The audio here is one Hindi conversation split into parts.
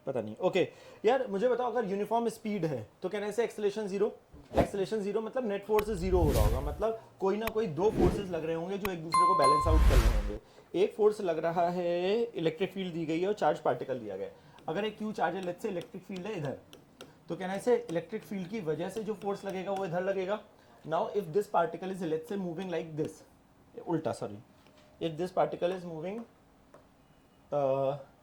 पता नहीं। ओके यार मुझे बताओ, अगर यूनिफॉर्म स्पीड है तो कहने से एक्सेलेरेशन जीरो, एक्सेलेरेशन जीरो मतलब नेट फोर्स जीरो हो रहा होगा, मतलब कोई ना कोई दो फोर्सेस लग रहे होंगे जो एक दूसरे को बैलेंस आउट कर रहे होंगे। एक फोर्स लग रहा है, इलेक्ट्रिक फील्ड दी गई है और चार्ज पार्टिकल दिया गया है। अगर एक क्यू चार्ज है, लेट्स से इलेक्ट्रिक फील्ड है इधर, तो कहना है इलेक्ट्रिक फील्ड की वजह से जो फोर्स लगेगा वो इधर लगेगा। Now if this particle is let's say moving like this, उल्टा sorry, if this particle is moving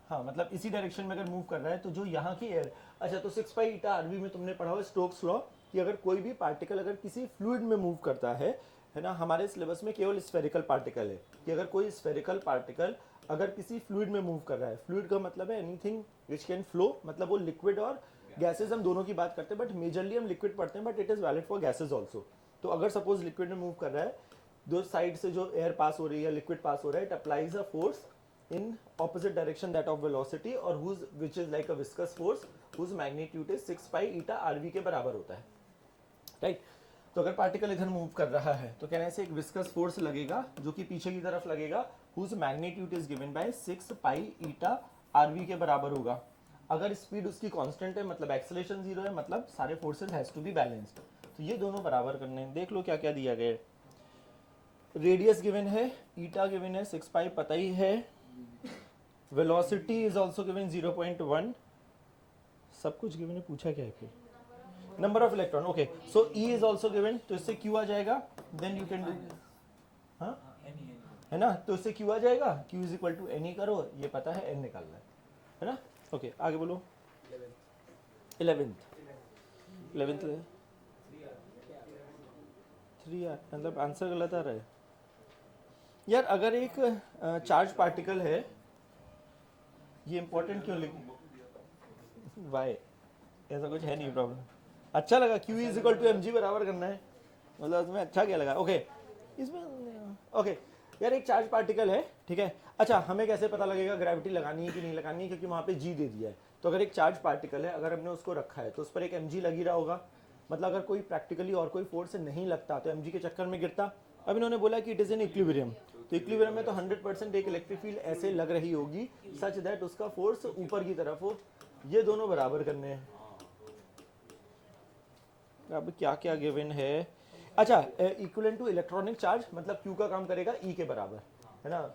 हाँ मतलब इसी डायरेक्शन में अगर मूव कर रहा है तो जो यहाँ की एयर, अच्छा तो 6 पाई ईटा आरबी में तुमने पढ़ा हुआ स्टोक्स लॉ कि अगर कोई भी पार्टिकल अगर किसी फ्लूइड में मूव करता है ना, हमारे सिलेबस में केवल स्फेरिकल पार्टिकल है कि अगर कोई स्फेरिकल पार्टिकल अगर किसी फ्लूइड में मूव कर रहा है, फ्लूइड का मतलब है एनीथिंग विच कैन फ्लो, मतलब वो लिक्विड और गैसेज हम दोनों की बात करते हैं, बट मेजरली हम लिक्विड पढ़ते हैं, but it is valid for gases also. तो अगर सपोज लिक्विड में मूव कर रहा है, दो साइड से जो एयर पास हो रही है, लिक्विड पास हो रहा है, it applies a force in opposite direction that of velocity और which is like a viscous force whose magnitude is 6 pi eta rv के बराबर होता है, राइट। तो अगर पार्टिकल इधर मूव कर रहा है तो कहने से एक विस्कस फोर्स लगेगा जो कि पीछे की तरफ लगेगा, whose magnitude is given by 6 pi eta rv के बराबर होगा। अगर स्पीड उसकी कांस्टेंट है मतलब एक्सेलरेशन जीरो है, मतलब सारे forces has to be balanced. तो ये दोनों बराबर करने हैं। देख लो क्या क्या दिया गया है। रेडियस गिवन है, ईटा गिवन है, 6 पाई पता ही है, वेलोसिटी इज ऑल्सो गिवन 0.1, सब कुछ गिवन है। पूछा क्या है फिर? Number of electron, okay. So E is also given, तो इससे क्यू आ जाएगा, देन यू कैन डू, हाँ है ना, तो इससे क्यू आ जाएगा, Q is equal to N E करो, ये पता है एन निकालना है ना। ओके आगे बोलो। 11th 3 मतलब आंसर गलत आ रहा है यार। अगर एक चार्ज पार्टिकल है, ये इंपॉर्टेंट क्यों लिख, वाई ऐसा कुछ है नहीं प्रॉब्लम। अच्छा लगा, Q is equal to M G बराबर करना है, मतलब उसमें अच्छा क्या लगा। ओके इसमें ओके यार एक चार्ज पार्टिकल है, ठीक है। अच्छा हमें कैसे पता लगेगा ग्रेविटी लगानी है कि नहीं लगानी है, क्योंकि वहाँ पे जी दे दिया है। तो अगर एक चार्ज पार्टिकल है, अगर हमने उसको रखा है तो उस पर एक एम जी लग ही रहा होगा, मतलब अगर कोई प्रैक्टिकली और कोई फोर्स नहीं लगता तो एम जी के चक्कर में गिरता। अब इन्होंने बोला कि इट इज़ इन इक्विलिब्रियम, तो इक्विलिब्रियम में तो 100% एक इलेक्ट्रिक फील्ड ऐसे लग रही होगी सच दैट उसका फोर्स ऊपर की तरफ हो। ये दोनों बराबर करने हैं। अब क्या क्या गिवन है, अच्छा इक्विवेलेंट टू इलेक्ट्रॉनिक चार्ज मतलब क्यू का काम करेगा ई के बराबर, है ना।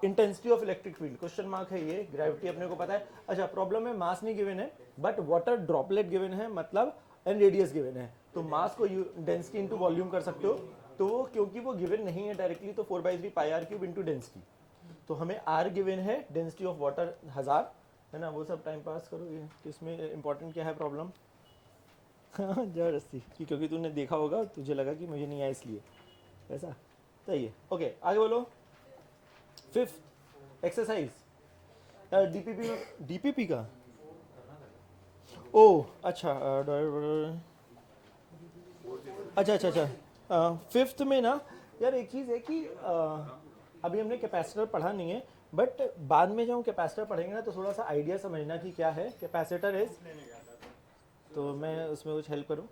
Intensity of electric field question mark है ये, ग्रेविटी अपने को पता है। अच्छा प्रॉब्लम है मास नहीं गिवन है, बट वाटर ड्रॉपलेट गिवन है, मतलब एंड रेडियस गिवन है। तो मास को डेंसिटी इंटू वॉल्यूम कर सकते हो, तो वो क्योंकि वो गिवन नहीं है डायरेक्टली, तो 4/3 पाई आर क्यूब इंटू डेंसिटी। तो हमें आर गिवन है, डेंसिटी ऑफ वाटर 1000, है ना। वो सब टाइम पास करो, ये किसमें इंपॉर्टेंट क्या है प्रॉब्लम। हाँ जबरदस्ती कि क्योंकि तूने देखा होगा, तुझे लगा कि मुझे नहीं आया इसलिए ऐसा सही है। ओके आगे बोलो। 5th एक्सरसाइज, डीपीपी में, डीपीपी का ओ अच्छा अच्छा अच्छा अच्छा 5th में ना यार एक चीज़ है कि अभी हमने कैपेसिटर पढ़ा नहीं है, बट बाद में जब हम कैपेसिटर पढ़ेंगे ना तो थोड़ा सा आइडिया समझना कि क्या है कैपेसिटर इज, तो मैं उसमें कुछ हेल्प करूँ।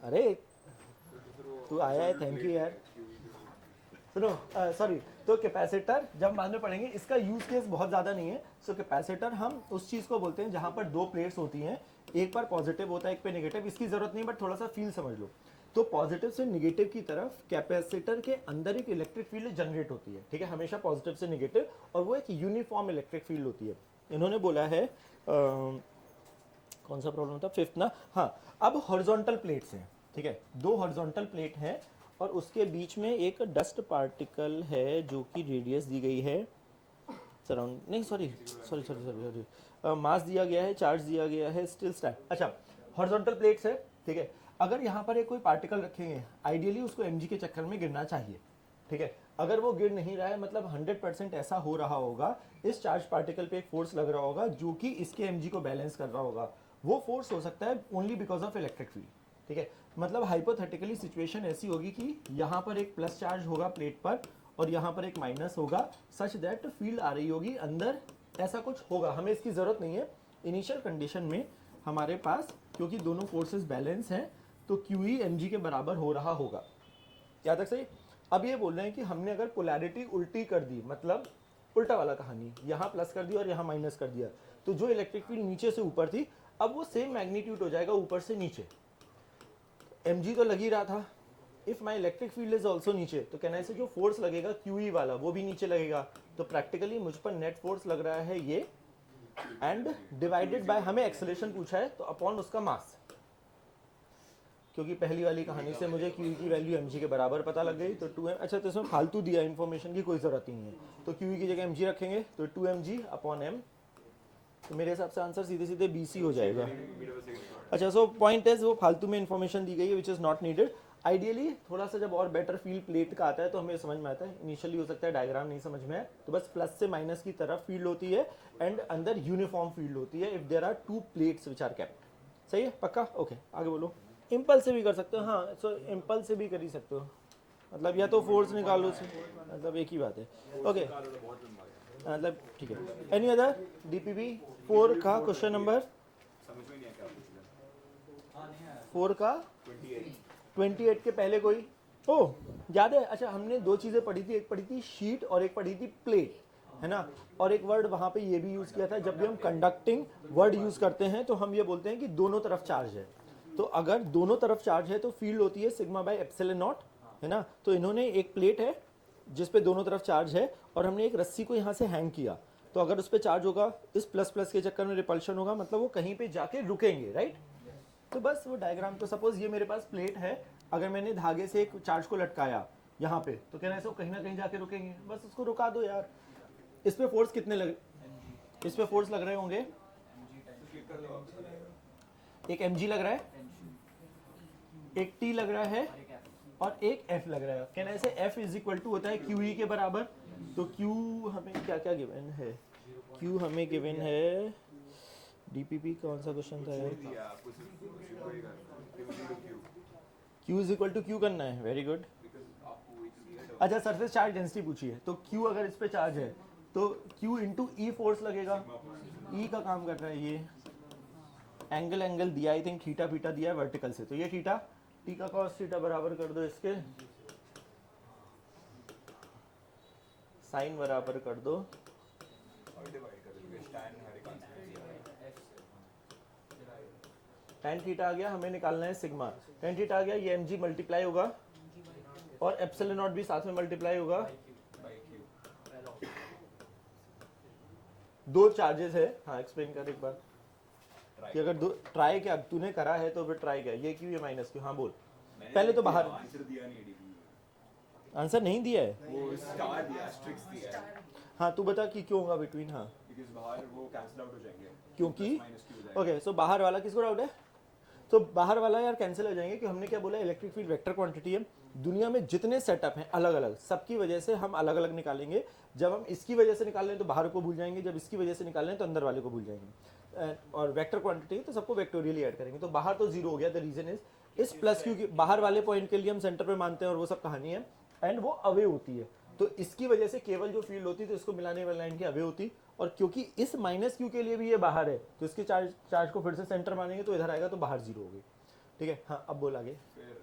अरे तू आया है, थैंक यू यार। सुनो सॉरी, तो कैपेसिटर जब बाद में पढ़ेंगे, इसका यूज केस बहुत ज़्यादा नहीं है। सो कैपेसिटर हम उस चीज़ को बोलते हैं जहाँ पर दो प्लेट्स होती हैं, एक पर पॉजिटिव होता है एक पे नेगेटिव। इसकी ज़रूरत नहीं, बट थोड़ा सा फील समझ लो। तो पॉजिटिव से नेगेटिव की तरफ कैपेसिटर के अंदर एक इलेक्ट्रिक फील्ड जनरेट होती है, ठीक है, हमेशा पॉजिटिव से नेगेटिव, और वो एक यूनिफॉर्म इलेक्ट्रिक फील्ड होती है। इन्होंने बोला है कौन सा प्रॉब्लम था 5th ना, हाँ। अब हॉरिजॉन्टल प्लेट्स हैं, ठीक है, दो हॉरिजॉन्टल प्लेट हैं और उसके बीच में एक डस्ट पार्टिकल है जो कि रेडियस दी गई है सराउंड, नहीं sorry sorry sorry sorry sorry mass दिया गया है, चार्ज दिया गया है, स्टिल स्टैंड। अच्छा हॉरिजॉन्टल प्लेट्स है, ठीक है। अगर यहाँ पर एक कोई पार्टिकल रखेंगे, आइडियली उसको एम के चक्कर में गिरना चाहिए, ठीक है। अगर वो गिर नहीं रहा है, मतलब 100% ऐसा हो रहा होगा, इस चार्ज पार्टिकल पे एक फोर्स लग रहा होगा जो कि इसके एम को बैलेंस कर रहा होगा। वो फोर्स हो सकता है only because of electric field, ठीक है। मतलब हाइपोथेटिकली सिचुएशन ऐसी होगी कि यहाँ पर एक प्लस चार्ज होगा प्लेट पर और यहाँ पर एक माइनस होगा, सच दैट फील्ड आ रही होगी अंदर, ऐसा कुछ होगा। हमें इसकी ज़रूरत नहीं है इनिशियल कंडीशन में हमारे पास, क्योंकि दोनों फोर्सेस बैलेंस हैं, तो क्यू ई एम जी के बराबर हो रहा होगा। यहाँ तक सही। अब ये बोल रहे हैं कि हमने अगर पोलैरिटी उल्टी कर दी, मतलब उल्टा वाला कहानी, यहाँ प्लस कर दिया और यहाँ माइनस कर दिया, तो जो इलेक्ट्रिक फील्ड नीचे से ऊपर थी अब वो सेम मैग्नीट्यूड हो जाएगा ऊपर से नीचे। mg तो लग ही रहा था, if my electric field is also नीचे तो कहना है जो फोर्स लगेगा QE वाला वो भी नीचे लगेगा, तो प्रैक्टिकली मुझ पर नेट फोर्स लग रहा है ये, एंड डिवाइडेड बाय हमें एक्सेलरेशन पूछा है तो अपॉन उसका मास, क्योंकि पहली वाली कहानी से मुझे QE की वैल्यू mg के बराबर पता लग गई, तो 2m, अच्छा तो इसमें फालतू दिया इन्फॉर्मेशन की कोई ज़रूरत ही नहीं है, तो QE की जगह mg रखेंगे तो 2mg अपॉन m, तो मेरे हिसाब से आंसर सीधे सीधे BC हो जाएगा। अच्छा सो पॉइंट इज वो फालतू में इन्फॉर्मेशन दी गई है which is not needed. Ideally थोड़ा सा जब और बेटर फील प्लेट का आता है तो हमें समझ में आता है, इनिशियली हो सकता है डायग्राम नहीं समझ में आए, तो बस प्लस से माइनस की तरफ फील्ड होती है एंड अंदर यूनिफॉर्म फील्ड होती है if there are two plates which are kept. सही है, पक्का, ओके आगे बोलो। इम्पल्स से भी कर सकते हो, हाँ सो इम्पल्स से भी कर ही सकते हो, मतलब या तो फोर्स निकालो से, मतलब एक ही बात है, ओके मतलब ठीक है। एनी अदर DPP 4 का क्वेश्चन नंबर 4 का 28 के पहले कोई, ओ याद है, अच्छा हमने दो चीज़ें पढ़ी थी, एक पढ़ी थी शीट और एक पढ़ी थी प्लेट, है ना, और एक वर्ड वहाँ पे ये भी यूज़ किया था, जब भी हम कंडक्टिंग वर्ड यूज़ करते हैं तो हम ये बोलते हैं कि दोनों तरफ चार्ज है, तो अगर दोनों तरफ चार्ज है तो फील्ड होती है सिग्मा बाय एप्सिलॉन नॉट, है ना, तो इन्होंने एक प्लेट है जिस पे दोनों तरफ चार्ज है और हमने एक रस्सी को यहाँ से हैंग किया, तो अगर उस पर चार्ज होगा इस प्लस प्लस के चक्कर में रिपल्शन होगा, मतलब वो कहीं पे जाके रुकेंगे, राइट। तो बस वो डायग्राम, तो सपोज ये मेरे पास प्लेट है, अगर मैंने धागे से एक चार्ज को लटकाया यहाँ पे तो कहना है सो कहीं ना कहीं जाके रुकेंगे, बस उसको रुका दो यार। इस पे फोर्स कितने लग, इस पे फोर्स लग रहे होंगे, एक mg लग रहा है, एक t लग रहा है और एक f लग रहा है, कहना ऐसे f इज इक्वल टू होता है QE के बराबर, तो Q हमें क्या क्या गिवन है, Q हमें गिवन है, DPP कौन सा क्वेश्चन था यार, Q is equal to Q करना है, वेरी गुड। अच्छा सरफेस चार्ज डेंसिटी पूछी है, तो Q अगर इस पे चार्ज है तो Q इंटू E फोर्स लगेगा, E का काम कर रहा है ये, एंगल दिया आई थिंक थीटा बीटा दिया है वर्टिकल से, तो ये थीटा, टी का कॉस थीटा बराबर कर दो इसके, साइन बराबर कर दो, tan थीटा आ गया, हमें निकालना है सिग्मा, tan थीटा आ गया, ये mg मल्टीप्लाई होगा और एप्सिलॉन नॉट भी साथ में मल्टीप्लाई होगा, दो चार्जेस है, हाँ एक्सप्लेन कर एक बार कि अगर दो ट्राई क्या तूने करा है तो फिर ट्राई क्या, ये क्यों ये माइनस क्यों, हाँ बोल, पहले तो बाहर आंसर नहीं दिया है, वो स्टार दिया, एस्टेरिस्क दिया है, हाँ तू बता कि क्यों होगा बिटवीन, हाँ बिकॉज़ बाहर वो कैंसिल आउट हो जाएंगे, क्योंकि माइनस क्यू हो जाएगा। ओके सो बाहर वाला किसको डाउट है, तो बाहर वाला यार कैंसिल हो जाएंगे कि हमने क्या बोला, इलेक्ट्रिक फील्ड वेक्टर क्वांटिटी है, दुनिया में जितने सेटअप हैं अलग अलग, सबकी वजह से हम अलग अलग निकालेंगे, जब हम इसकी वजह से निकाल रहे हैं तो बाहर को भूल जाएंगे, जब इसकी वजह से निकाल रहे हैं तो अंदर वाले को भूल जाएंगे, और वेक्टर क्वांटिटी तो सबको वेक्टोरियली ऐड करेंगे, तो बाहर तो जीरो हो गया, द रीजन इज इस प्लस क्यू की बाहर वाले पॉइंट के लिए हम सेंटर पे मानते हैं और वो सब कहानी है, एंड वो अवे होती है, तो इसकी वजह से केवल जो फील्ड होती है तो इसको मिलाने वाली लाइन की अवे होती, और क्योंकि इस माइनस क्यू के लिए भी ये बाहर है तो इसके चार्ज को फिर से सेंटर मानेंगे तो इधर आएगा तो बाहर जीरो हो गई, ठीक है। हाँ अब बोल आगे, फिर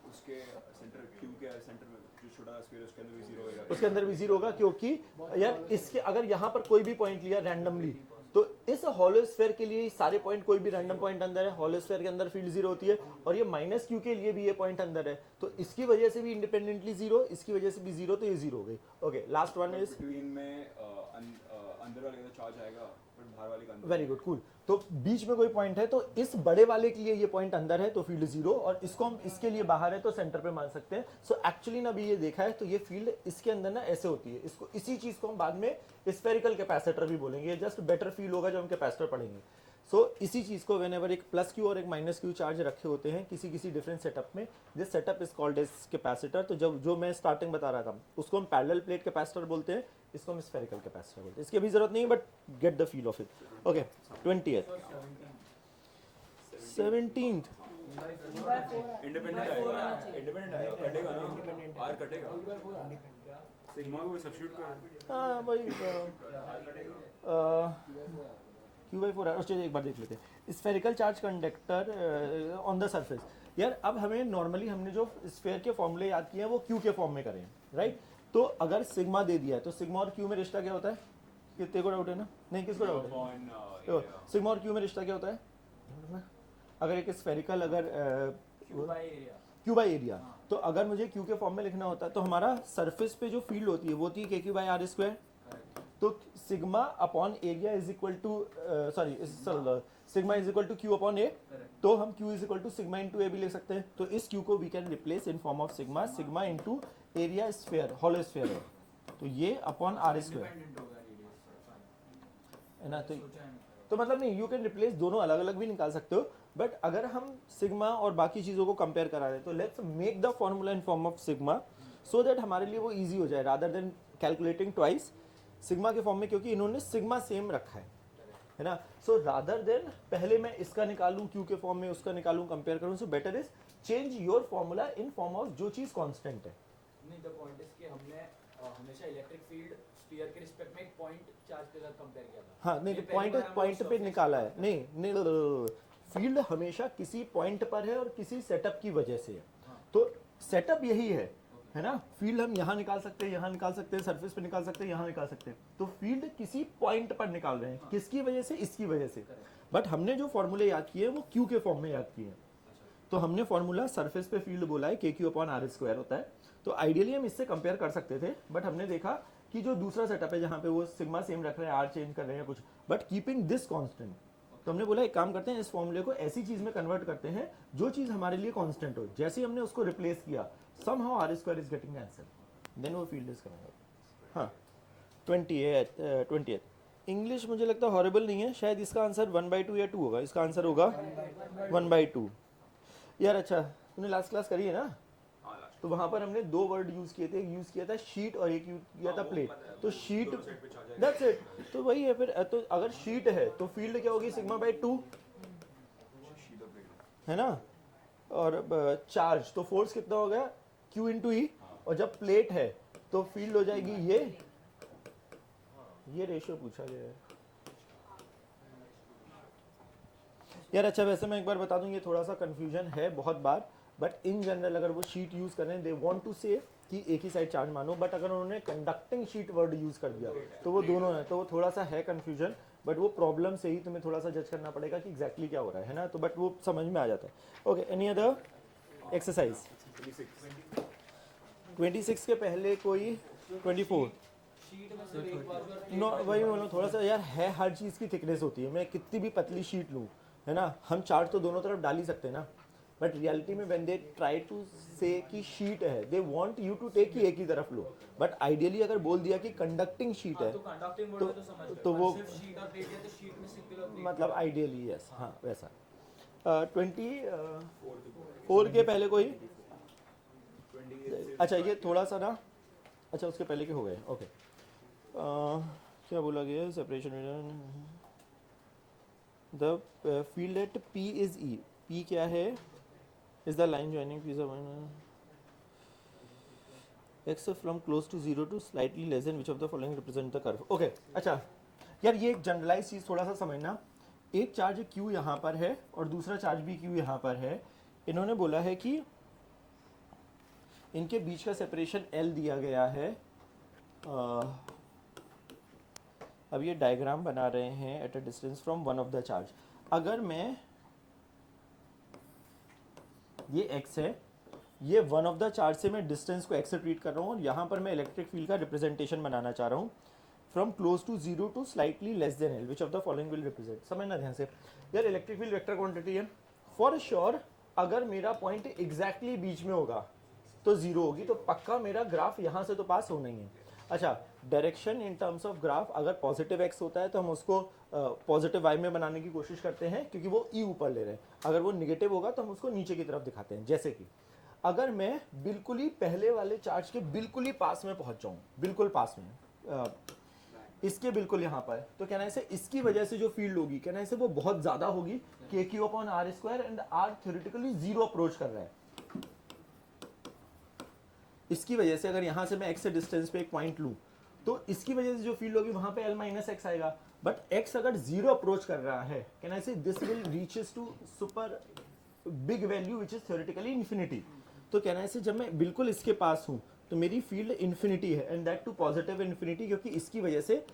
उसके सेंटर क्यू के सेंटर में जो छोटा स्फीयर है उसके अंदर भी जीरो होगा, उसके अंदर भी जीरो होगा, क्योंकि यार इसके अगर यहाँ पर कोई भी पॉइंट लिया रैंडमली तो इस हॉलो स्फीयर के लिए सारे पॉइंट, कोई भी रैंडम पॉइंट अंदर है, हॉलो स्फीयर के अंदर फील्ड जीरो होती है, और ये माइनस क्यू के लिए भी ये पॉइंट अंदर है तो इसकी वजह से भी इंडिपेंडेंटली जीरो, इसकी वजह से भी जीरो, तो ये जीरो हो गई। Okay last one is between में अंदर वाले का चार्ज आएगा बट बाहर वाले का अंदर, वेरी गुड कूल, तो बीच में कोई पॉइंट है तो इस बड़े वाले के लिए ये पॉइंट अंदर है तो फील्ड जीरो, और इसको हम इसके लिए बाहर है तो सेंटर पे मान सकते हैं। सो एक्चुअली ना अभी ये देखा है तो ये फील्ड इसके अंदर ना ऐसे होती है, इसको इसी चीज को हम बाद में स्फेरिकल कैपेसिटर भी बोलेंगे, जस्ट बेटर फील होगा जब हम कैपेसिटर पढ़ेंगे। सो इसी चीज को व्हेनेवर एक प्लस क्यू और एक माइनस क्यू चार्ज रखे होते हैं किसी किसी डिफरेंट सेटअप में, this setup is called as capacitor, तो जब जो मैं स्टार्टिंग बता रहा था उसको हम पैरेलल प्लेट कैपेसिटर बोलते हैं, इसको हम स्फेरिकल कैपेसिटर बोलते हैं, इसकी अभी जरूरत नहीं है but get the feel of it. Okay 20th 17th independent आएगा कटेगा ना, आर कटेगा, सिग्मा को सब्स्टिट्यूट कर, हाँ वही Q/4 है, चलिए एक बार देख लेते हैं, spherical charge conductor on the surface. यार अब हमें नॉर्मली हमने जो स्फेयर के फॉर्मूले याद किए हैं वो Q के फॉर्म में करें, राइट। तो अगर सिग्मा दे दिया है तो सिग्मा और क्यू में रिश्ता क्या होता है? कितने को डाउट है ना? नहीं, किसको डाउट है? अपॉन तो सिग्मा और क्यू में रिश्ता क्या होता है? अगर एक स्फेरिकल अगर क्यू बाई एरिया, तो अगर मुझे क्यू के फॉर्म में लिखना होता है तो हमारा सरफेस पे जो फील्ड होती है वो होती है के क्यू बाई आर स्क्वायर। तो sigma upon area is equal to sigma is equal to Q upon A. तो हम Q is equal to sigma into A भी लिख सकते हैं। तो इस क्यू को we can replace in form of sigma, sigma into area sphere, hollow sphere है, तो ये अपॉन आर स्क्वायर है ना। तो मतलब नहीं, यू कैन रिप्लेस, दोनों अलग अलग भी निकाल सकते हो, बट अगर हम सिग्मा और बाकी चीज़ों को कंपेयर करा रहे हैं तो let's make the formula in form of sigma so that हमारे लिए वो इजी हो जाए rather than calculating twice sigma के फॉर्म में, क्योंकि इन्होंने सिग्मा सेम रखा है ना। सो रादर देन पहले मैं इसका निकालूं क्यू के फॉर्म में, उसका निकालूं, कंपेयर करूं, so better is change your formula in form of जो चीज़ कॉन्स्टेंट है। नहीं, द पॉइंट इज कि हमने हमेशा इलेक्ट्रिक फील्ड स्फीयर के रिस्पेक्ट में एक पॉइंट चार्ज के साथ कंपेयर किया था। हाँ नहीं, पॉइंट पे निकाला है, नहीं, फील्ड हमेशा किसी पॉइंट पर है और किसी सेटअप की वजह से है। तो सेटअप यही है ना। फील्ड हम यहाँ निकाल सकते हैं, यहाँ निकाल सकते हैं, सरफेस पे निकाल सकते हैं, यहाँ निकाल सकते हैं। तो फील्ड किसी पॉइंट पर निकाल रहे हैं, किसकी वजह से? इसकी वजह से। बट हमने जो फॉर्मूले याद किए वो क्यू के फॉर्म में याद किए हैं। तो हमने फॉर्मूला सरफेस पे फील्ड बोला है के क्यू अपॉन आर स्क्वायर होता है। तो आइडियली हम इससे कंपेयर कर सकते थे, बट हमने देखा कि जो दूसरा सेटअप है जहाँ पे वो सिग्मा सेम रख रहे हैं, आर चेंज कर रहे हैं कुछ, बट कीपिंग दिस कांस्टेंट, तो हमने बोला एक काम करते हैं, इस फॉर्मूले को ऐसी चीज में कन्वर्ट करते हैं जो चीज हमारे लिए कांस्टेंट हो। जैसे ही हमने उसको रिप्लेस किया, somehow R square is getting answer, then वो फील्ड इज कमिंग आउट। हाँ 20th इंग्लिश मुझे लगता है हॉरिबल नहीं है, शायद इसका आंसर 1/2 या 2 होगा। इसका आंसर होगा 1/2 यार। अच्छा, तूने लास्ट क्लास करी है ना, तो वहां पर हमने दो वर्ड यूज किए थे, एक यूज किया था शीट और एक यूज किया था प्लेट। तो शीट, दैट्स इट, तो वही है फिर। तो अगर शीट है तो फील्ड क्या होगी? सिग्मा बाई 2 है ना। और चार्ज, तो फोर्स कितना हो गया? Q इंटू ई। और जब प्लेट है तो फील्ड हो जाएगी ये रेशियो पूछा गया है यार। अच्छा, वैसे मैं एक बार बता दूं, ये थोड़ा सा कंफ्यूजन है बहुत बार, बट इन जनरल अगर वो शीट यूज कर रहे हैं, दे वांट टू से कि एक ही साइड चार्ज मानो, बट अगर उन्होंने कंडक्टिंग शीट वर्ड यूज कर दिया तो वो दोनों है, तो वो थोड़ा सा है कंफ्यूजन, बट वो प्रॉब्लम से ही तुम्हें थोड़ा सा जज करना पड़ेगा कि एग्जैक्टली क्या हो रहा है ना। तो बट वो समझ में आ जाता है। Okay, any other exercise? 26 के पहले कोई 24? शीट में सिर्फ एक बार जो नो, वही बोलो, थोड़ा सा यार है, हर चीज़ की थिकनेस होती है। मैं कितनी भी पतली शीट लूँ, है ना, हम चार्ट तो दोनों तरफ डाल ही सकते हैं ना, बट रियलिटी में when they try to say कि शीट है, they want you to take कि एक ही तरफ लो, बट आइडियली अगर बोल दिया कि कंडक्टिंग शीट है तो कंडक्टिंग वर्ड में तो समझ गए, तो पर वो सिर्फ शीट और प्लेट है तो शीट में सिंगुलर प्लेट, मतलब आइडियली यस, हाँ वैसा। 24 के पहले कोई? अच्छा, ये थोड़ा सा ना, अच्छा उसके पहले के हो गए। ओके, क्या बोला गया? Separation the field at P is E। P क्या है? Is the line joining P x from close to 0 to slightly less than which of the following represent the curve. Okay, अच्छा यार, ये एक जनरलाइज चीज़ थोड़ा सा समझना। एक चार्ज Q यहाँ पर है और दूसरा चार्ज भी Q यहाँ पर है। इन्होंने बोला है कि इनके बीच का सेपरेशन L दिया गया है। अब ये डायग्राम बना रहे हैं eight a distance from one of the charge. अगर मैं, ये x है, ये वन ऑफ द चार्ज से मैं डिस्टेंस को x से ट्रीट कर रहा हूँ और यहाँ पर मैं इलेक्ट्रिक फील्ड का रिप्रेजेंटेशन बनाना चाह रहा हूँ from close to 0 to slightly less than L, which of the following will represent. समझना ध्यान से यार, इलेक्ट्रिक फील्ड वेक्टर क्वांटिटी है फॉर श्योर। अगर मेरा पॉइंट एग्जैक्टली बीच में होगा तो 0 होगी, तो पक्का मेरा ग्राफ यहाँ से तो पास होना ही है। अच्छा, direction in terms of graph, अगर पॉजिटिव x होता है तो हम उसको पॉजिटिव y में बनाने की कोशिश करते हैं क्योंकि वो E ऊपर ले रहे हैं। अगर वो निगेटिव होगा तो हम उसको नीचे की तरफ दिखाते हैं। जैसे कि अगर मैं बिल्कुल ही पहले वाले चार्ज के बिल्कुल ही पास में पहुंच जाऊं, बिल्कुल पास में, इसके बिल्कुल यहाँ पर, तो कहना है इसकी वजह से जो फील्ड होगी, कहना है वो बहुत ज्यादा होगी, के Q upon R square, and R theoretically 0 approach कर रहा है। इसकी वजह से अगर यहाँ से मैं x से डिस्टेंस पे एक पॉइंट लूँ तो इसकी वजह से जो फील्ड होगी वहाँ पे L माइनस एक्स आएगा। बट x अगर 0 अप्रोच कर रहा है, can I say this will reaches to super big value which is theoretically infinity. तो कहना है जब मैं बिल्कुल इसके पास हूँ तो मेरी फील्ड इन्फिनिटी है and that too positive infinity, क्योंकि इसकी वजह से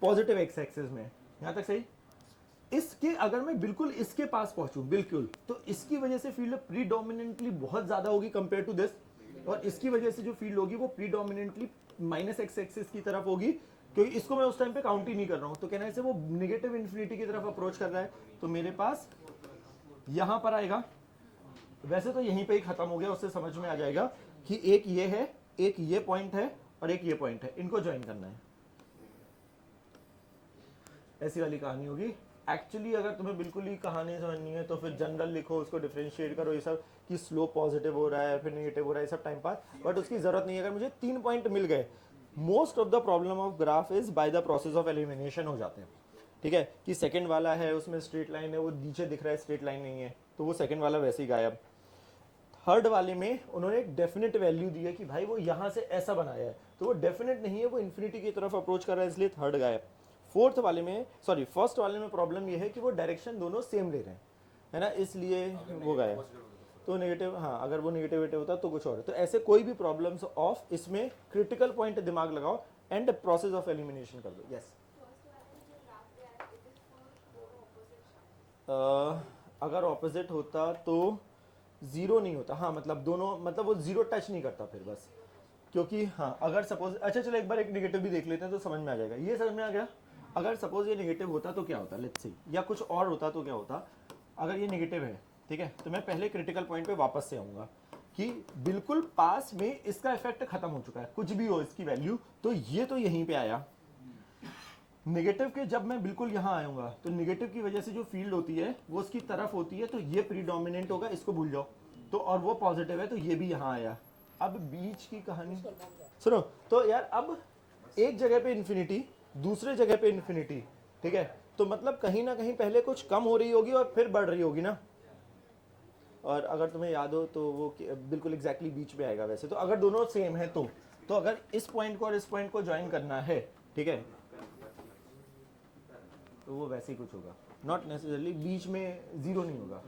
पॉजिटिव एक्स एक्सिस में है। यहाँ तक सही। इसके अगर मैं बिल्कुल इसके पास पहुंचूं बिल्कुल, तो इसकी वजह से फील्ड प्रीडोमिनेंटली बहुत ज्यादा होगी कंपेयर टू दिस, और इसकी वजह से जो फील्ड होगी वो प्रीडोमिनेंटली माइनस एक्स एक्सिस की तरफ होगी, क्योंकि इसको मैं उस टाइम पे काउंट ही नहीं कर रहा हूं। तो कहना है वो नेगेटिव इन्फिनिटी की तरफ अप्रोच कर रहा है, तो मेरे पास यहां पर आएगा। वैसे तो यहीं पे ही खत्म हो गया, उससे समझ में आ जाएगा कि एक ये है, एक ये पॉइंट है और एक ये पॉइंट है, इनको ज्वाइन करना है। ऐसी वाली कहानी होगी। एक्चुअली अगर तुम्हें बिल्कुल ही कहानी समझनी है तो फिर जनरल लिखो, उसको डिफरेंशिएट करो, ये सब कि स्लोप पॉजिटिव हो रहा है फिर नेगेटिव हो रहा है, ये सब टाइम पास, बट उसकी जरूरत नहीं है। अगर मुझे 3 पॉइंट मिल गए, most of the problem of graph is by the process of elimination हो जाते हैं। ठीक है, कि सेकंड वाला है उसमें स्ट्रेट लाइन है, वो नीचे दिख रहा है स्ट्रेट लाइन नहीं है, तो वो सेकंड वाला वैसे ही गायब। थर्ड वाले में उन्होंने एक डेफिनेट वैल्यू दी है कि भाई वो यहाँ से ऐसा बनाया है, तो वो डेफिनेट नहीं है, वो इन्फिनिटी की तरफ अप्रोच कर रहा है, इसलिए थर्ड गायब। फोर्थ वाले में सॉरी फर्स्ट वाले में प्रॉब्लम ये है कि वो डायरेक्शन दोनों सेम ले रहे हैं, है ना, इसलिए वो गायब। तो नेगेटिव, हाँ अगर वो नेगेटिविटी होता तो कुछ और है। तो ऐसे कोई भी प्रॉब्लम्स ऑफ इसमें क्रिटिकल पॉइंट दिमाग लगाओ एंड प्रोसेस ऑफ एलिमिनेशन कर दो। यस अगर ऑपोजिट होता तो जीरो नहीं होता, हाँ मतलब दोनों, मतलब वो जीरो टच नहीं करता फिर बस, क्योंकि हाँ अगर सपोज, अच्छा चलो एक बार एक नेगेटिव भी देख लेते हैं तो समझ में आ जाएगा। ये समझ में आ गया। अगर सपोज ये नेगेटिव होता तो क्या होता, लेट्स सी, या कुछ और होता तो क्या होता। अगर ये नेगेटिव है, ठीक है, तो मैं पहले क्रिटिकल पॉइंट पे वापस से आऊंगा कि बिल्कुल पास में इसका इफेक्ट खत्म हो चुका है, कुछ भी हो इसकी वैल्यू, तो ये तो यहीं पे आया। नेगेटिव के जब मैं बिल्कुल यहाँ आऊंगा तो नेगेटिव की वजह से जो फील्ड होती है वो उसकी तरफ होती है, तो ये प्रीडोमिनेंट होगा, इसको भूल जाओ। तो और वो पॉजिटिव है तो ये भी यहाँ आया। अब बीच की कहानी सुनो, तो यार अब एक जगह पे इन्फिनिटी, दूसरे जगह पे इन्फिनिटी, ठीक है, तो मतलब कहीं ना कहीं पहले कुछ कम हो रही होगी और फिर बढ़ रही होगी ना। और अगर तुम्हें याद हो तो वो बिल्कुल एग्जैक्टली बीच में आएगा वैसे तो, अगर दोनों सेम है तो अगर इस पॉइंट को और इस पॉइंट को ज्वाइन करना है, ठीक है, तो वो वैसे ही कुछ होगा, नॉट नेसेसरली बीच में जीरो नहीं होगा,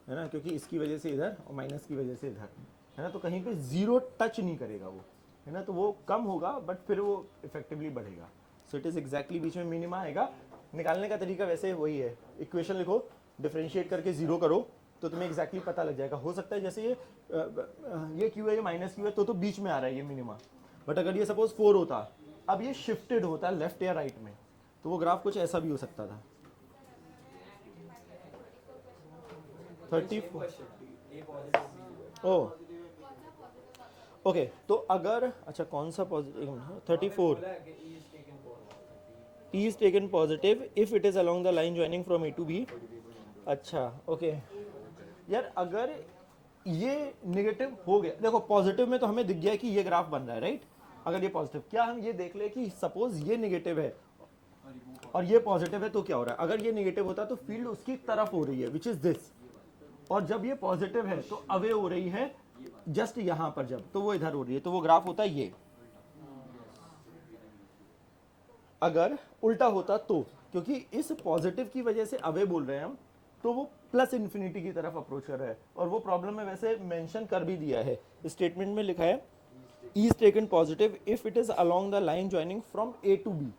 है ना, क्योंकि इसकी वजह से इधर और माइनस की वजह से इधर, है ना, तो कहीं पे जीरो टच नहीं करेगा वो, है ना, तो वो कम होगा बट फिर वो इफेक्टिवली बढ़ेगा। सो इट इज एग्जैक्टली बीच में मिनिमा आएगा। निकालने का तरीका वैसे वही है, इक्वेशन लिखो, डिफरेंशिएट करके जीरो करो, तो तुम्हें एग्जैक्टली पता लग जाएगा। हो सकता है जैसे ये क्यू है, ये माइनस क्यू है, तो बीच में आ रहा है ये मिनिमा, बट अगर ये सपोज 4 होता, अब ये शिफ्टेड होता लेफ्ट या राइट में, तो वो ग्राफ कुछ ऐसा भी हो सकता था। 34 ओह ओके, तो अगर अच्छा कौन सा positive, 34 E is taken positive if it is along the line joining from A to B. अच्छा ओके यार, अगर ये नेगेटिव हो गया, देखो पॉजिटिव में तो हमें दिख गया कि ये ग्राफ बन रहा है, राइट। अगर ये पॉजिटिव, क्या हम ये देख ले कि सपोज ये नेगेटिव है और ये पॉजिटिव है तो क्या हो रहा है। अगर ये नेगेटिव होता तो फील्ड उसकी तरफ हो रही है विच इज दिस, और जब ये पॉजिटिव है तो अवे हो रही है जस्ट यहां पर, जब तो वो इधर हो रही है, तो वो ग्राफ होता है ये। अगर उल्टा होता तो, क्योंकि इस पॉजिटिव की वजह से अवे बोल रहे हैं हम, तो वो प्लस इन्फिनिटी की तरफ अप्रोच कर रहा है, और वो प्रॉब्लम में वैसे मेंशन कर भी दिया है, स्टेटमेंट में लिखा है E is taken positive if it is along the line joining from A to B,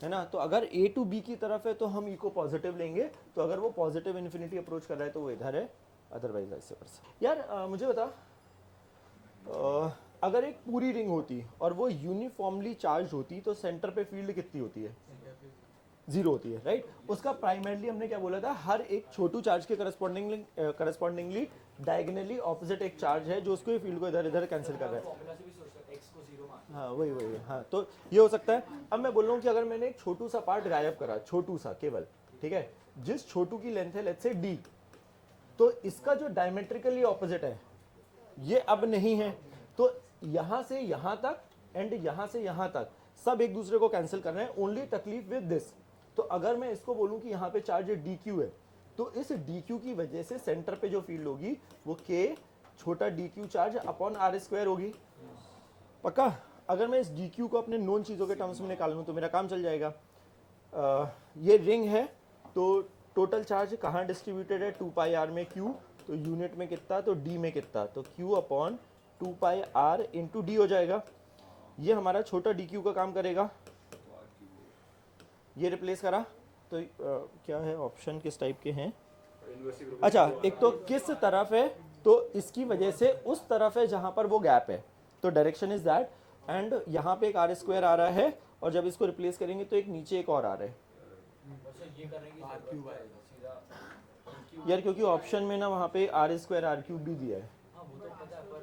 है ना। तो अगर ए टू बी की तरफ है तो हम ई को पॉजिटिव लेंगे, तो अगर वो पॉजिटिव इन्फिनिटी अप्रोच कर रहा है तो वो इधर है, अदरवाइज ऐसे पर। यार मुझे बता, अगर एक पूरी रिंग होती और वो यूनिफॉर्मली चार्ज होती तो सेंटर पे फील्ड कितनी होती है, जीरो होती है, राइट। उसका प्राइमरली हमने क्या बोला था, हर एक छोटू चार्ज के करस्पॉन्डिंगली डायगोनली ऑपोजिट एक चार्ज है जो उसको फील्ड को इधर इधर कैंसिल कर रहा है। हाँ वही हाँ, तो ये हो सकता है। अब मैं बोल रहा हूँ कि अगर मैंने एक छोटू सा पार्ट गायब करा, छोटू सा केवल, ठीक है, जिस छोटू की लेंथ है लेट्स से डी, तो इसका जो डायमेट्रिकली ऑपोजिट है ये अब नहीं है, तो यहां से यहां तक एंड यहां से यहां तक सब एक दूसरे को कैंसिल कर रहे हैं, ओनली तकलीफ विद दिस। तो अगर मैं इसको बोलूं कि यहाँ पे चार्ज डी क्यू है, तो इस डी क्यू की वजह से सेंटर पे जो फील्ड होगी वो के छोटा D Q charge upon R square होगी, पक्का। अगर मैं इस डी क्यू को अपने नोन चीज़ों के टर्म्स में निकाल लूँ तो मेरा काम चल जाएगा। ये रिंग है तो टोटल चार्ज कहाँ डिस्ट्रीब्यूटेड है, 2 पाई आर में क्यू, तो यूनिट में कितना, तो डी में कितना, तो Q upon 2 pi R into D हो जाएगा। ये हमारा छोटा डी क्यू का काम करेगा। ये रिप्लेस करा तो क्या है ऑप्शन किस टाइप के हैं? अच्छा, एक तो किस तरफ है, तो इसकी वजह से उस तरफ है जहां पर वो गैप है, तो डायरेक्शन इज दैट। एंड यहाँ पे एक आर स्क्वायर आ रहा है, और जब इसको रिप्लेस करेंगे तो एक नीचे एक और आ रहा है ये करने की क्यूब आएगा सीधा यार, क्योंकि ऑप्शन में ना वहाँ पे आर स्क्वायर आर क्यूब भी दिया है। हाँ वो तो पता है पर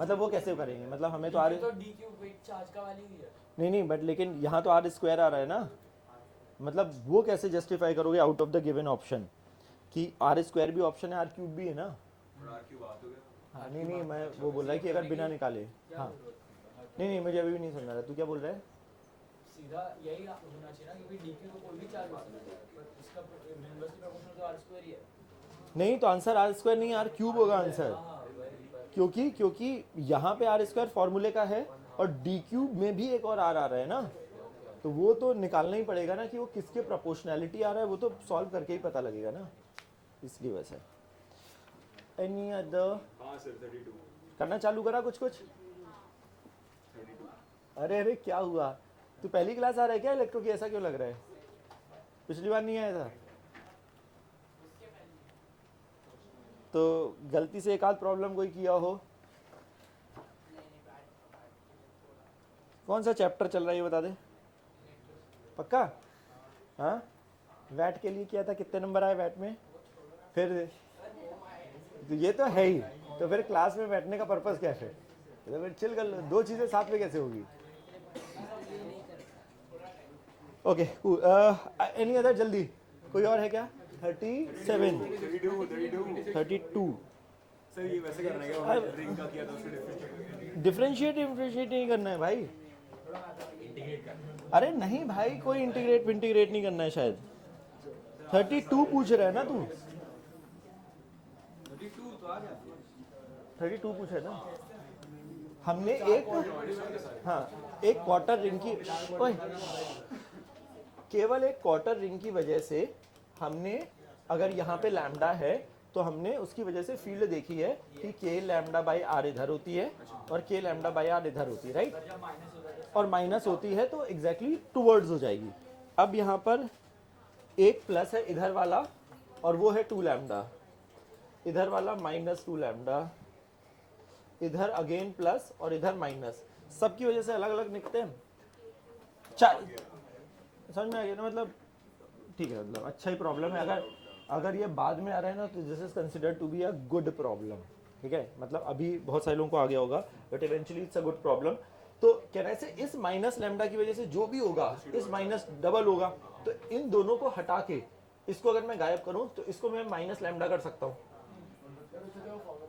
मतलब वो कैसे करेंगे, मतलब हमें तो आर तो डी क्यूब वेट चार्ज का वैल्यू ही है। नहीं बट लेकिन यहाँ तो आर स्क्वायर आ रहा है ना, मतलब वो कैसे जस्टिफाई करोगे out of the given option कि आर स्क्वायर भी ऑप्शन है आर क्यूब भी है ना। आर क्यूब बात हो गया। हाँ नहीं मैं वो बोल रहा है कि अगर बिना निकाले, हाँ नहीं मुझे अभी भी नहीं समझ रहा, तू क्या बोल रहा है? सीधा यही होना चाहिए ना, क्योंकि डी क्यूब को कोई भी चार्ज हो सकता है, पर इसका इनवर्सली प्रोपोर्शनल तो आर स्क्वायर ही है। नहीं तो आंसर आर स्क्वायर नहीं आर क्यूब होगा आंसर, हाँ क्योंकि यहाँ पे आर स्क्वायर फॉर्मूले का है और डी क्यूब में भी एक और आर आ रहा है ना, तो वो तो निकालना ही पड़ेगा ना कि वो किसके प्रोपोर्शनैलिटी आ रहा है, वो तो सॉल्व करके ही पता लगेगा ना, इसलिए वैसे। Any other? हाँ सर 32 करना चालू करा कुछ 32 अरे क्या हुआ, तू पहली क्लास आ रहा है क्या इलेक्ट्रो की, ऐसा क्यों लग रहा है? पिछली बार नहीं आया था? तो गलती से एक आध प्रॉब्लम कोई किया हो? कौन सा चैप्टर चल रहा है ये बता दे पक्का? हाँ वैट के लिए किया था, कितने नंबर आए वैट में? फिर तो ये तो है ही, तो फिर क्लास में बैठने का पर्पस क्या है? तो फिर चिल कर लो, दो चीजें साथ में कैसे होगी? Okay any other? जल्दी कोई और है क्या? 37 32 सर ये वैसे करना है क्या, ड्रिंक का किया था उसके डिफरेंशिएट नहीं करना है भाई। अरे नहीं भाई, कोई इंटीग्रेट नहीं करना है शायद। 32 पूछ रहा है ना तू? 32 पूछ है ना? हमने एक क्वार्टर रिंग की, ओए केवल एक क्वार्टर रिंग की वजह से हमने, अगर यहाँ पे लैम्डा है तो हमने उसकी वजह से फील्ड देखी है कि के लैम्डा बाई आर इधर होती है और के लैम्डा बाई आर इधर होती है, राइट? और माइनस होती है तो एग्जैक्टली टूवर्ड्स हो जाएगी। अब यहाँ पर एक प्लस है इधर वाला और वो है 2 लैम्डा, इधर वाला -2 लैम्डा, इधर अगेन प्लस और इधर माइनस, सबकी वजह से अलग अलग निकलते हैं। समझ में आ गया ना? मतलब ठीक है, मतलब अच्छा ही प्रॉब्लम है। अगर ये बाद में आ रहा है ना तो this is considered to be a good problem, ठीक है? मतलब अभी बहुत सारे लोगों को आ गया होगा but eventually it's a good problem. तो कहना है इस माइनस लैम्डा की वजह से जो भी होगा इस माइनस डबल होगा, तो इन दोनों को हटा के इसको अगर मैं गायब करूं तो इसको मैं माइनस लैम्डा कर सकता हूं,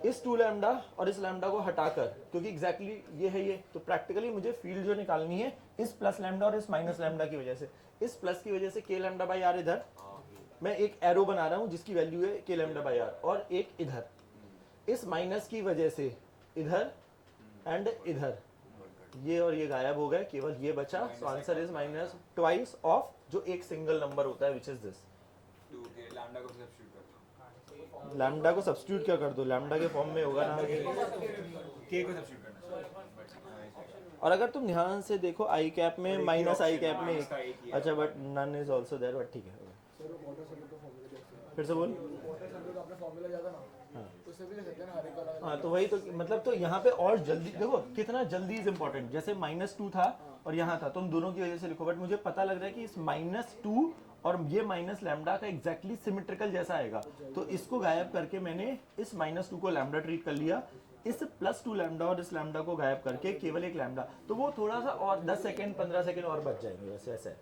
इस 2 लैम्डा और इस लैम्डा को हटाकर, क्योंकि एग्जैक्टली ये है ये, तो प्रैक्टिकली मुझे फील्ड जो निकालनी है इस प्लस लैम्डा और इस माइनस लैम्डा की वजह से। इस प्लस की वजह से के लैम्डा बाई आर, इधर मैं एक एरो बना रहा हूं जिसकी वैल्यू है के लैम्डा बाई आर, और एक इधर इस माइनस की वजह से इधर एंड इधर, ये और ये गायब हो गए, केवल ये बचा। So answer is minus twice of जो एक सिंगल नंबर होता है विच इज दिस। लैम्डा को सब्स्टिट्यूट कर दो, लैम्डा को सब्स्टिट्यूट क्या कर दो, लैम्डा के फॉर्म में होगा ना। के को सब्स्टिट्यूट करना। और अगर तुम ध्यान से देखो आई कैप में माइनस आई कैप में एक, अच्छा but none is also there, but ठीक है। फिर से बोल। हाँ तो वही तो, मतलब तो यहाँ पे और जल्दी देखो कितना जल्दी इज इम्पोर्टेंट। जैसे -2 था और यहाँ था, तुम दोनों की वजह से लिखो, बट मुझे पता लग रहा है कि इस -2 और ये माइनस लैम्डा का एग्जैक्टली सिमेट्रिकल जैसा आएगा, तो इसको गायब करके मैंने इस -2 को लैम्डा ट्रीट कर लिया, इस +2 लैम्डा और इस लैम्डा को गायब करके केवल एक लैम्डा, तो वो थोड़ा सा और 10 सेकेंड 15 सेकेंड और बच जाएंगे वैसे ऐसे।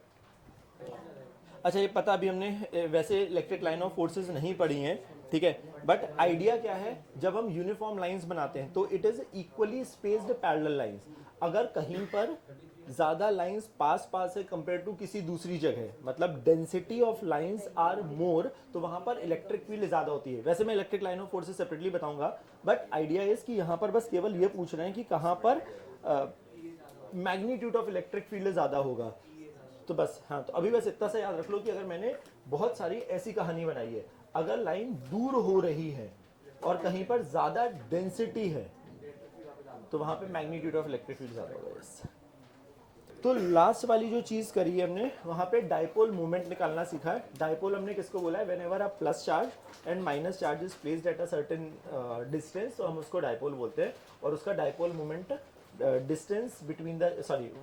अच्छा ये पता अभी हमने वैसे इलेक्ट्रिक लाइन ऑफ फोर्सेस नहीं पढ़ी हैं, ठीक है, बट आइडिया क्या है, जब हम यूनिफॉर्म लाइंस बनाते हैं तो it is equally spaced parallel lines. अगर कहीं पर ज्यादा लाइंस पास है कंपेयर टू किसी दूसरी जगह, मतलब density of lines are more, तो वहां पर इलेक्ट्रिक फील्ड ज्यादा होती है। वैसे मैं electric line of forces separately बताऊंगा, बट आइडिया इज कि यहाँ पर बस केवल ये पूछ रहे हैं कि कहाँ पर मैग्नीट्यूड ऑफ इलेक्ट्रिक फील्ड ज्यादा होगा। तो बस हाँ, तो अभी बस इतना सा याद रख लो कि अगर मैंने बहुत सारी ऐसी कहानी बनाई है, अगर लाइन दूर हो रही है और कहीं पर ज्यादा डेंसिटी है तो वहाँ पे मैग्नीट्यूड ऑफ इलेक्ट्रिक फील्ड ज़्यादा होगा। यस। तो लास्ट वाली जो चीज़ करी है हमने, वहाँ पे डाइपोल मोमेंट निकालना सीखा है। डाइपोल हमने किसको बोला है, whenever a plus charge and minus charge is placed at a certain distance, तो हम उसको डाइपोल बोलते हैं। और उसका dipole moment distance between the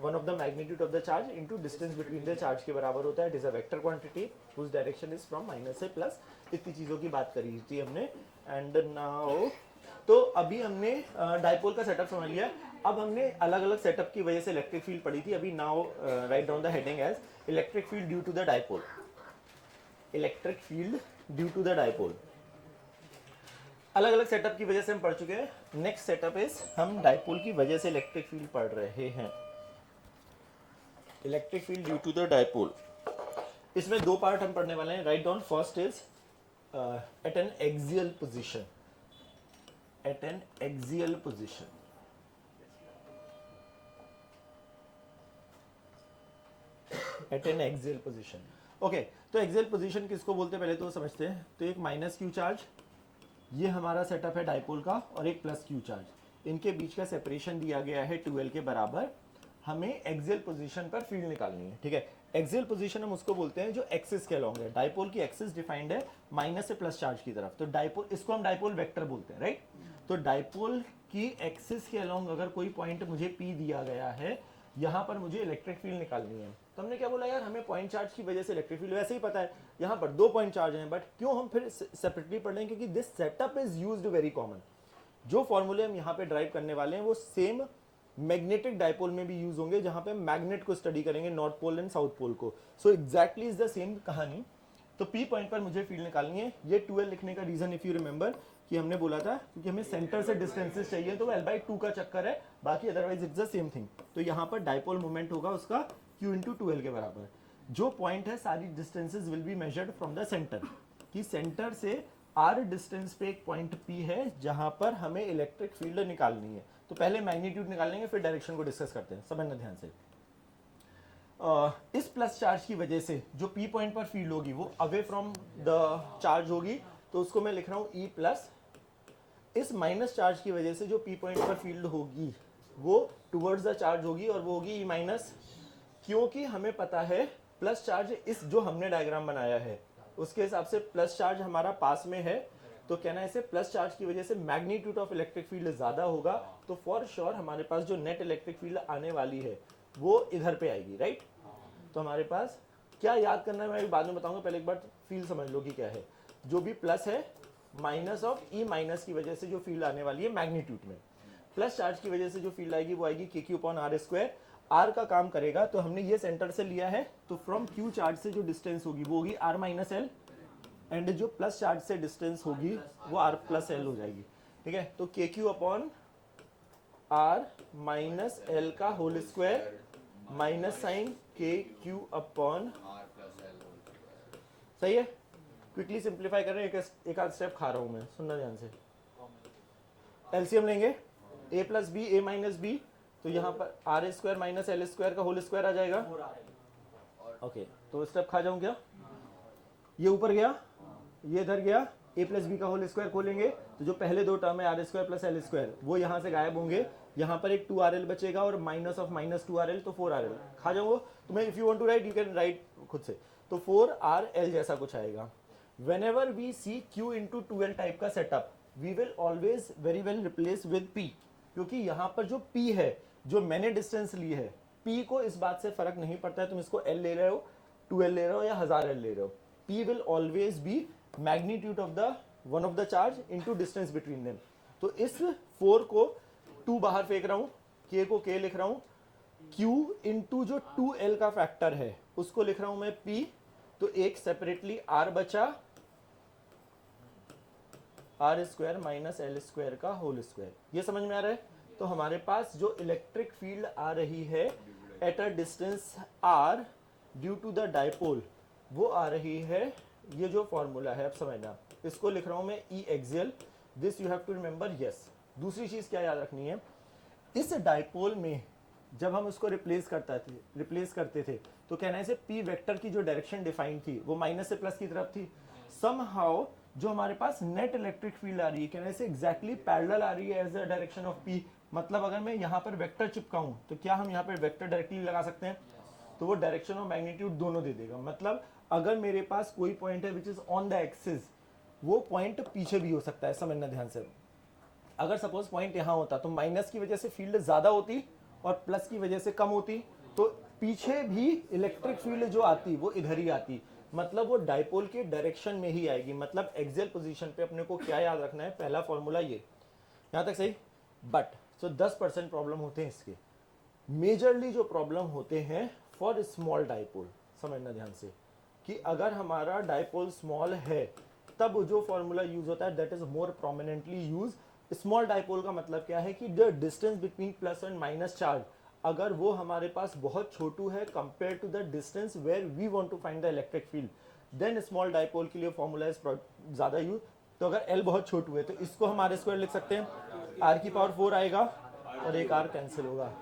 one of the magnitude of the charge into distance between the charge के बराबर होता है। It is a vector quantity whose direction is from minus से प्लस। इतनी चीज़ों की बात करी थी हमने। एंड नाउ तो अभी हमने डाइपोल का सेटअप समझ लिया। अब हमने अलग अलग सेटअप की वजह से इलेक्ट्रिक फील्ड पढ़ी थी। अभी now write down the heading as electric field due to the dipole. Electric field due to the dipole, अलग अलग सेटअप की वजह से हम पढ़ चुके हैं। नेक्स्ट सेटअप इज हम डाइपोल की वजह से इलेक्ट्रिक फील्ड पढ़ रहे हैं। Electric field due to the dipole, इसमें दो पार्ट हम पढ़ने वाले हैं। Write down first is at an axial position. At an axial position, at an axial position. Okay, तो एक्सियल पोजीशन किसको बोलते हैं पहले तो समझते हैं। तो एक माइनस क्यू चार्ज, ये हमारा सेटअप है डाइपोल का, और एक प्लस क्यू चार्ज, इनके बीच का सेपरेशन दिया गया है 2L के बराबर। हमें एक्सियल पोजीशन पर फील्ड निकालनी है। ठीक है, एक्सियल पोजीशन हम उसको बोलते हैं जो एक्सिस के अलोंग है। डाइपोल की एक्सिस डिफाइंड है माइनस से प्लस चार्ज की तरफ। तो डाइपोल, इसको हम डाइपोल वेक्टर बोलते हैं, राइट। तो डाइपोल की एक्सिस के अलोंग अगर कोई पॉइंट मुझे P दिया गया है, यहाँ पर मुझे इलेक्ट्रिक फील्ड निकालनी है। तो हमने क्या बोला यार, हमें पॉइंट चार्ज की वजह से इलेक्ट्रिक फील्ड वैसे ही पता है। यहाँ पर 2 पॉइंट चार्ज हैं, बट क्यों हम फिर सेपरेटली पढ़ रहे हैं, क्योंकि this setup is used very common. जो फॉर्मूले हम यहाँ पे ड्राइव करने वाले हैं वो सेम मैग्नेटिक डाइपोल में भी यूज होंगे, जहाँ पे मैग्नेट को स्टडी करेंगे, north pole and south pole को। So exactly is the same कहानी। तो P पॉइंट पर मुझे फील्ड निकालनी है। ये 2L लिखने का रीजन इफ यू रिमेंबर कि हमने बोला था क्योंकि हमें सेंटर से डिस्टेंसेस चाहिए, तो L/2 का चक्कर है, बाकी otherwise it's the same thing. तो यहाँ पर डाइपोल मोमेंट होगा उसका Q इंटू 2L के बराबर। जो पॉइंट है, सारी distances will be measured from the centre, कि सेंटर से R डिस्टेंस पे एक पॉइंट P है जहां पर हमें इलेक्ट्रिक फील्ड निकालनी है। तो पहले मैग्नीट्यूड निकालेंगे, फिर डायरेक्शन को डिस्कस करते हैं। समझना ध्यान से। इस प्लस चार्ज की वजह से जो P पॉइंट पर फील्ड होगी वो अवे फ्रॉम द चार्ज होगी, तो उसको मैं लिख रहा हूँ E प्लस। इस माइनस चार्ज की वजह से जो P पॉइंट पर फील्ड होगी वो टुवर्ड्स द चार्ज होगी, और वो होगी E माइनस। क्योंकि हमें पता है प्लस चार्ज, इस जो हमने डायग्राम बनाया है उसके हिसाब से प्लस चार्ज हमारा पास में है, तो कहना है इसे प्लस चार्ज की वजह से मैग्नीट्यूड ऑफ इलेक्ट्रिक फील्ड ज्यादा होगा। तो फॉर श्योर हमारे पास जो नेट इलेक्ट्रिक फील्ड आने वाली है वो इधर पे आएगी, राइट। तो हमारे पास क्या याद करना है मैं अभी बाद में बताऊंगा, पहले एक बार फील्ड समझ लो कि क्या है। जो भी प्लस है, माइनस ऑफ E माइनस की वजह से जो फील्ड आने वाली है मैग्नीट्यूड में, प्लस चार्ज की वजह से जो फील्ड आएगी वो आएगी KQ/R²। R का काम करेगा, तो हमने ये सेंटर से लिया है, तो फ्रॉम Q चार्ज से जो डिस्टेंस होगी वो होगी R-L, एंड जो प्लस चार्ज से डिस्टेंस होगी वो R+L हो जाएगी। ठीक है, तो KQ/R माइनस L का whole square minus sign KQ/R। सही है। क्विकली सिंप्लीफाई कर रहे हैं, एक आध स्टेप खा रहा हूं मैं, सुनना ध्यान से। एलसीएम लेंगे, A plus B, A minus B, तो यहाँ पर R² माइनस L² का होल स्क्वायर आ जाएगा। ओके, तो स्टेप खा जाऊं क्या? ये ऊपर गया, ये इधर गया, A प्लस बी का होल स्क्वायर खोलेंगे, तो जो पहले दो टर्म है R² प्लस L² वो यहाँ से गायब होंगे। यहाँ पर एक 2RL बचेगा, और माइनस ऑफ माइनस 2RL, तो 4RL। खा जाओ तुम्हें, if you want to write you can write खुद से। तो 4RL जैसा कुछ आएगा। Whenever we see Q into 2L type का setup, we will always very well replace with P, क्योंकि यहाँ पर जो P है, जो मैंने डिस्टेंस ली है, P को इस बात से फर्क नहीं पड़ता है तुम इसको L ले रहे हो, 2L ले रहे हो, या 1000 L ले रहे हो। P will always be magnitude of the one of the charge into distance between them। तो इस 4 को 2 बाहर फेंक रहा हूँ, K को K लिख रहा हूँ, Q into जो 2L का फैक्टर है उसको लिख रहा हूँ मैं P, तो एक सेपरेटली R बचा, R² माइनस L² का होल स्क्वायर। ये समझ में आ रहा है। तो हमारे पास जो इलेक्ट्रिक फील्ड आ रही है at a distance R due to the dipole, वो आ रही है, ये जो फॉर्मूला है अब समझना, इसको लिख रहा हूं मैं E axial. This you have to remember. Yes, दूसरी चीज क्या याद रखनी है, इस डाइपोल में जब हम उसको रिप्लेस करते थे तो कहना है से P वेक्टर की जो डायरेक्शन डिफाइंड थी वो माइनस से प्लस की तरफ थी। समहाउ जो हमारे पास नेट इलेक्ट्रिक फील्ड आ रही है, कहने से एग्जैक्टली पैरेलल आ रही है as the direction of P, मतलब अगर मैं यहाँ पर वेक्टर चिपकाऊं तो क्या हम यहाँ पर वेक्टर डायरेक्टली लगा सकते हैं? तो वो डायरेक्शन और मैग्नीट्यूड दोनों दे देगा। मतलब अगर मेरे पास कोई पॉइंट है which is on the axis, वो पॉइंट पीछे भी हो सकता है, समझना ध्यान से। अगर सपोज पॉइंट यहाँ होता तो माइनस की वजह से फील्ड ज्यादा होती और प्लस की वजह से कम होती, तो पीछे भी इलेक्ट्रिक फील्ड जो आती वो इधर ही आती, मतलब वो डाइपोल के डायरेक्शन में ही आएगी। मतलब एक्सियल पोजीशन पे अपने को क्या याद रखना है, पहला फॉर्मूला ये, यहाँ तक सही। बट सो 10% प्रॉब्लम होते हैं इसके। मेजरली जो प्रॉब्लम होते हैं फॉर स्मॉल डाइपोल, समझना ध्यान से, कि अगर हमारा डाइपोल स्मॉल है तब जो फॉर्मूला यूज होता है that is more prominently use. Small dipole का मतलब क्या है कि the distance between plus and minus charge, अगर वो हमारे पास बहुत छोटू है compare to the distance where we want to find the electric field, then small dipole के लिए फॉर्मूला इज ज्यादा यूज। तो अगर एल बहुत छोटू है तो इसको हम आर स्क्वायर लिख सकते हैं, आर की पावर 4 आएगा और एक आर कैंसिल होगा,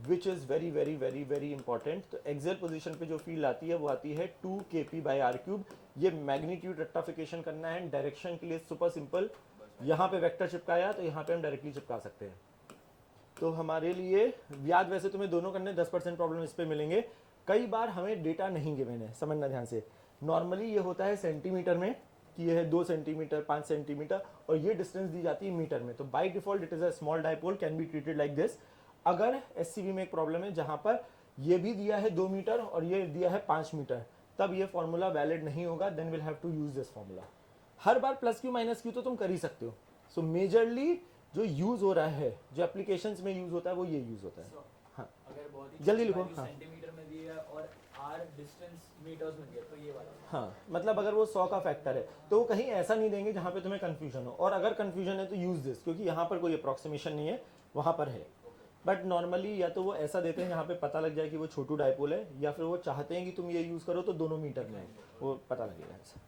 विच is very very very very important. तो एक्सियल पोजीशन पे जो फील्ड आती है वो आती है 2 kp बाई आर क्यूब। ये मैग्नीट्यूड रेक्टिफिकेशन करना है, डायरेक्शन के लिए सुपर सिंपल, यहाँ पे वेक्टर चिपकाया तो यहाँ पे हम डायरेक्टली चिपका सकते हैं। तो हमारे लिए याद वैसे तुम्हें दोनों करने, 10% प्रॉब्लम इस पे मिलेंगे। कई बार हमें डेटा नहीं गिवन है, समझना ध्यान से। नॉर्मली ये होता है सेंटीमीटर में कि ये है 2 सेंटीमीटर 5 सेंटीमीटर और ये डिस्टेंस दी जाती है मीटर में। तो by default it is a small dipole, can be treated like this. अगर एससीबी में एक प्रॉब्लम है जहां पर ये भी दिया है 2 मीटर और ये दिया है 5 मीटर, तब ये फॉर्मूला वैलिड नहीं होगा, then will have to use this formula. हर बार प्लस क्यू माइनस क्यू तो तुम कर ही सकते हो। सो मेजरली जो यूज हो रहा है, जो एप्लीकेशंस में यूज होता है वो ये यूज होता है। हाँ अगर बहुत ही जल्दी लिखो। value हाँ सेंटीमीटर में दिया और आर डिस्टेंस मीटर्स में दिया तो ये वाला। हाँ, मतलब अगर वो 100 का फैक्टर है तो वो कहीं ऐसा नहीं देंगे जहाँ पे तुम्हें कंफ्यूजन हो, और अगर कंफ्यूजन है तो यूज दिस, क्योंकि यहाँ पर कोई अप्रोक्सीमेशन नहीं है, वहाँ पर है। बट नॉर्मली या तो वो ऐसा देते हैं जहाँ पे पता लग जाए कि वो छोटू डाइपोल है, या फिर वो चाहते हैं कि तुम ये यूज करो तो दोनों मीटर में है, वो पता लगेगा ऐसा।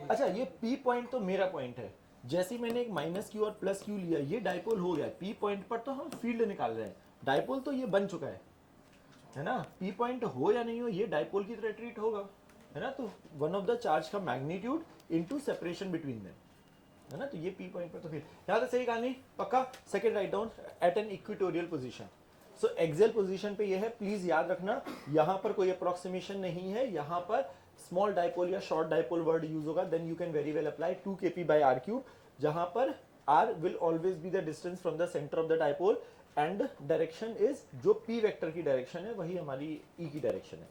अच्छा, ये पी पॉइंट तो मेरा पॉइंट है। जैसे ही मैंने एक माइनस क्यू और प्लस क्यू लिया, ये डाइपोल हो गया। पी पॉइंट पर तो हम फील्ड निकाल रहे हैं, डाइपोल तो ये बन चुका है ना। पी पॉइंट हो या नहीं हो, ये डाइपोल की तरह ट्रीट होगा, है ना। तो वन ऑफ द चार्ज का magnitude into separation between them, है ना। तो ये पी पॉइंट पर तो फिर यहाँ तक सही कहानी पक्का। Second write down at an equatorial position. So axial position पे ये है, प्लीज याद रखना, यहाँ पर कोई अप्रोक्सीमेशन नहीं है, यहाँ पर स्मॉल डाइपोल या शॉर्ट डाइपोल वर्ड यूज होगा, then you can very well apply 2 kp by R cube, जहां पर r will always be the distance from the centre of the dipole and direction is जो p वेक्टर की डायरेक्शन है वही हमारी e की डायरेक्शन है।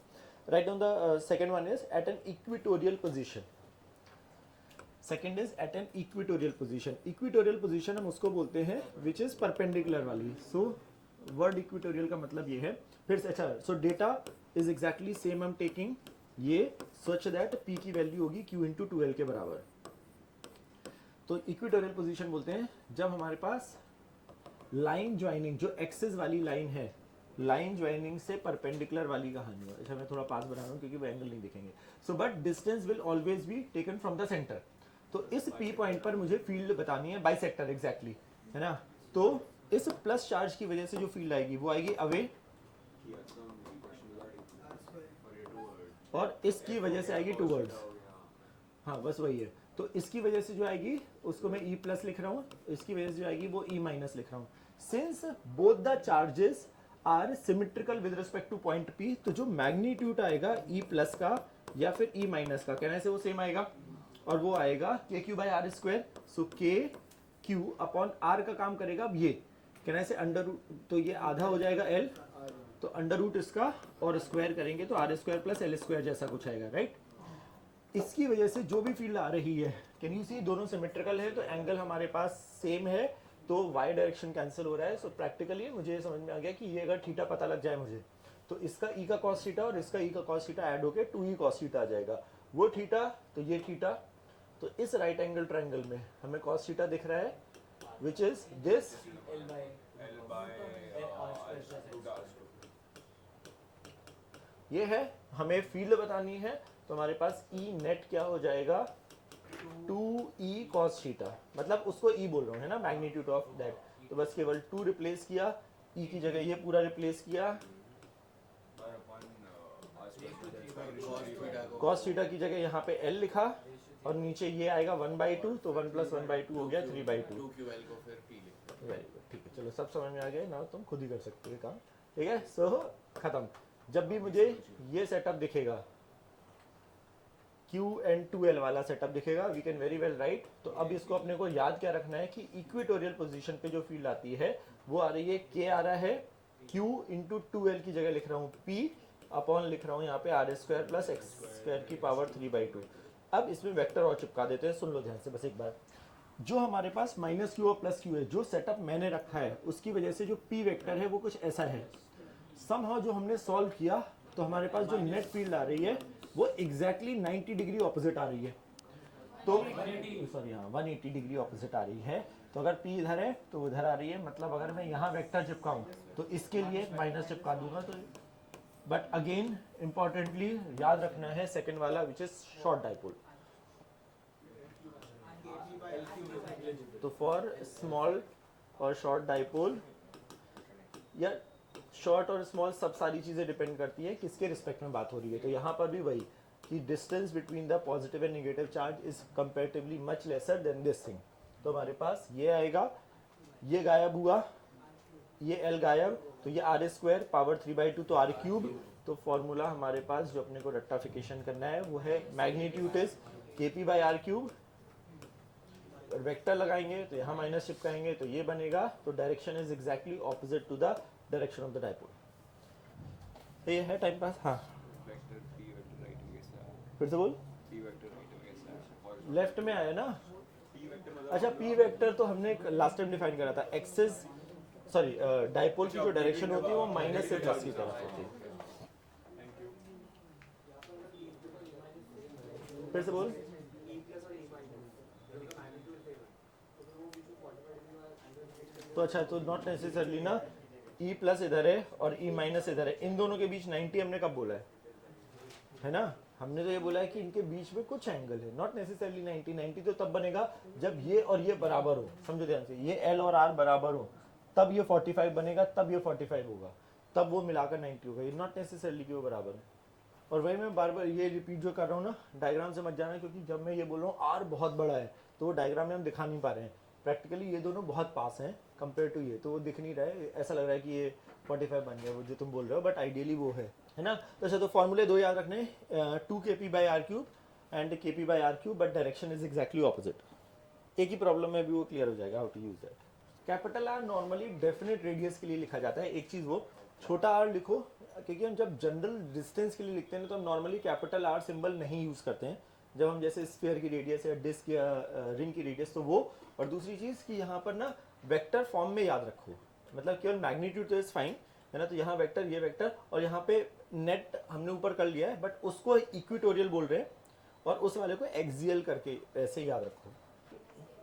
Write down the second one is at an equatorial position. Second is at an equatorial position. Equatorial position हम उसको बोलते हैं विच इज परपेंडिकुलर वाली। सो वर्ड इक्वेटोरियल का मतलब ये है। फिर से अच्छा, सो data is exactly same I am taking ये सच दैट p की वैल्यू होगी q इंटू 2l के बराबर। तो इक्वेटोरियल पोजीशन बोलते हैं जब हमारे पास लाइन ज्वाइनिंग, जो एक्सिस वाली लाइन है, लाइन ज्वाइनिंग से परपेंडिकुलर वाली कहानी है। अच्छा, मैं थोड़ा पास बना रहा हूँ क्योंकि वो एंगल नहीं दिखेंगे। So but distance will always be taken from the centre. तो इस p पॉइंट पर मुझे फील्ड बतानी है बाइसेक्टर एग्जैक्टली, है ना। तो इस प्लस चार्ज की वजह से जो फील्ड आएगी वो आएगी अवे, और इसकी वजह से आएगी टूवर्ड्स। हाँ बस वही है। तो इसकी वजह से जो आएगी उसको मैं E प्लस लिख रहा हूँ, इसकी वजह से जो आएगी वो E माइनस लिख रहा हूँ। Since both the charges are symmetrical with respect to point P, तो जो मैग्नीट्यूड आएगा E प्लस का या फिर E माइनस का, कहने से वो सेम आएगा, और वो आएगा KQ by R square. So KQ upon R का काम करेगा अब ये, कहने से अंडर, तो ये आधा हो जाएगा L, तो अंडर रूट इसका और स्क्वायर करेंगे तो R square plus L square जैसा कुछ आएगा, राइट। इसकी वजह से जो भी फील्ड आ रही है, कैन यू सी, दोनों सिमेट्रिकल है तो एंगल हमारे पास सेम है, तो वाई डायरेक्शन कैंसिल हो रहा है। सो प्रैक्टिकली मुझे समझ में आ गया कि ये अगर थीटा पता लग जाए मुझे, तो इसका ई का कॉस थीटा और इसका ई का कॉस थीटा ऐड होकर 2e कॉस थीटा आ जाएगा। वो थीटा तो ये थीटा, तो इस राइट एंगल ट्राइंगल में हमें कॉस थीटा दिख रहा है विच इज दिस। ये है, हमें फील्ड बतानी है, तो हमारे पास ई नेट क्या हो जाएगा 2e cos थीटा, मतलब उसको e बोल रहा हूँ, है ना, मैग्नीट्यूड ऑफ दैट। तो बस केवल 2 रिप्लेस किया, e की जगह ये पूरा रिप्लेस किया, cos थीटा की जगह यहाँ पे l लिखा, और नीचे ये आएगा 1/2, तो 1 + 1/2 हो गया 3/2। वेरी गुड, ठीक है, चलो सब समझ में आ गया ना, तुम खुद ही कर सकते हो काम, ठीक है। सो खत्म। जब भी मुझे ये सेटअप दिखेगा, Q&2L वाला सेटअप दिखेगा, we can very well write. तो अब इसको अपने को याद क्या रखना है कि इक्वेटोरियल पोजीशन पे जो फील्ड आती है वो आ रही है, K आ रहा है, Q इंटू 2L की जगह लिख रहा हूँ P अपॉन लिख रहा हूँ यहाँ पे R² प्लस x² की पावर 3/2। अब इसमें वेक्टर और चिपका देते हैं, सुन लो ध्यान से बस एक बार। जो हमारे पास -Q और +Q है, जो सेटअप मैंने रखा है उसकी वजह से जो P वेक्टर है वो कुछ ऐसा है। समहाउ जो हमने सॉल्व किया तो हमारे पास जो नेट फील्ड आ रही है वो एग्जैक्टली 90 डिग्री ऑपोजिट आ रही है। तो सॉरी हाँ 180 डिग्री ऑपोजिट आ रही है। तो अगर P इधर है तो उधर आ रही है, मतलब अगर मैं यहाँ वेक्टर चिपकाऊँ तो इसके लिए माइनस चिपका दूंगा। तो बट अगेन इंपॉर्टेंटली याद रखना है सेकंड वाला विच इज शॉर्ट डाइपोल। तो फॉर स्मॉल और शॉर्ट डाइपोल, या शॉर्ट और स्मॉल सब सारी चीज़ें डिपेंड करती है किसके रिस्पेक्ट में बात हो रही है। तो यहाँ पर भी वही कि distance between the positive and negative charge is comparatively much lesser than this thing. तो हमारे पास ये आएगा, ये गायब हुआ, ये L गायब, तो ये R² पावर 3/2 तो R³। तो फॉर्मूला हमारे पास जो अपने को रेक्टिफिकेशन करना है वो है मैग्नीट्यूड इज KP/R³। वेक्टर लगाएंगे तो यहाँ माइनस चिपकाएंगे तो ये बनेगा। तो direction is exactly opposite to the direction of the dipole. ये है टाइम पास। हाँ वेक्टर p वेक्टर राइट में कैसा है? फिर से बोल। p वेक्टर राइट में कैसा है? और लेफ्ट में आया ना। p वेक्टर मतलब अच्छा P वेक्टर तो हमने लास्ट टाइम डिफाइन करा था, एक्सिस सॉरी डाइपोल की जो डायरेक्शन होती है वो माइनस से प्लस की तरफ होती है। फिर से बोल। तो अच्छा तो नॉट नेसेसरली ना E प्लस इधर है और E माइनस इधर है, इन दोनों के बीच 90 हमने कब बोला है ना? हमने तो ये बोला है कि इनके बीच में कुछ एंगल है, नॉट नेसेसरली 90 तो तब बनेगा जब ये और ये बराबर हो। समझो ध्यान से, ये L और R बराबर हो तब ये 45 बनेगा, तब ये 45 होगा, तब वो मिलाकर 90 होगा। ये नॉट नेसेसरली कि वो बराबर है। और वही मैं बार बार ये रिपीट जो कर रहा हूँ ना, डायग्राम से मत जाना, क्योंकि जब मैं ये बोल रहा हूँ R बहुत बड़ा है तो वो डायग्राम में हम दिखा नहीं पा रहे हैं। प्रैक्टिकली ये दोनों बहुत पास हैं कंपेयर टू ये, तो वो दिख नहीं रहा है, ऐसा लग रहा है कि ये 45 बन गया वो जो तुम बोल रहे हो, बट आइडियली वो है ना। तो अच्छा तो फॉर्मूले दो याद रखने, 2kp/r³ and kp/r³, but direction is exactly opposite. एक ही प्रॉब्लम में भी वो क्लियर हो जाएगा how to use that. Capital R normally definite radius के लिए लिखा जाता है। एक चीज़ वो छोटा r लिखो, क्योंकि हम जब जनरल डिस्टेंस के लिए लिखते हैं तो हम नॉर्मली कैपिटल R सिंबल नहीं यूज़ करते हैं। जब हम जैसे स्फीयर की रेडियस या डिस्क या रिंग की रेडियस तो वो। और दूसरी चीज़ कि यहाँ पर ना वेक्टर फॉर्म में याद रखो, मतलब केवल मैग्नीट्यूड तो इज फाइन है ना। तो यहाँ वेक्टर, ये वेक्टर, और यहाँ पे नेट हमने ऊपर कर लिया है, बट उसको इक्वेटोरियल बोल रहे हैं और उस वाले को एक्सियल करके ऐसे याद रखो।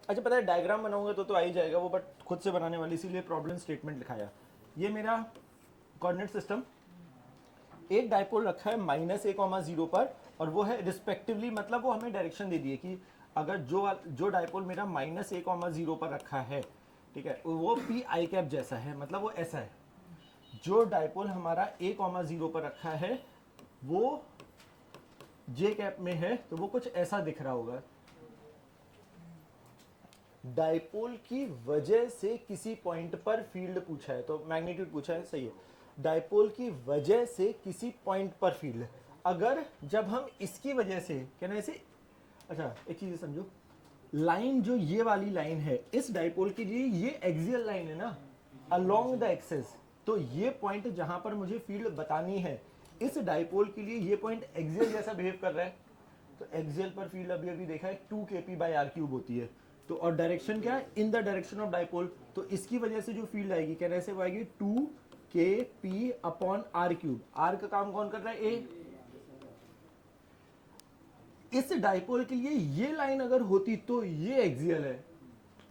अच्छा पता है डायग्राम बनाऊंगा तो आ ही जाएगा वो, बट खुद से बनाने वाली, इसीलिए प्रॉब्लम स्टेटमेंट लिखाया। ये मेरा कोऑर्डिनेट सिस्टम, एक डाइपोल रखा है -a,0 पर, और वो है रिस्पेक्टिवली, मतलब वो हमें डायरेक्शन दे दी है कि अगर जो डाइपोल मेरा -a,0 पर रखा है, ठीक है, वो P(i) जैसा है, मतलब वो ऐसा है। जो डाइपोल हमारा a,0 पर रखा है वो J में है, तो वो कुछ ऐसा दिख रहा होगा। डाइपोल की वजह से किसी पॉइंट पर फील्ड पूछा है, तो मैग्नीट्यूड पूछा है, सही है। डाइपोल की वजह से किसी पॉइंट पर फील्ड, अगर जब हम इसकी वजह से कहना ऐसे, अच्छा एक चीज समझो, लाइन जो ये वाली लाइन है इस डाइपोल के लिए ये एक्सियल लाइन है ना, अलोंग द एक्सिस। तो ये पॉइंट जहां पर मुझे फील्ड बतानी है, इस डाइपोल के लिए ये पॉइंट एक्सियल जैसा बिहेव कर रहा है। तो एक्सियल पर फील्ड अभी अभी देखा है 2kp/r³ होती है। तो और डायरेक्शन क्या है, in the direction of dipole. तो इसकी वजह से जो फील्ड आएगी कहना ऐसे वो आएगी 2kp/r³। r का काम कौन कर रहा है, a। इस डाइपोल के लिए ये लाइन अगर होती तो ये एक्सियल है,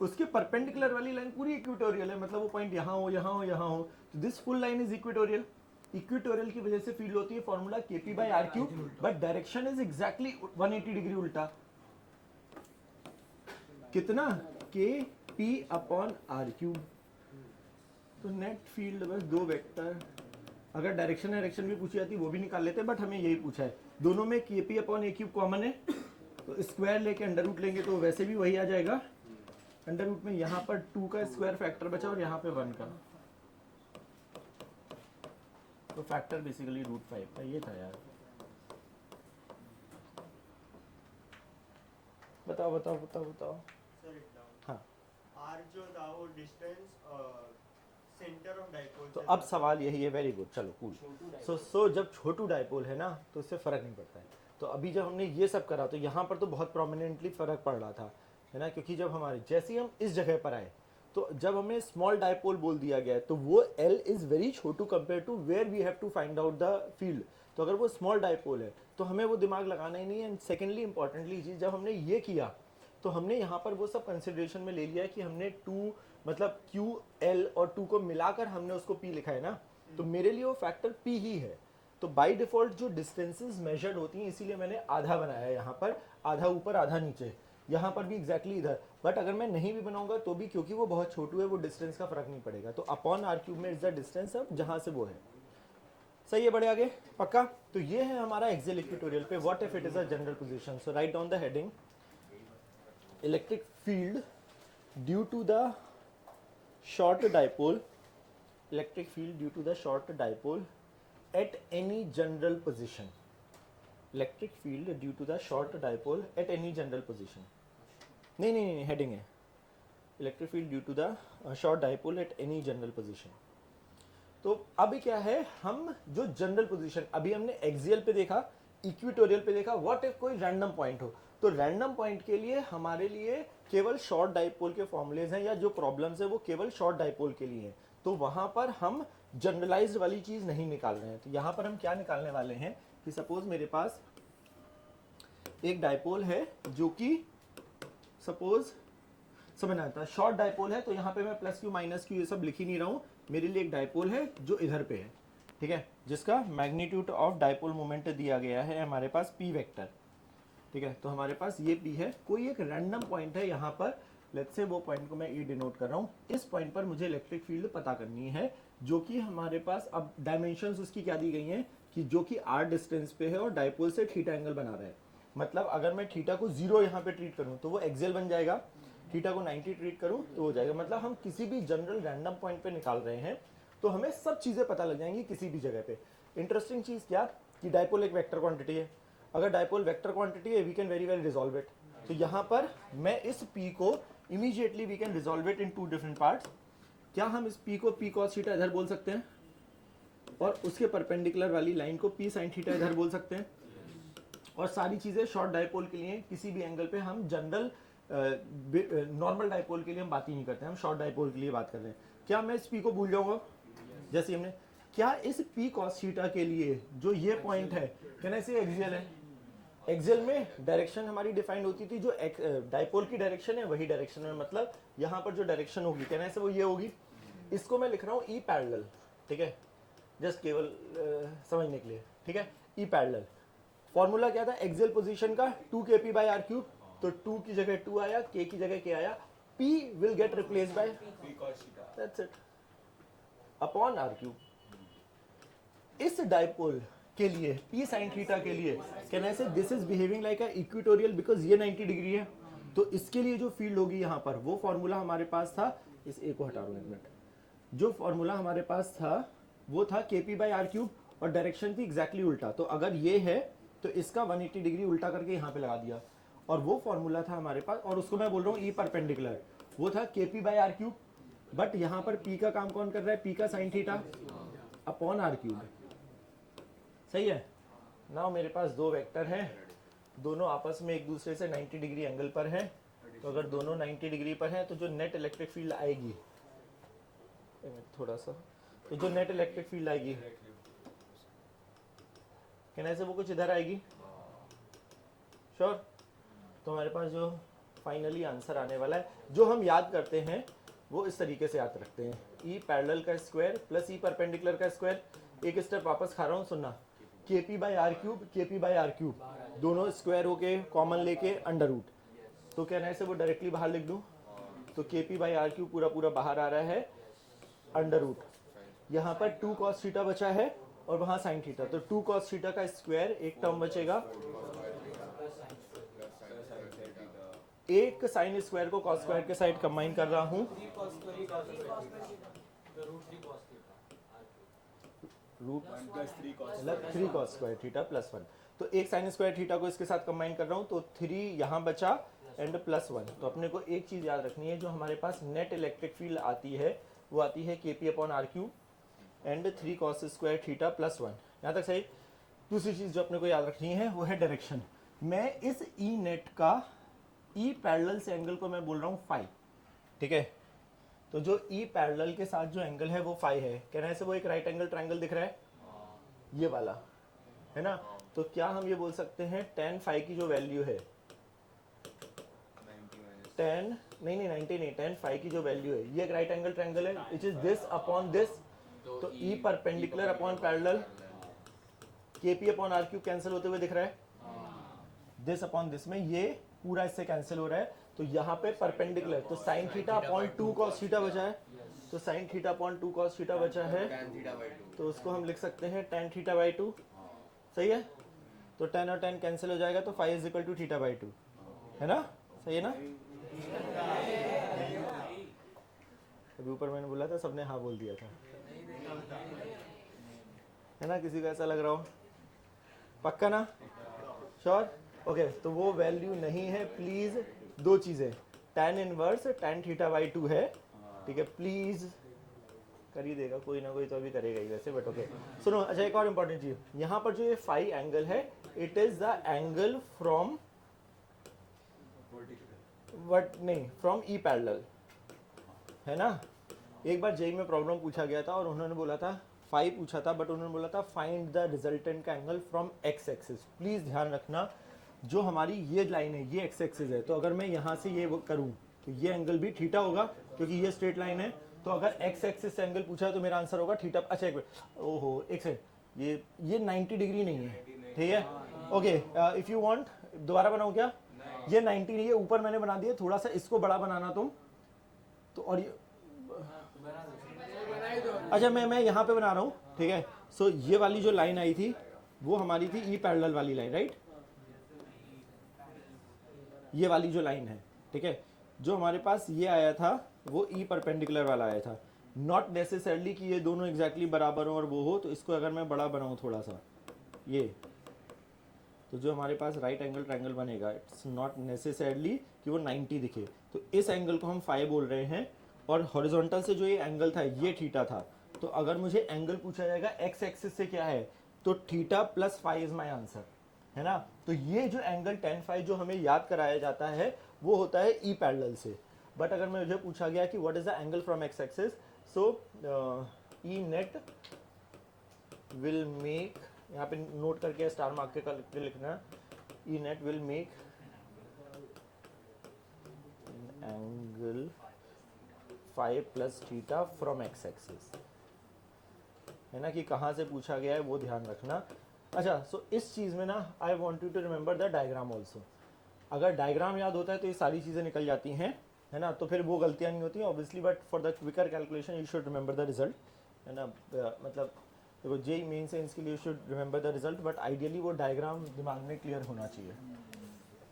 उसके परपेंडिकुलर वाली लाइन पूरी इक्वेटोरियल है, मतलब वो पॉइंट यहाँ हो, यहाँ हो, यहाँ हो। तो this full line is equatorial. Equatorial की वजह से फील्ड होती है formula kp/r³, but direction is exactly 180 degree उल्टा। कितना, kp/r³। तो नेट फील्ड बस दो वेक्टर, अगर डायरेक्शन भी पूछी जाती वो भी निकाल लेते, बट हमें यही पूछा है। दोनों में kp/a³ कॉमन है, तो स्क्वायर लेके अंडर रूट लेंगे तो वैसे भी वही आ जाएगा। अंडर रूट में यहाँ पर 2 का स्क्वायर फैक्टर बचा और यहाँ पे 1 का, तो फैक्टर बेसिकली √5 का ये था यार। बताओ बताओ बताओ बताओ। सर इट डाउन हाँ, आर जो था वो डिस्टेंस सेंटर ऑफ डाइपोल तो अब सवाल यही है, वेरी गुड, चलो कूल। सो जब छोटू डाइपोल है ना तो इससे फर्क नहीं पड़ता है। तो अभी जब हमने ये सब करा तो यहाँ पर तो बहुत प्रोमिनेंटली फर्क पड़ रहा था, है ना, क्योंकि जब हमारे जैसे ही हम इस जगह पर आए तो जब हमें स्मॉल डाइपोल बोल दिया गया है तो वो L इज वेरी छोटू compare to where we have to find out the field. तो अगर वो स्मॉल डाइपोल है तो हमें वो दिमाग लगाना ही नहीं है। एंड सेकेंडली इंपॉर्टेंटली चीज, जब हमने ये किया तो हमने यहाँ पर वो सब कंसिडरेशन में ले लिया है कि हमने 2 मतलब Q L और 2 को मिलाकर हमने उसको P लिखा है ना, तो मेरे लिए वो फैक्टर P ही है। तो बाय डिफॉल्ट जो डिस्टेंसेस मेजर्ड होती हैं, इसीलिए मैंने आधा बनाया है यहाँ पर, आधा ऊपर आधा नीचे, यहाँ पर भी एग्जैक्टली इधर। बट अगर मैं नहीं भी बनाऊंगा तो भी, क्योंकि वो बहुत छोटू है, वो डिस्टेंस का फर्क नहीं पड़ेगा। तो अपॉन r³ में इज द डिस्टेंस अब जहाँ से वो है। सही है, बढ़े आगे, पक्का। तो ये है हमारा एक्सियल इक्वेटोरियल पे what if it is a general position. So write down the heading, electric field due to the short dipole, electric field due to the short dipole at any general position, electric field due to the short dipole at any general position। नहीं हेडिंग है electric field due to the short dipole at any general position. तो अभी क्या है, हम जो जनरल पोजीशन अभी हमने एक्सियल पे देखा, इक्वेटोरियल पे देखा, व्हाट इफ कोई रैंडम पॉइंट हो, तो रैंडम पॉइंट के लिए हमारे लिए केवल शॉर्ट डाइपोल के फॉर्मूलेज हैं, या जो प्रॉब्लम्स है वो केवल शॉर्ट डाइपोल के लिए हैं। तो वहां पर हम जनरलाइज्ड वाली चीज नहीं निकाल रहे हैं। तो यहां पर हम क्या निकालने वाले हैं कि सपोज मेरे पास एक डाइपोल है जो कि सपोज समझना आता है शॉर्ट डाइपोल है, तो यहाँ पे मैं +q -q ये सब लिख ही नहीं रहा हूँ। मेरे लिए एक डाइपोल है जो इधर पे है, ठीक है, जिसका मैग्नीट्यूड ऑफ डाइपोल मोमेंट दिया गया है हमारे पास p वेक्टर, ठीक है। तो हमारे पास ये p है, कोई एक रैंडम पॉइंट है यहाँ पर, लेट्स से वो पॉइंट को मैं ई डिनोट कर रहा हूँ। इस पॉइंट पर मुझे इलेक्ट्रिक फील्ड पता करनी है, जो कि हमारे पास अब डायमेंशंस उसकी क्या दी गई हैं कि जो कि r डिस्टेंस पे है और डाइपोल से थीटा एंगल बना रहा है। मतलब अगर मैं थीटा को 0 यहाँ पे ट्रीट करूँ तो वो एक्सियल बन जाएगा, थीटा को 90 ट्रीट करूँ तो हो जाएगा। मतलब हम किसी भी जनरल रैंडम पॉइंट पे निकाल रहे हैं तो हमें सब चीज़ें पता लग जाएंगी किसी भी जगह पे। इंटरेस्टिंग चीज़ क्या कि डाइपोल एक वेक्टर क्वांटिटी है। अगर डाइपोल वेक्टर क्वांटिटी है, we can very well resolve it. तो यहाँ पर मैं इस p को immediately we can resolve it in 2 different parts. क्या हम इस p को p cos थीटा इधर बोल सकते हैं और उसके परपेंडिकुलर वाली लाइन को p sin थीटा इधर बोल सकते हैं, और सारी चीज़ें शॉर्ट डाइपोल के लिए किसी भी एंगल पे हम जनरल नॉर्मल डाइपोल के लिए हम बात ही नहीं करते, हम शॉर्ट डाइपोल के लिए बात कर रहे हैं। क्या मैं इस p को भूल जाऊंगा जैसे हमने, क्या इस p cos थीटा के लिए जो ये पॉइंट है क्या ऐसे एक्सियल है? एक्सियल में डायरेक्शन हमारी डिफाइंड होती थी, जो डाइपोल की डायरेक्शन है वही डायरेक्शन है, मतलब यहाँ पर जो डायरेक्शन होगी क्या ऐसे वो ये होगी। इसको मैं लिख रहा हूँ ई पैरेलल, ठीक है, जस्ट केवल समझने के लिए, ठीक है। ई पैरेलल फॉर्मूला क्या था एक्सियल पोजीशन का, 2kp/r³। तो 2 की जगह 2 आया, k की जगह k आया, p will get replace by p cos theta। That's it upon r³। इस डाइपोल के लिए p sin थीटा के लिए can I say this is behaving like a equatorial because ये 90 डिग्री है। तो इसके लिए जो फील्ड होगी यहाँ पर वो फॉर्मूला हमारे पास था, इस a को हटा दो एक मिनट, जो फॉर्मूला हमारे पास था वो था kp/r³ और डायरेक्शन थी एग्जैक्टली उल्टा। तो अगर ये है तो इसका 180 डिग्री उल्टा करके यहाँ पे लगा दिया, और वो फॉर्मूला था हमारे पास, और उसको मैं बोल रहा हूँ ई परपेंडिकुलर, वो था kp/r³। बट यहाँ पर p का काम कौन कर रहा है, p का साइन थीटा अपॉन r³। सही है। नाउ मेरे पास दो वेक्टर हैं, दोनों आपस में एक दूसरे से 90 डिग्री एंगल पर हैं। तो अगर दोनों 90 डिग्री पर हैं तो जो नेट इलेक्ट्रिक फील्ड आएगी, थोड़ा सा, तो जो नेट इलेक्ट्रिक फील्ड आएगी कहने से वो कुछ इधर आएगी, श्योर। तो हमारे पास जो फाइनली आंसर आने वाला है, जो हम याद करते हैं वो इस तरीके से याद रखते हैं, ई पैरेलल का स्क्वायर प्लस ई परपेंडिकुलर का स्क्वायर। एक स्टेप वापस खा रहा हूँ, सुनना, kp/r³ दोनों स्क्वायर होके कॉमन लेके अंडर रूट, तो क्या है से वो डायरेक्टली बाहर लिख दूं, तो kp/r³ पूरा पूरा बाहर आ रहा है अंडर रूट। यहाँ पर 2 cos थीटा बचा है और वहाँ sin थीटा, तो 2 cos थीटा का स्क्वायर एक टर्म बचेगा, एक साइन स्क्वायर को कॉस स्क्वायर के साइड कंबाइन कर रहा हूँ, रूट 1 plus 3 cos मतलब 3 cos स्क्वायर थीटा प्लस 1। तो एक साइन स्क्वायर थीटा को इसके साथ कंबाइन कर रहा हूँ, तो 3 यहाँ बचा एंड प्लस 1। तो अपने को एक चीज़ याद रखनी है, जो हमारे पास नेट इलेक्ट्रिक फील्ड आती है वो आती है kp/r³ and 3 cos square theta plus 1। यहाँ तक सही। दूसरी चीज़ जो अपने को याद रखनी है वो है डायरेक्शन। मैं इस ई नेट का ई पैरेलल से एंगल को मैं बोल रहा हूँ फाई, ठीक है। तो जो ई पैरेलल के साथ जो एंगल है वो फाई है, कहना से वो एक राइट एंगल ट्रायंगल दिख रहा है, ये वाला, है ना। तो क्या हम ये बोल सकते हैं tan फाई की जो वैल्यू है, 90 फाई की जो वैल्यू है, ये एक राइट एंगल ट्रायंगल है which is this upon this. तो E perpendicular upon parallel, kp/r³ cancel होते हुए दिख रहा है, दिस अपॉन दिस में ये पूरा इससे कैंसिल हो रहा है। तो यहाँ पे परपेंडिकुलर, तो sine theta upon 2 cos theta बचा है, तो sine theta upon 2 cos theta बचा है, तो उसको हम लिख सकते हैं tan θ/2, सही है। तो tan और tan कैंसिल हो जाएगा, तो फाई इज इक्वल टू θ/2, है ना, सही है ना। अभी ऊपर मैंने बोला था, सबने हाँ बोल दिया था, है ना। किसी को ऐसा लग रहा हो, पक्का ना, श्योर, ओके। तो वो वैल्यू नहीं है प्लीज, दो चीजें, tan इनवर्स tan θ/2 है, ठीक है। प्लीज कर ही देगा कोई ना कोई, तो अभी करेगा ही वैसे, बट ओके। सुनो, अच्छा एक और इम्पोर्टेंट चीज, यहाँ पर जो ये फाई एंगल है, it is the angle from what नहीं, फ्रॉम ई पैरेलल, है ना। एक बार जेई में प्रॉब्लम पूछा गया था और उन्होंने बोला था, फाई पूछा था, बट उन्होंने बोला था फाइंड द रिजल्टेंट का angle from X axis. Please ध्यान रखना, जो हमारी ये लाइन है ये एक्स एक्सिस है, तो अगर मैं यहाँ से ये करूँ तो ये एंगल भी थीटा होगा, क्योंकि ये स्ट्रेट लाइन है। तो अगर एक्स एक्सिस से एंगल पूछा है तो मेरा आंसर होगा थीटा। अच्छा एक मिनट, ओहो एक सेकंड, ये 90 डिग्री नहीं है, ठीक है, ओके। इफ यू वांट दोबारा बनाऊं क्या, ये 90 नहीं है, ऊपर मैंने बना दिया, थोड़ा सा इसको बड़ा बनाना तुम तो, और ये अच्छा मैं यहाँ पे बना रहा हूँ, ठीक है। सो ये वाली जो लाइन आई थी वो हमारी थी ई पैरेलल वाली लाइन, राइट। ये वाली जो लाइन है, ठीक है, जो हमारे पास ये आया था वो ई परपेंडिकुलर वाला आया था। नॉट नेसेसरली कि ये दोनों एग्जैक्टली बराबर हो और वो हो, तो इसको अगर मैं बड़ा बनाऊँ थोड़ा सा, ये, तो जो हमारे पास राइट एंगल ट्रायंगल बनेगा, इट्स नॉट नेसेसरली कि वो 90 दिखे। तो इस एंगल को हम फाई बोल रहे हैं, और हॉरिजॉन्टल से जो ये एंगल था ये थीटा था। तो अगर मुझे एंगल पूछा जाएगा एक्स एक्सिस से क्या है, तो theta plus phi is my answer, है ना। तो ये जो एंगल tan फाई जो हमें याद कराया जाता है वो होता है ई पैरेलल से। बट अगर मुझे पूछा गया कि what is the angle from X axis, so E net will make, यहाँ पे नोट करके स्टार मार्क के लिखना, E net will make angle phi plus theta from X axis, है ना, कि कहाँ से पूछा गया है वो ध्यान रखना। अच्छा, सो इस चीज़ में ना I want you to remember the diagram also. अगर डायग्राम याद होता है तो ये सारी चीज़ें निकल जाती हैं, है ना, तो फिर वो गलतियाँ नहीं होती obviously. But for the quicker calculation you should remember the result, है ना। मतलब देखो जेई मेन से इसके लिए you should remember the result, but ideally वो डायग्राम दिमाग में क्लियर होना चाहिए।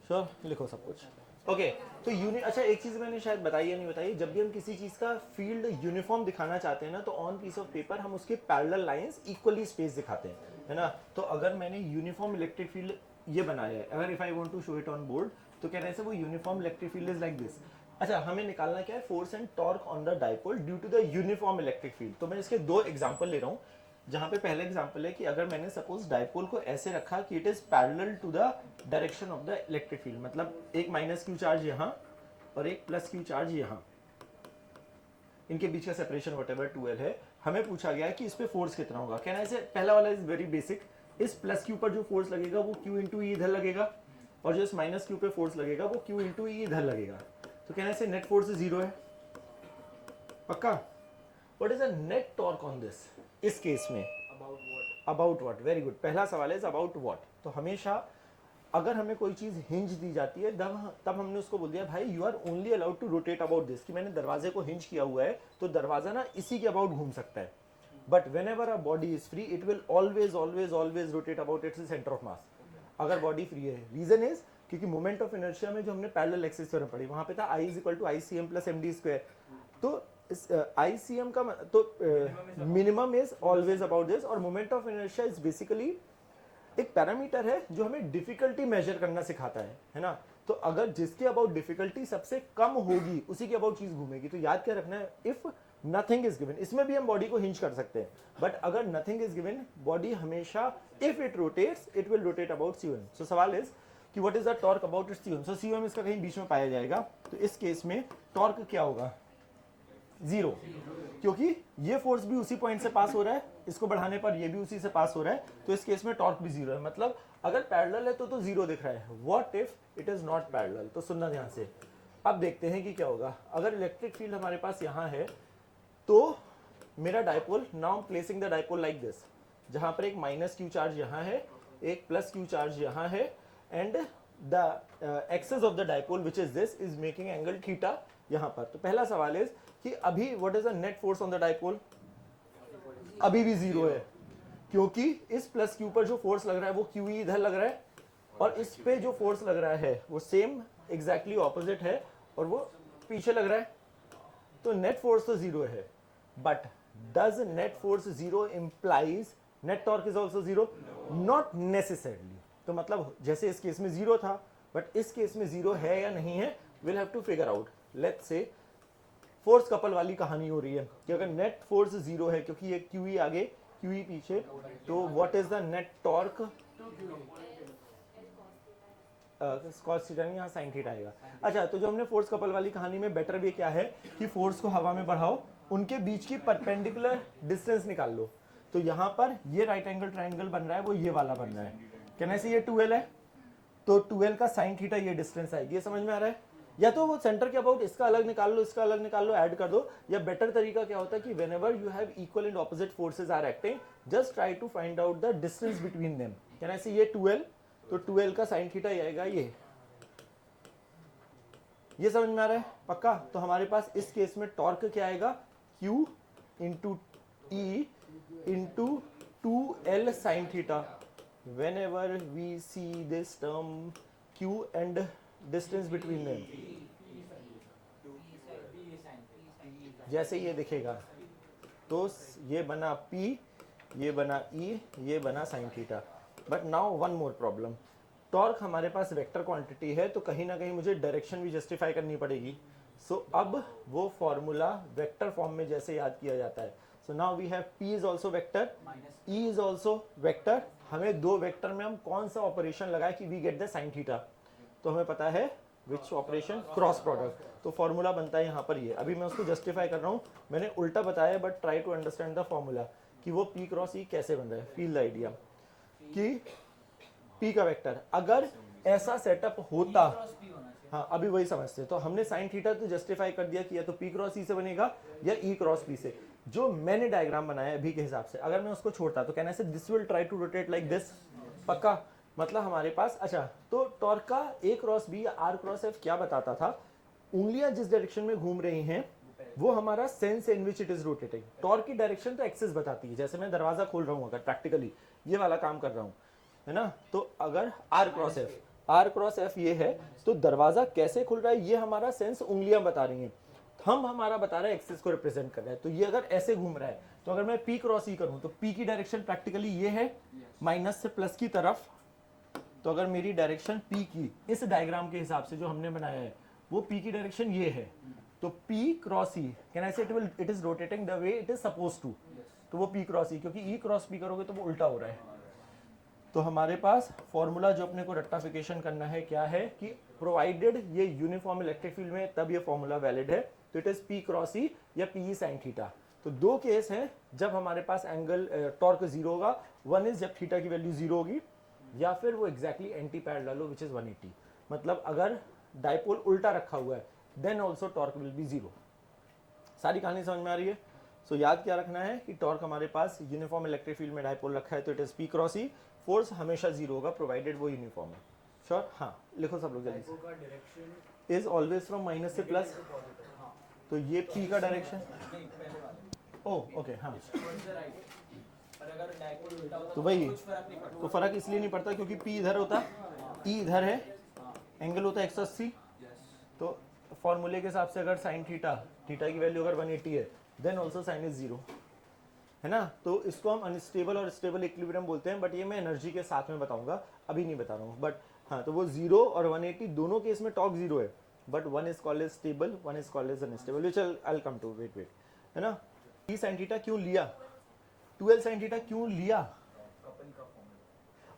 श्योर, लिखो सब कुछ, ओके। तो यूनिट, अच्छा एक चीज़ मैंने शायद बताई या नहीं बताई, जब भी हम किसी चीज़ का फील्ड यूनिफॉर्म दिखाना चाहते हैं ना, तो ऑन पीस ऑफ पेपर हम उसके पैरेलल लाइंस इक्वली स्पेस दिखाते हैं, है ना। तो अगर मैंने यूनिफॉर्म इलेक्ट्रिक फील्ड ये बनाया है, अगर if I want to show it on board, तो कहने से वो uniform electric field is like this. अच्छा, हमें निकालना क्या है, force and torque on the dipole due to the uniform electric field. तो मैं इसके दो एग्जांपल ले रहा हूँ, जहाँ पे पहला एग्जांपल है कि अगर मैंने सपोज डाइपोल को ऐसे रखा कि it is parallel to the direction of the electric field, मतलब एक माइनस क्यू चार्ज यहाँ और एक प्लस क्यू चार्ज यहाँ, इनके बीच का सेपरेशन व्हाटएवर 2L है। हमें पूछा गया कि इस पे फोर्स कितना होगा। कहना है पहला वाला इज वेरी बेसिक, इस प्लस क्यू पर जो फोर्स लगेगा वो क्यू इंटू ई इधर लगेगा, और जो इस माइनस क्यू पे फोर्स लगेगा वो क्यू इंटू ई इधर लगेगा। तो कहना है नेट फोर्स 0 है, पक्का। What is the net torque on this, इस केस में अबाउट व्हाट, वेरी गुड। पहला सवाल है अबाउट व्हाट। तो हमेशा अगर हमें कोई चीज हिंज दी जाती है तब हमने उसको बोल दिया भाई you are only allowed to rotate about this, कि मैंने दरवाजे को हिंज किया हुआ है तो दरवाजा ना इसी के अबाउट घूम सकता है। But when ever a body is free it will always always always rotate about its centre of mass, अगर बॉडी फ्री है। रीजन इज क्योंकि मोमेंट ऑफ इनर्शिया में जो हमने पैरेलल एक्सिस थ्योरम पढ़ी वहां पे था I is equal to ICM प्लस MD²। तो इस ICM का तो minimum is always about this, और moment of inertia is basically एक पैरामीटर है जो हमें डिफिकल्टी मेजर करना सिखाता है ना। तो अगर जिसके अबाउट डिफिकल्टी सबसे कम होगी उसी के अबाउट चीज घूमेगी। तो याद क्या रखना है, इफ नथिंग इज गिवन, इसमें भी हम बॉडी को हिंज कर सकते हैं, बट अगर नथिंग इज गिवन बॉडी हमेशा if it rotates it will rotate about COM। सो सवाल इज कि what is the torque about it's COM। So COM इसका कहीं बीच में पाया जाएगा, तो इस केस में टॉर्क क्या होगा, 0, क्योंकि ये फोर्स भी उसी पॉइंट से पास हो रहा है, इसको बढ़ाने पर ये भी उसी से पास हो रहा है, तो इस केस में टॉर्क भी 0 है। मतलब अगर पैरेलल है तो 0 दिख रहा है। What if it is not parallel, तो सुनना ध्यान से। अब देखते हैं कि क्या होगा। अगर इलेक्ट्रिक फील्ड हमारे पास यहाँ है तो मेरा dipole, now placing the dipole like this, जहां पर एक माइनस क्यू चार्ज यहाँ है, एक प्लस क्यू चार्ज यहाँ है, and the axis of the dipole which is this is making angle theta यहाँ पर। तो पहला सवाल है कि अभी what is the net force on the dipole, अभी भी 0 है, क्योंकि इस प्लस क्यू पर जो फोर्स लग रहा है वो QE इधर लग रहा है, और इस पे जो फोर्स लग रहा है वो सेम एग्जैक्टली ऑपोजिट है और वो पीछे लग रहा है। तो नेट फोर्स तो 0 है, but does net force 0 implies net torque is also 0? Not necessarily. तो मतलब जैसे इस केस में 0 था, बट इस केस में 0 है या नहीं है, will have to figure out. Let's say force couple वाली कहानी हो रही है कि अगर नेट फोर्स 0 है, क्योंकि ये QE आगे QE पीछे, तो what is the net torque, cos theta नहीं, यहाँ sin थीटा आएगा। अच्छा, तो जो हमने फोर्स कपल वाली कहानी में बेटर वे क्या है कि फोर्स को हवा में बढ़ाओ, उनके बीच की परपेंडिकुलर डिस्टेंस निकाल लो। तो यहाँ पर ये राइट एंगल ट्राइंगल बन रहा है, वो ये वाला बन रहा है, कहने से ये 2L है, तो 2L का sin थीटा ये डिस्टेंस आएगी। ये समझ में आ रहा है? या तो वो सेंटर के अबाउट इसका अलग निकाल लो, इसका अलग निकाल लो, ऐड कर दो, या बेटर तरीका क्या होता है कि whenever you have equal and opposite forces are acting, just try to find out the distance between them. Can I say ये 2L, तो 2L का sin थीटा आएगा ये समझ में आ रहा है पक्का? तो हमारे पास इस केस में टॉर्क क्या आएगा, Q into E into 2L sin theta. whenever we see this term Q and distance between them, जैसे ये दिखेगा तो ये बना P, ये बना E, ये बना sin theta. But now one more problem, torque हमारे पास वेक्टर क्वांटिटी है, तो कहीं ना कहीं मुझे डायरेक्शन भी जस्टिफाई करनी पड़ेगी। सो अब वो फॉर्मूला वेक्टर फॉर्म में जैसे याद किया जाता है। So now we have P is also vector, E is also vector. हमें दो वेक्टर में हम कौन सा ऑपरेशन लगाए कि we get the sine theta, तो हमें पता है विच ऑपरेशन, क्रॉस प्रोडक्ट। तो फॉर्मूला बनता है यहाँ पर ये, अभी मैं उसको जस्टिफाई कर रहा हूँ, मैंने उल्टा बताया, but try to understand the formula कि वो P क्रॉस E कैसे बन रहा है। फील द आइडिया कि P का वेक्टर अगर ऐसा सेटअप होता, हाँ अभी वही समझते हैं। तो हमने साइन थीटा तो जस्टिफाई कर दिया कि या तो P क्रॉस E से बनेगा या E क्रॉस P से। जो मैंने डायग्राम बनाया अभी के हिसाब से, अगर मैं उसको छोड़ता तो कहना से this will try to rotate like this, पक्का? मतलब हमारे पास, अच्छा तो टॉर्क का A क्रॉस B या R क्रॉस F क्या बताता था, उंगलियां जिस डायरेक्शन में घूम रही हैं वो हमारा sense in which it is rotating. Torque की डायरेक्शन तो एक्सिस बताती है, जैसे मैं दरवाजा खोल रहा हूँ अगर प्रैक्टिकली ये वाला काम कर रहा हूँ, है ना, तो अगर R क्रॉस F ये है तो दरवाजा कैसे खुल रहा है ये हमारा सेंस उंगलियां बता रही हैं, हम हमारा बता रहे हैं एक्सिस को रिप्रेजेंट कर रहा है। तो ये अगर ऐसे घूम रहा है तो अगर मैं P क्रॉस E करूं तो P की डायरेक्शन प्रैक्टिकली ये है, माइनस से प्लस की तरफ। तो अगर मेरी डायरेक्शन P की इस डायग्राम के हिसाब से जो हमने बनाया है वो P की डायरेक्शन ये है, तो P cross E can I say it is rotating the way it is suppose to, तो वो P क्रॉस E, क्योंकि E क्रॉस P करोगे तो वो उल्टा हो रहा है। तो हमारे पास फॉर्मूला जो अपने को रेक्टिफिकेशन करना है क्या है कि प्रोवाइडेड ये यूनिफॉर्म इलेक्ट्रिक फील्ड में तब ये फॉर्मूला वैलिड है, तो it is P cross E या PE साइन थीटा। तो दो केस हैं जब हमारे पास एंगल टॉर्क 0 होगा, वन इज जब थीटा की वैल्यू 0 होगी, या फिर वो एग्जैक्टली एंटी पैरेलल हो विच इज 180। मतलब अगर डाइपोल उल्टा रखा हुआ है then also torque will be 0। सारी कहानी समझ में आ रही है? सो याद क्या रखना है कि टॉर्क हमारे पास यूनिफॉर्म इलेक्ट्रिक फील्ड में डाइपोल रखा है तो it is P cross E, force हमेशा 0 होगा प्रोवाइडेड वो यूनिफॉर्म है। श्योर? हाँ लिखो सब लोग जल्दी से। इज ऑलवेज फ्रॉम माइनस से प्लस, तो ये P का डायरेक्शन, ओह ओके हाँ, तो वही तो फर्क इसलिए नहीं पड़ता क्योंकि P इधर होता, E इधर है, एंगल होता है 180, Yes. तो फॉर्मूले के हिसाब से अगर साइन थीटा की वैल्यू अगर 180 है देन ऑल्सो साइन इज 0, है ना। तो इसको हम अनस्टेबल और स्टेबल इक्विलिब्रियम बोलते हैं, बट ये मैं एनर्जी के साथ में बताऊंगा, अभी नहीं बता रहा हूँ। बट हाँ, तो वो 0 और 180 दोनों केस में टॉर्क 0 है, but one is called as stable, one is called as unstable, which I will come to, wait, है ना। ई साइन थीटा क्यों लिया, 12 साइन थीटा क्यों लिया? कपल का फॉर्म।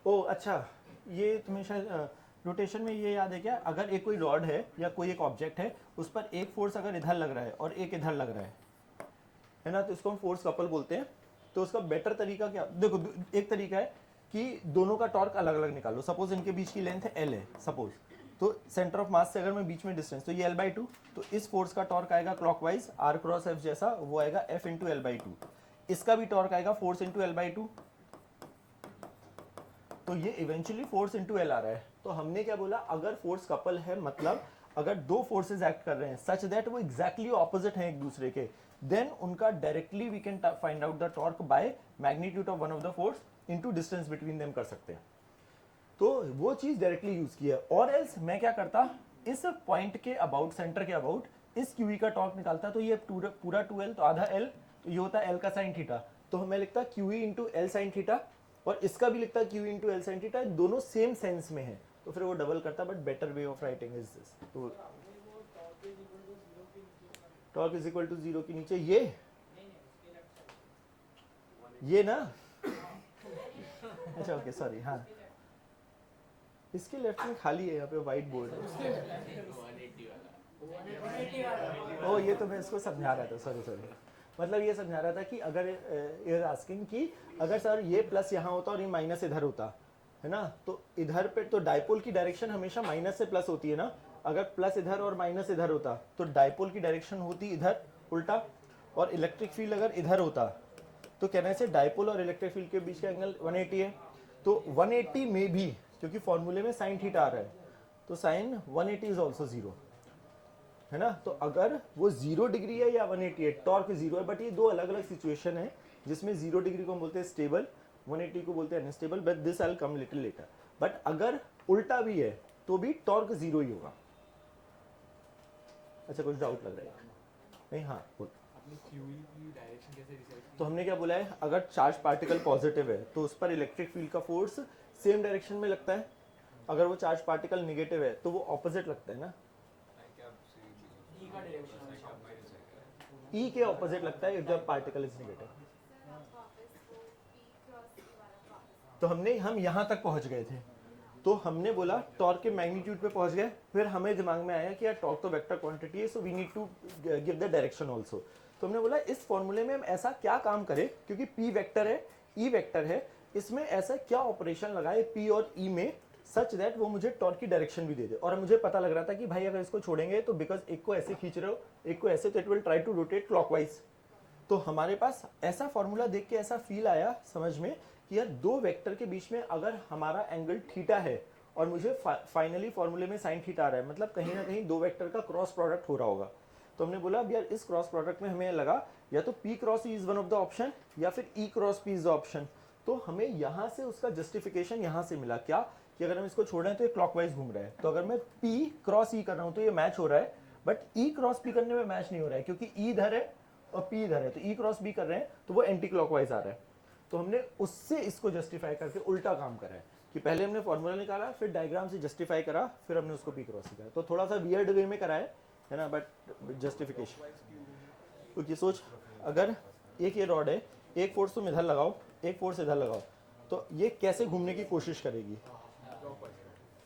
ओ अच्छा, ये तुम्हें शायद रोटेशन में ये याद है क्या, अगर एक कोई रॉड है या कोई एक ऑब्जेक्ट है, उस पर एक फोर्स अगर इधर लग रहा है और एक इधर लग रहा है ना, तो इसको हम फोर्स कपल बोलते हैं। तो उसका बेटर तरीका क्या, देखो एक तरीका है कि दोनों का टॉर्क अलग अलग निकालो। सपोज इनके बीच की लेंथ है L है सपोज, तो सेंटर ऑफ मास से अगर मैं बीच में डिस्टेंस, तो ये L/2, तो इस फोर्स का टॉर्क आएगा क्लॉकवाइज R क्रॉस F जैसा, वो आएगा F इंटू L/2। इसका भी टॉर्क आएगा फोर्स इंटू L/2, तो ये इवेंचुअली फोर्स इंटू L आ रहा है। तो हमने क्या बोला, अगर फोर्स कपल है, मतलब अगर दो फोर्सेस एक्ट कर रहे हैं सच दैट वो एग्जैक्टली ऑपोजिट हैं एक दूसरे के, देन उनका directly we can find out the torque by magnitude of one of the force into distance between them कर सकते हैं। तो वो चीज डायरेक्टली यूज की है। और एल्स मैं क्या करता, इस पॉइंट के अबाउट, सेंटर के अबाउट इस QE का टॉर्क निकालता, तो ये पूरा 2L, तो आधा L, तो ये होता है L का साइन थीटा, तो मैं लिखता QE into L sine theta, और इसका भी लिखता QE into L sine theta, दोनों सेम सेंस में है, तो फिर वो डबल करता, but better way of writing is this. तो टॉर्क इज इक्वल टू 0 के नीचे ये ना अच्छा ओके सॉरी, हाँ इसके लेफ्ट में खाली है, यहाँ पे व्हाइट बोर्ड है। ओ ये तो मैं इसको समझा रहा था, सॉरी, मतलब ये समझा रहा था कि अगर ये आस्किंग कि अगर सर ये प्लस यहाँ होता और ये माइनस इधर होता, है ना, तो इधर पे तो डाइपोल की डायरेक्शन हमेशा माइनस से प्लस होती है ना। अगर प्लस इधर और माइनस इधर होता तो डाइपोल की डायरेक्शन होती इधर उल्टा, और इलेक्ट्रिक फील्ड अगर इधर होता तो कहने से डाइपोल और इलेक्ट्रिक फील्ड के बीच का एंगल 180 है। तो 180 में भी, क्योंकि फॉर्मूले में साइन थीटा आ रहा है, तो साइन 180 इज ऑल्सो 0, है ना। तो अगर वो 0 डिग्री है या 180 है, टॉर्क 0 है, बट ये दो अलग अलग सिचुएशन है, जिसमें 0 डिग्री को हम बोलते हैं स्टेबल, 180 को बोलते हैं unstable, but this I will come little letter. But अगर उल्टा भी है तो भी टॉर्क 0 ही होगा। अच्छा कुछ डाउट लग रहा है? नहीं, हाँ बोल। तो हमने क्या बोला है, अगर चार्ज पार्टिकल पॉजिटिव है तो उस पर इलेक्ट्रिक फील्ड का फोर्स सेम डायरेक्शन में लगता है, अगर वो चार्ज पार्टिकल नेगेटिव है तो वो ऑपोजिट लगता है ना, E के ऑपोजिट लगता है जब पार्टिकल इज नेगेटिव। तो हम यहाँ तक पहुंच गए थे, तो हमने बोला टॉर्क के मैग्नीट्यूड पे पहुंच गए, फिर हमें दिमाग में आया कि यार टॉर्क तो वेक्टर क्वांटिटी है, so we need to give the direction also. तो हमने बोला इस फॉर्मूले में हम ऐसा क्या काम करें, क्योंकि P वेक्टर है, E वेक्टर है, इसमें ऐसा क्या ऑपरेशन लगाए P और E में सच दैट वो मुझे टॉर्क की डायरेक्शन भी दे दे। और मुझे पता लग रहा था कि भाई अगर इसको छोड़ेंगे तो बिकॉज एक को ऐसे खींच रहे हो, एक को ऐसे, तो it will try to rotate clockwise. तो हमारे पास ऐसा फॉर्मूला देख के ऐसा फील आया समझ में कि यार दो वेक्टर के बीच में अगर हमारा एंगल थीटा है और मुझे फाइनली फॉर्मूले में साइन थीटा आ रहा है, मतलब कहीं ना कहीं दो वेक्टर का क्रॉस प्रोडक्ट हो रहा होगा। तो हमने बोला अब यार इस क्रॉस प्रोडक्ट में हमें लगा या तो P cross E is one of the option या फिर E cross P is the option. तो हमें यहाँ से उसका जस्टिफिकेशन यहाँ से मिला क्या, कि अगर हम इसको छोड़ रहे हैं तो ये क्लॉकवाइज घूम रहा है, तो अगर मैं P क्रॉस E कर रहा हूँ तो ये मैच हो रहा है, बट E क्रॉस P करने में मैच नहीं हो रहा है, क्योंकि E इधर है और P इधर है, तो E क्रॉस B कर रहे हैं तो वो एंटी क्लॉकवाइज आ रहा है। तो हमने उससे इसको जस्टिफाई करके उल्टा काम करा है कि पहले हमने फॉर्मूला निकाला, फिर डायग्राम से जस्टिफाई करा, फिर हमने उसको P क्रॉस किया। तो थोड़ा सा वियर्ड वे में करा है ना, बट जस्टिफिकेशन। क्योंकि सोच अगर एक ये रॉड है, एक फोर्स तुम इधर लगाओ, एक फोर्स इधर लगाओ, तो ये कैसे घूमने की कोशिश करेगी।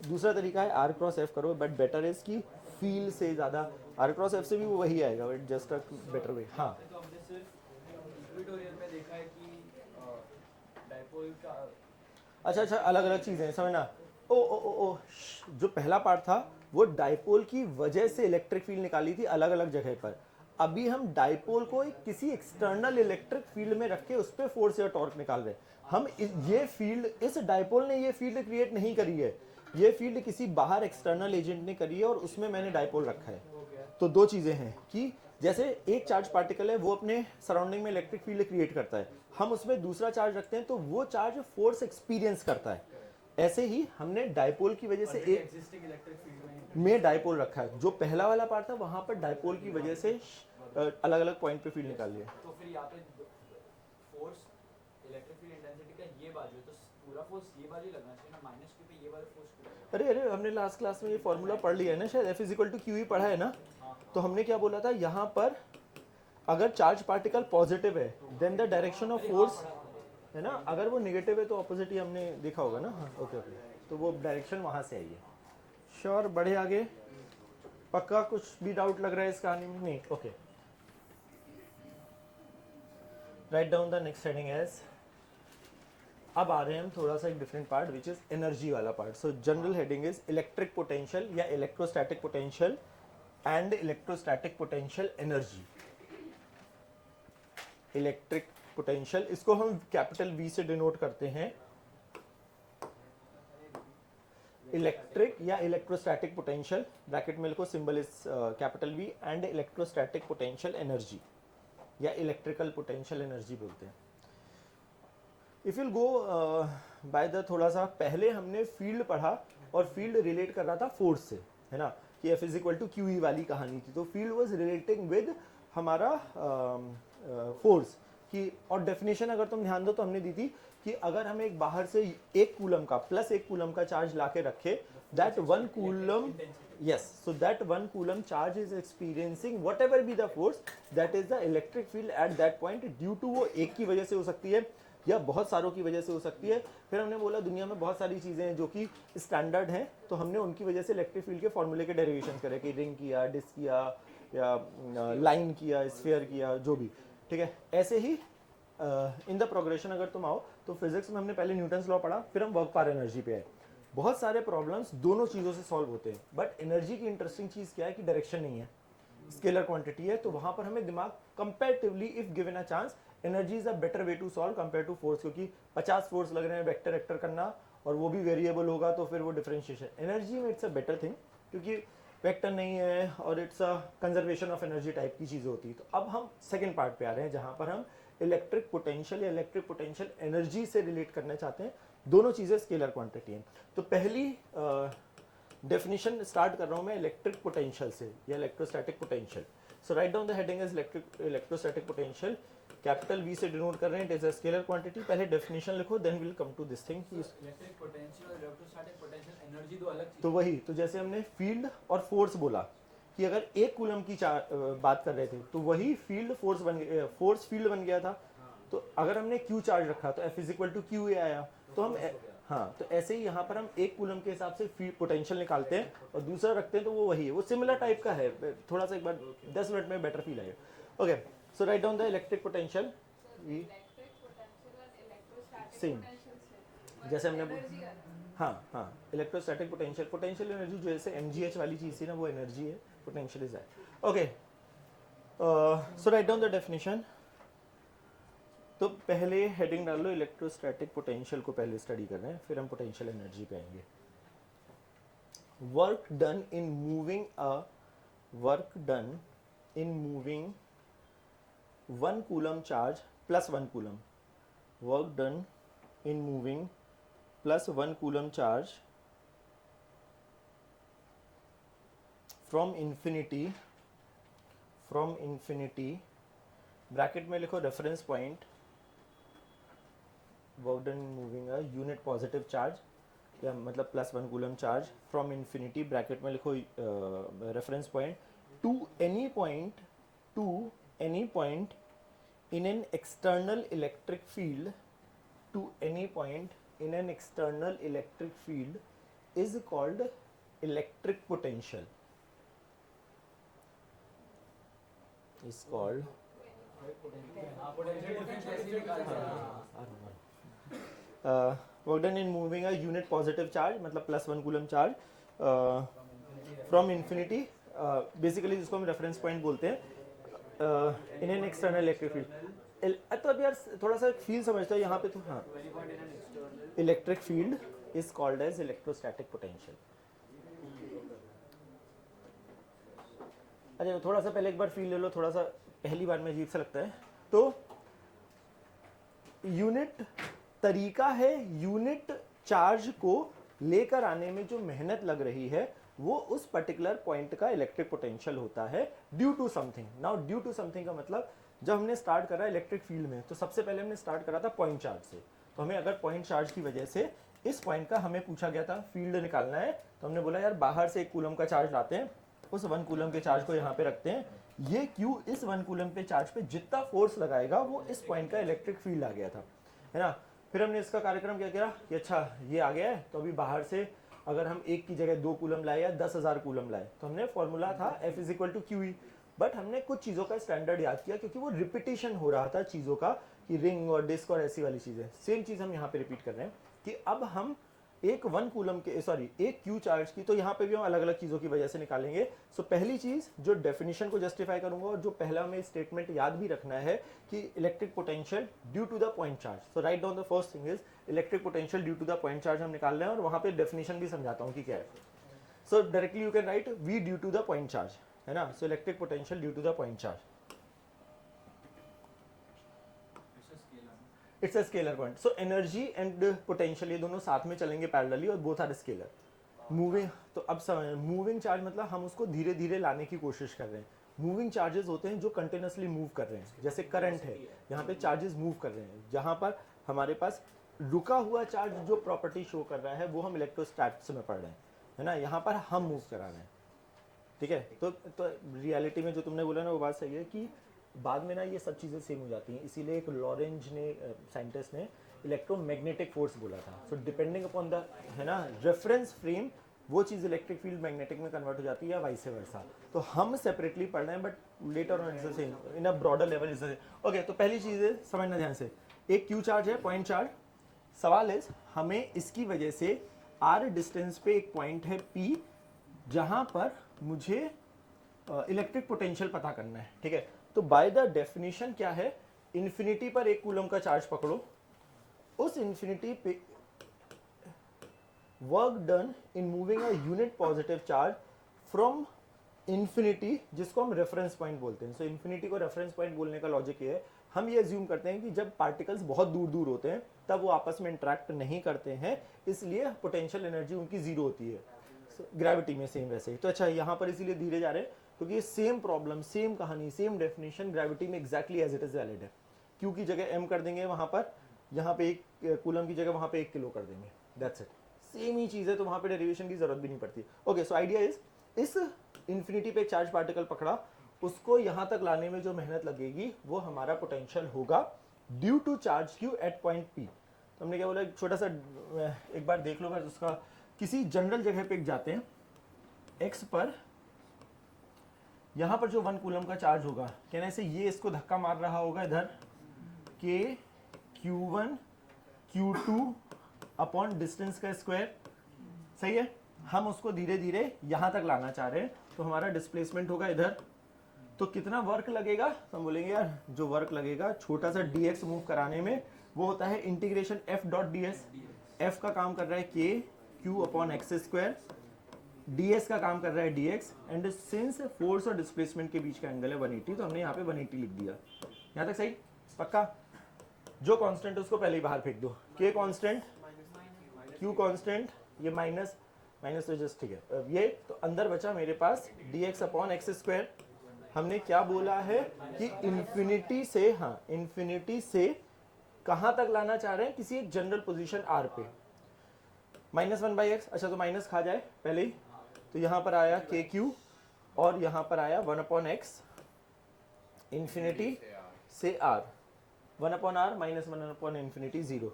दूसरा तरीका है R क्रॉस F करो, बट बेटर इज की फील से ज़्यादा R क्रॉस F से भी वो वही आएगा, बट जस्ट अ बेटर वे। हाँ तो हमने सिर्फ इक्वेटोरियल में देखा है कि डाइपोल का अच्छा अलग अलग चीज़ें समझना। ओ जो पहला पार्ट था वो डाइपोल की वजह से इलेक्ट्रिक फील्ड निकाली थी अलग अलग जगह पर। अभी हम डाइपोल को किसी एक्सटर्नल इलेक्ट्रिक फील्ड में रख के उस पर फोर्स या टॉर्क निकाल रहे हैं। हम ये फील्ड, इस डाइपोल ने ये फील्ड क्रिएट नहीं करी है, ये फील्ड किसी बाहर एक्सटर्नल एजेंट ने करी है और उसमें मैंने डाइपोल रखा है। तो दो चीज़ें हैं कि जैसे एक चार्ज पार्टिकल है वो अपने सराउंडिंग में इलेक्ट्रिक फील्ड क्रिएट करता है, हम उसमें दूसरा चार्ज रखते हैं तो वो चार्ज फोर्स एक्सपीरियंस करता है। ऐसे ही हमने डायपोल की वजह से एक एग्जिस्टिंग इलेक्ट्रिक फील्ड में में डायपोल रखा है, जो पहला वाला पार्ट था वहां पर डायपोल की वजह से अलग अलग पॉइंट पे फील्ड निकाल लिया। तो फिर यहाँ पे फोर्स इलेक्ट्रिक फील्ड इंटेंसिटी का ये बाजू है, तो पूरा फोर्स ये बाजू लगना चाहिए ना, माइनस क्यू पे ये वाला फोर्स क्यों? अरे हमने लास्ट क्लास में ये फॉर्मूला पढ़ लिया है ना शायद, F इक्वल टू क्यू ही पढ़ा है ना। तो हमने क्या बोला था, यहाँ पर अगर चार्ज पार्टिकल पॉजिटिव है then the direction of force है ना, अगर वो नेगेटिव है तो ऑपोजिट ही हमने देखा होगा ना। हाँ ओके ओके, तो वो डायरेक्शन वहाँ से आई है। श्योर, बढ़े आगे, पक्का कुछ भी डाउट लग रहा है इस कहानी में? नहीं, okay. Write down the next heading as. अब आ रहे हैं हम थोड़ा सा एक different part which is energy वाला part. So general heading is electric potential या electrostatic potential and electrostatic potential energy. Electric potential, इसको हम कैपिटल V से डिनोट करते हैं। इलेक्ट्रिक या इलेक्ट्रोस्टैटिक पोटेंशियल, ब्रैकेट में लिखो symbol is capital V, and electrostatic potential energy या इलेक्ट्रिकल पोटेंशियल एनर्जी बोलते हैं। If will go by the, थोड़ा सा पहले हमने फील्ड पढ़ा और फील्ड रिलेट कर रहा था फोर्स से, है ना, कि F is equal to q E वाली कहानी थी। तो फील्ड वाज रिलेटिंग विद हमारा फोर्स की, और डेफिनेशन अगर तुम ध्यान दो तो हमने दी थी कि अगर हम एक बाहर से एक कूलम का प्लस एक कूलम का चार्ज लाके रखे, that one coulomb, yes, so that one coulomb charge is experiencing whatever be the force, that is the electric field at that point due to, वो एक की वजह से हो सकती है या बहुत सारों की वजह से हो सकती है। फिर हमने बोला दुनिया में बहुत सारी चीज़ें हैं जो कि स्टैंडर्ड हैं, तो हमने उनकी वजह से इलेक्ट्रिक फील्ड के फॉर्मूले के डेरिवेशन करे, कि रिंग किया, डिस्क किया, या लाइन किया, स्फीयर किया, जो भी, ठीक है। ऐसे ही इन द प्रोग्रेशन अगर तुम आओ तो फिजिक्स में हमने पहले न्यूटन्स लॉ पढ़ा, फिर हम वर्क पर एनर्जी पे आए। बहुत सारे प्रॉब्लम्स दोनों चीज़ों से सॉल्व होते हैं, बट एनर्जी की इंटरेस्टिंग चीज़ क्या है कि डायरेक्शन नहीं है, स्केलर क्वांटिटी है, तो वहाँ पर हमें दिमाग comparatively if given a chance, energy is a better way to solve compare to force, क्योंकि 50 फोर्स लग रहे हैं वेक्टर वेक्टर करना, और वो भी वेरिएबल होगा, तो फिर वो डिफरेंशिएशन। एनर्जी में इट्स अ बेटर थिंग, क्योंकि वेक्टर नहीं है और it's a conservation of energy type की चीज़ होती है। तो अब हम सेकेंड पार्ट पे आ रहे हैं, जहाँ पर हम इलेक्ट्रिक पोटेंशियल या इलेक्ट्रिक पोटेंशियल एनर्जी से रिलेट करना चाहते हैं। दोनों चीज़ें स्केलर क्वांटिटी हैं। तो पहली डेफिनेशन स्टार्ट कर रहा हूँ मैं इलेक्ट्रिक पोटेंशियल से या electrostatic potential. So write down the heading is electrostatic potential, capital V से डिनोट कर रहे हैं, it is a scalar quantity. पहले डेफिनेशन लिखो, then will come to this thing. Electric potential और इलेक्ट्रोस्टैटिक पोटेंशियल एनर्जी दो अलग तो वही, तो जैसे हमने फील्ड और फोर्स बोला कि अगर एक कूलम की बात कर रहे थे, तो वही फील्ड फोर्स बन गया, फोर्स फील्ड बन गया था। तो अगर हमने Q चार्ज रखा तो F is equal to q E आया। तो हम हाँ, तो ऐसे ही यहाँ पर हम एक कूलम के हिसाब से फील्ड पोटेंशियल निकालते हैं और दूसरा रखते हैं, तो वो वही है, वो सिमिलर टाइप का है। थोड़ा सा एक बार 10 मिनट में बेटर फील आएगा। Okay, so write down the electric potential. Same जैसे हमने, हाँ, इलेक्ट्रोस्टैटिक पोटेंशियल, पोटेंशियल एनर्जी जो जैसे MGH वाली चीज़ थी ना, वो एनर्जी है, potential is that. Okay, so write down the definition. तो पहले हेडिंग डाल लो, इलेक्ट्रोस्टैटिक पोटेंशियल को पहले स्टडी कर रहे हैं, फिर हम पोटेंशियल एनर्जी पे आएंगे। Work done in moving 1 coulomb charge plus 1 coulomb, work done in moving plus 1 coulomb charge from infinity, bracket में लिखो reference point, work done in moving a unit positive charge, या मतलब plus 1 coulomb charge from infinity, bracket में लिखो reference point, to any point in an external electric field, to any point in an external electric field is called electric potential, is called work done in moving a unit positive charge, मतलब plus 1 coulomb charge from infinity, basically जिसको हम रेफरेंस पॉइंट बोलते हैं, इन एन एक्सटर्नल इलेक्ट्रिक फील्ड। तो अब यार थोड़ा सा फील समझता है यहाँ पे, तो हाँ, electric field is called as electrostatic potential. अच्छा, थोड़ा सा पहले एक बार फील ले लो, थोड़ा सा पहली बार में अजीब सा लगता है। तो यूनिट तरीका है यूनिट चार्ज को लेकर आने में जो मेहनत लग रही है वो उस पर्टिकुलर पॉइंट का इलेक्ट्रिक पोटेंशियल होता है due to something. Now due to something का मतलब जब हमने स्टार्ट करा इलेक्ट्रिक फील्ड में तो सबसे पहले हमने स्टार्ट करा था पॉइंट चार्ज से। तो हमें अगर पॉइंट चार्ज की वजह से इस पॉइंट का हमें पूछा गया था फील्ड निकालना है, तो हमने बोला यार बाहर से 1 कूलम का चार्ज लाते हैं, उस 1 कूलम के चार्ज को यहाँ पे रखते हैं, ये क्यू इस 1 कूलम पे चार्ज पे जितना फोर्स लगाएगा वो इस पॉइंट का इलेक्ट्रिक फील्ड आ गया था, है ना। फिर हमने इसका कार्यक्रम क्या किया कि अच्छा ये आ गया है तो अभी बाहर से अगर हम 1 की जगह 2 कूलम लाए या 10,000 कूलम लाए तो हमने फॉर्मूला था F = QE, बट हमने कुछ चीज़ों का स्टैंडर्ड याद किया क्योंकि वो रिपीटिशन हो रहा था चीज़ों का कि रिंग और डिस्क और ऐसी वाली चीज़ें। सेम चीज़ हम यहाँ पे रिपीट कर रहे हैं कि अब हम एक 1 कूलम के एक क्यू चार्ज की, तो यहाँ पे भी हम अलग अलग चीज़ों की वजह से निकालेंगे। सो पहली चीज़ जो डेफिनेशन को जस्टिफाई करूंगा और जो पहला हमें स्टेटमेंट याद भी रखना है कि electric potential due to the point charge. So write down the first thing is electric potential due to the point charge हम निकाल रहे हैं और वहाँ पे डेफिनेशन भी समझाता हूँ कि क्या है। So directly you can write V due to the point charge, है ना। So electric potential due to the point charge, it's a scalar point. So energy and potential ये दोनों साथ में चलेंगे पैरेलली और बोथ आर स्केलर। मूविंग, तो अब समझ, मूविंग चार्ज मतलब हम उसको धीरे धीरे लाने की कोशिश कर रहे हैं। मूविंग चार्जेस होते हैं जो कंटिन्यूसली मूव कर रहे हैं, जैसे करंट है, यहाँ पे चार्जेस मूव कर रहे हैं। जहाँ पर हमारे पास रुका हुआ चार्ज जो प्रॉपर्टी शो कर रहा है वो हम इलेक्ट्रोस्टैटिक्स में पढ़ रहे हैं, है ना। यहाँ पर हम मूव करा रहे हैं, ठीक है। तो रियलिटी में जो तुमने बोला ना वो बात सही है कि बाद में ना ये सब चीज़ें सेम हो जाती हैं। इसीलिए एक लॉरेंज ने साइंटिस्ट ने इलेक्ट्रोमैग्नेटिक फोर्स बोला था। सो डिपेंडिंग अपॉन द, है ना, रेफरेंस फ्रेम, वो चीज़ इलेक्ट्रिक फील्ड मैग्नेटिक में कन्वर्ट हो जाती है या वाइस वर्सा। तो हम सेपरेटली पढ़ रहे हैं but later on is the same in a broader level is the same. Okay, तो पहली चीज़ है समझना ध्यान से, एक क्यू चार्ज है, पॉइंट चार्ज। सवाल है हमें इसकी वजह से r डिस्टेंस पे एक पॉइंट है P जहाँ पर मुझे इलेक्ट्रिक पोटेंशियल पता करना है, ठीक है। तो बाय द डेफिनेशन क्या है, इन्फिनिटी पर 1 कूलम का चार्ज पकड़ो, उस इन्फिनिटी पे work done in moving a unit positive charge from infinity, जिसको हम रेफरेंस पॉइंट बोलते हैं। सो इन्फिनिटी को रेफरेंस पॉइंट बोलने का लॉजिक ये है, हम ये अज्यूम करते हैं कि जब पार्टिकल्स बहुत दूर दूर होते हैं तब वो आपस में इंटरेक्ट नहीं करते हैं, इसलिए पोटेंशियल एनर्जी उनकी जीरो होती है। ग्रेविटी में सेम वैसे ही। तो अच्छा यहाँ पर इसीलिए धीरे जा रहे हैं क्योंकि सेम प्रॉब्लम, सेम कहानी, सेम डेफिनेशन ग्रेविटी में exactly as it is valid है। क्यू की जगह m कर देंगे वहाँ पर, यहाँ पे 1 कूलम की जगह वहाँ पे 1 किलो कर देंगे, दैट्स इट। सेम ही चीज़ है, तो वहाँ पे डेरिवेशन की जरूरत भी नहीं पड़ती। ओके, सो आइडिया इज इस इन्फिनिटी पे चार्ज पार्टिकल पकड़ा, उसको यहाँ तक लाने में जो मेहनत लगेगी वो हमारा पोटेंशियल होगा due to charge q at point P। तो हमने क्या बोला, छोटा सा एक बार देख लो, बस उसका किसी जनरल जगह पे जाते हैं, x पर यहाँ पर जो 1 कूलम का चार्ज होगा, कहने से ये इसको धक्का मार रहा होगा इधर k q1 q2 upon distance का स्क्वायर, सही है। हम उसको धीरे धीरे यहाँ तक लाना चाह रहे हैं, तो हमारा डिस्प्लेसमेंट होगा इधर। तो कितना वर्क लगेगा, तो हम बोलेंगे यार जो वर्क लगेगा छोटा सा dx मूव कराने में वो होता है integration f dot ds। f का काम कर रहा है k q upon x square, ds का काम कर रहा है dx, एंड सिंस फोर्स और डिस्प्लेसमेंट के बीच का एंगल है 180, तो हमने यहाँ पे 180 लिख दिया। यहाँ तक सही, पक्का। जो कांस्टेंट उसको पहले ही बाहर फेंक दो, k कांस्टेंट, q कांस्टेंट, ये माइनस तो जस्ट ठीक है ये। तो अंदर बचा मेरे पास dx अपॉन एक्स स्क्वायर। हमने क्या बोला है कि इन्फिनिटी से, हाँ इन्फिनिटी से कहाँ तक लाना चाह रहे हैं, किसी एक जनरल पोजीशन r पे, -1/x। अच्छा, तो माइनस खा जाए पहले ही, तो यहाँ पर आया kq और यहाँ पर आया 1/x, इन्फिनिटी से r, 1/r माइनस 1/infinity 0।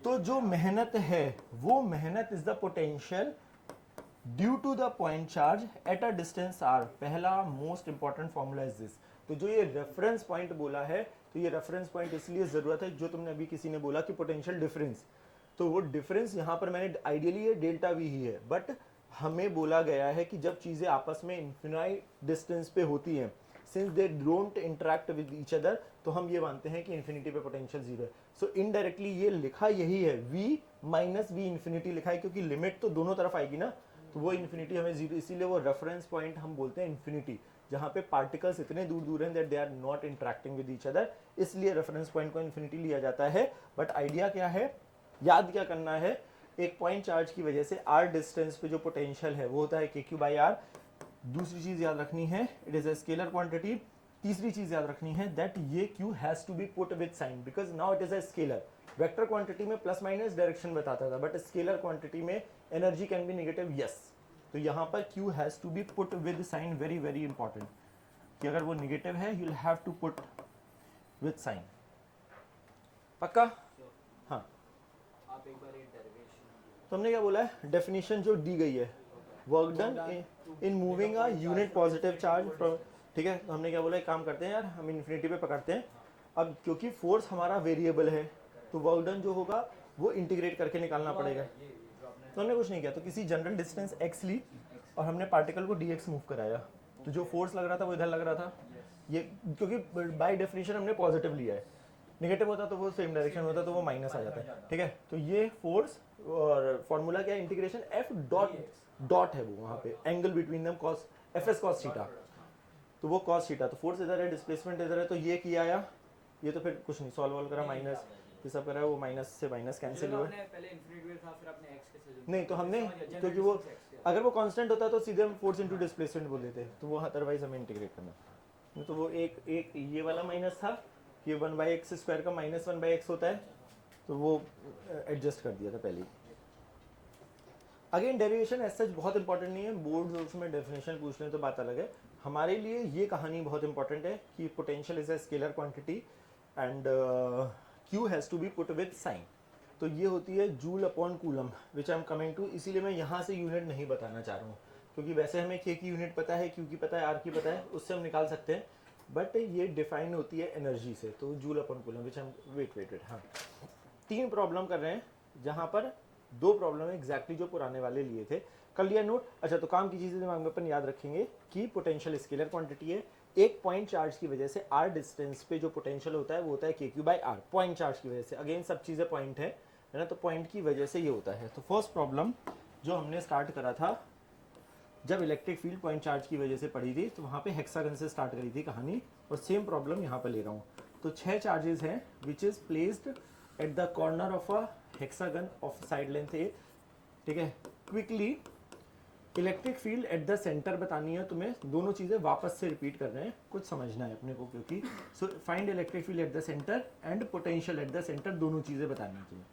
तो जो मेहनत है वो मेहनत is the potential due to the point charge at a distance r। पहला most important formula is this. तो जो ये रेफरेंस पॉइंट बोला है, तो ये रेफरेंस पॉइंट इसलिए जरूरत है, जो तुमने अभी किसी ने बोला कि पोटेंशियल डिफरेंस, तो वो डिफरेंस यहाँ पर मैंने आइडियली ये डेल्टा वी ही है, बट हमें बोला गया है कि जब चीजें आपस में इन्फिनाइट डिस्टेंस पे होती हैं, since they don't interact with each other, तो हम ये मानते हैं कि इन्फिनिटी पे पोटेंशियल 0 है। सो इनडायरेक्टली ये लिखा यही है, v माइनस वी इन्फिनिटी लिखा है, क्योंकि लिमिट तो दोनों तरफ आएगी ना, तो वो इन्फिनिटी हमें 0, इसीलिए वो रेफरेंस पॉइंट हम बोलते हैं इन्फिनिटी, जहाँ पे पार्टिकल्स इतने दूर दूर हैं that they are not interacting with each other, इसलिए रेफरेंस पॉइंट को इन्फिनिटी लिया जाता है। बट आइडिया क्या है, याद क्या करना है, एक पॉइंट चार्ज की वजह से r डिस्टेंस पे जो पोटेंशियल है वो होता है kq बाई r। दूसरी चीज याद रखनी है, it is a scalar quantity. तीसरी चीज याद रखनी है दैट ये q has to be put with sign because now it is a scalar. Vector quantity में प्लस माइनस डायरेक्शन बताता था, बट स्केलर क्वांटिटी में energy can be negative, yes. तो यहाँ पर q has to be put with साइन, वेरी वेरी इंपॉर्टेंट, कि अगर वो नेगेटिव है you will have to put with sign. पक्का? हाँ, आप एक बार ये डेरिवेशन तो हमने क्या बोला है, डेफिनेशन जो दी गई है, work done in moving a unit positive charge from, ठीक है। तो हमने क्या बोला, एक काम करते हैं यार, हम इन्फिनिटी पे पकड़ते हैं। अब क्योंकि फोर्स हमारा वेरिएबल है तो वर्क डन जो होगा वो इंटीग्रेट करके निकालना पड़ेगा। तो हमने कुछ नहीं किया, तो किसी जनरल डिस्टेंस x ली और हमने पार्टिकल को dx मूव कराया, तो जो फोर्स लग रहा था वो इधर लग रहा था। ये क्योंकि बाय डेफिनेशन हमने पॉजिटिव लिया है, नेगेटिव होता तो वो सेम डायरेक्शन होता तो वो माइनस आ जाता है, ठीक है। तो ये फोर्स और फॉर्मूला क्या है, इंटीग्रेशन f डॉट है वो वहाँ पे, angle between them cos fs cos theta, तो वो कॉस थीटा। तो फोर्स इधर है, डिस्प्लेसमेंट इधर है, तो ये किया आया, ये तो फिर कुछ नहीं, सॉल्व करा, माइनस ये सब करा, वो माइनस से माइनस कैंसिल हुआ। पहले इन्फिनिटी था, फिर आपने x के से नहीं तो हमने, क्योंकि वो अगर वो कांस्टेंट होता तो सीधे हम फोर्स इनटू डिस्प्लेसमेंट बोल देते, तो वो अदरवाइज हमें इंटीग्रेट करना। तो वो एक ये वाला माइनस था, ये 1/x स्क्वायर का माइनस 1/x होता है, तो वो एडजस्ट कर दिया था पहले ही। अगेन डेरिवेशन एज सच बहुत इंपॉर्टेंट नहीं है, बोर्ड उसमें डेफिनेशन पूछ लें तो बात अलग है। हमारे लिए ये कहानी बहुत इंपॉर्टेंट है कि potential is a scalar quantity and q has to be put with sign. तो ये होती है joule upon coulomb which I am coming to. इसीलिए मैं यहाँ से यूनिट नहीं बताना चाह रहा हूँ, क्योंकि वैसे हमें k की यूनिट पता है, q की पता है, r की पता है, उससे हम निकाल सकते हैं, बट ये डिफाइन होती है एनर्जी से। तो जूल अपॉन कूलम विच हम वेट हाँ 3 प्रॉब्लम कर रहे हैं, जहाँ पर 2 प्रॉब्लम है एग्जैक्टली जो पुराने वाले लिए थे। कर लिया नोट? अच्छा, तो काम की चीज़ें दिमाग में अपन याद रखेंगे कि पोटेंशियल स्केलर क्वांटिटी है, एक पॉइंट चार्ज की वजह से r डिस्टेंस पे जो पोटेंशियल होता है वो होता है kq by r, point charge की वजह से। अगेन सब चीज़ें पॉइंट है ना, तो पॉइंट की वजह से ये होता है। तो फर्स्ट प्रॉब्लम जो हमने स्टार्ट करा था जब इलेक्ट्रिक फील्ड पॉइंट चार्ज की वजह से पड़ी थी, तो वहाँ पे हेक्सागन से स्टार्ट करी थी कहानी, और सेम प्रॉब्लम यहाँ पर ले रहा हूँ। तो 6 चार्जेस हैं which is placed at the corner of a hexagon of side length A, ठीक है। Quickly electric field at the centre बतानी है तुम्हें, दोनों चीज़ें वापस से रिपीट कर रहे हैं, कुछ समझना है अपने को, क्योंकि so find electric field at the centre and potential at the centre, दोनों चीज़ें बतानी है तुम्हें।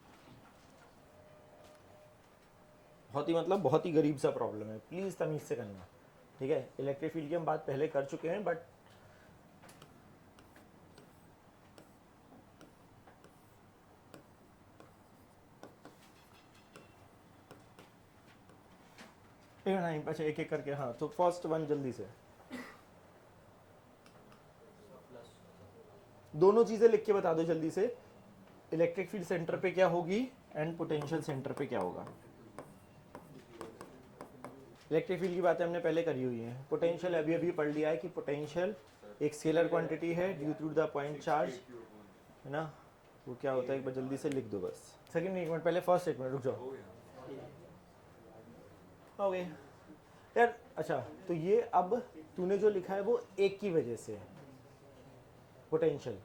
बहुत ही मतलब बहुत ही गरीब सा प्रॉब्लम है, प्लीज़ तमीज़ से करना, ठीक है। इलेक्ट्रिक फील्ड की हम बात पहले कर चुके हैं, बट अच्छा एक एक करके, हाँ। तो फर्स्ट वन जल्दी से दोनों चीजें लिख के बता दो जल्दी से, इलेक्ट्रिक फील्ड सेंटर पे क्या होगी एंड पोटेंशियल सेंटर पे क्या होगा। इलेक्ट्रिक फील्ड की बातें हमने पहले करी हुई है, पोटेंशियल अभी अभी पढ़ लिया है कि पोटेंशियल एक स्केलर क्वांटिटी है due to the point charge, है ना। वो क्या होता है एक बार जल्दी से लिख दो बस। सेकंड एक मिनट पहले, फर्स्ट एक मिनट रुक जाओ, हो गए यार। अच्छा, तो ये अब तूने जो लिखा है वो एक की वजह से है पोटेंशियल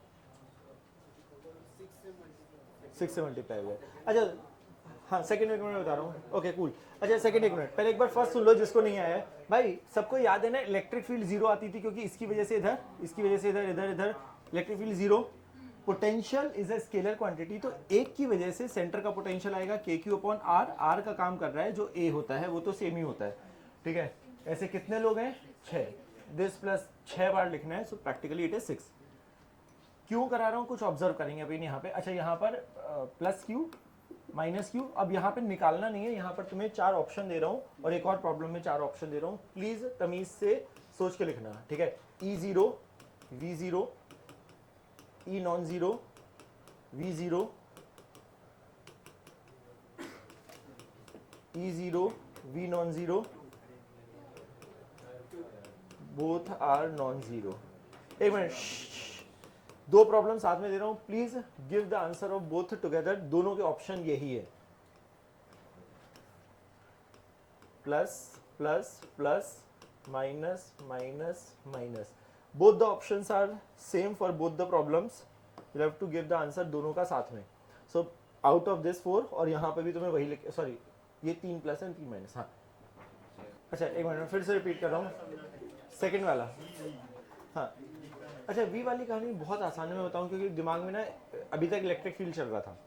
6 से मल्टीप्लाई हुआ है। अच्छा हाँ, सेकंड एक मिनट बता रहा हूँ, ओके कूल। अच्छा सेकंड एक मिनट, पहले एक बार फर्स्ट सुन लो जिसको नहीं आया है। भाई सबको याद है ना, इलेक्ट्रिक फील्ड 0 आती थी क्योंकि इसकी वजह से इधर, इसकी वजह से इधर, इधर इधर electric field 0। Potential is a scalar quantity, तो एक की वजह से सेंटर का पोटेंशियल आएगा kq अपॉन r, r का काम कर रहा है जो a होता है वो तो सेम ही होता है, ठीक है। ऐसे कितने लोग हैं, 6, दिस प्लस 6 बार लिखना है, सो प्रैक्टिकली इट इज 6। क्यों करा रहा हूँ, कुछ ऑब्जर्व करेंगे अभी यहाँ पे। अच्छा यहाँ पर प्लस q माइनस q, अब यहाँ पे निकालना नहीं है, यहाँ पर तुम्हें 4 ऑप्शन दे रहा हूँ और एक और प्रॉब्लम में 4 ऑप्शन दे रहा हूँ, प्लीज तमीज से सोच के लिखना, ठीक है। E0, V0, E non zero, V0, E0, V non zero, both are non zero. एक मिनट, 2 प्रॉब्लम साथ में दे रहा हूं, please give the answer of both together. दोनों के ऑप्शन यही है, plus plus plus minus minus minus, both the options are same for both the problems, you have to give the answer दोनों का साथ में। so आउट ऑफ दिस 4 और यहाँ पे भी तुम्हें वही लिख, सॉरी ये 3 प्लस एंड 3 माइनस, हाँ अच्छा एक मिनट फिर से रिपीट कर रहा हूँ, सेकंड वाला, हाँ अच्छा वी वाली कहानी बहुत आसान है मैं बताऊँ, क्योंकि दिमाग में ना अभी तक इलेक्ट्रिक फील्ड चल रहा था।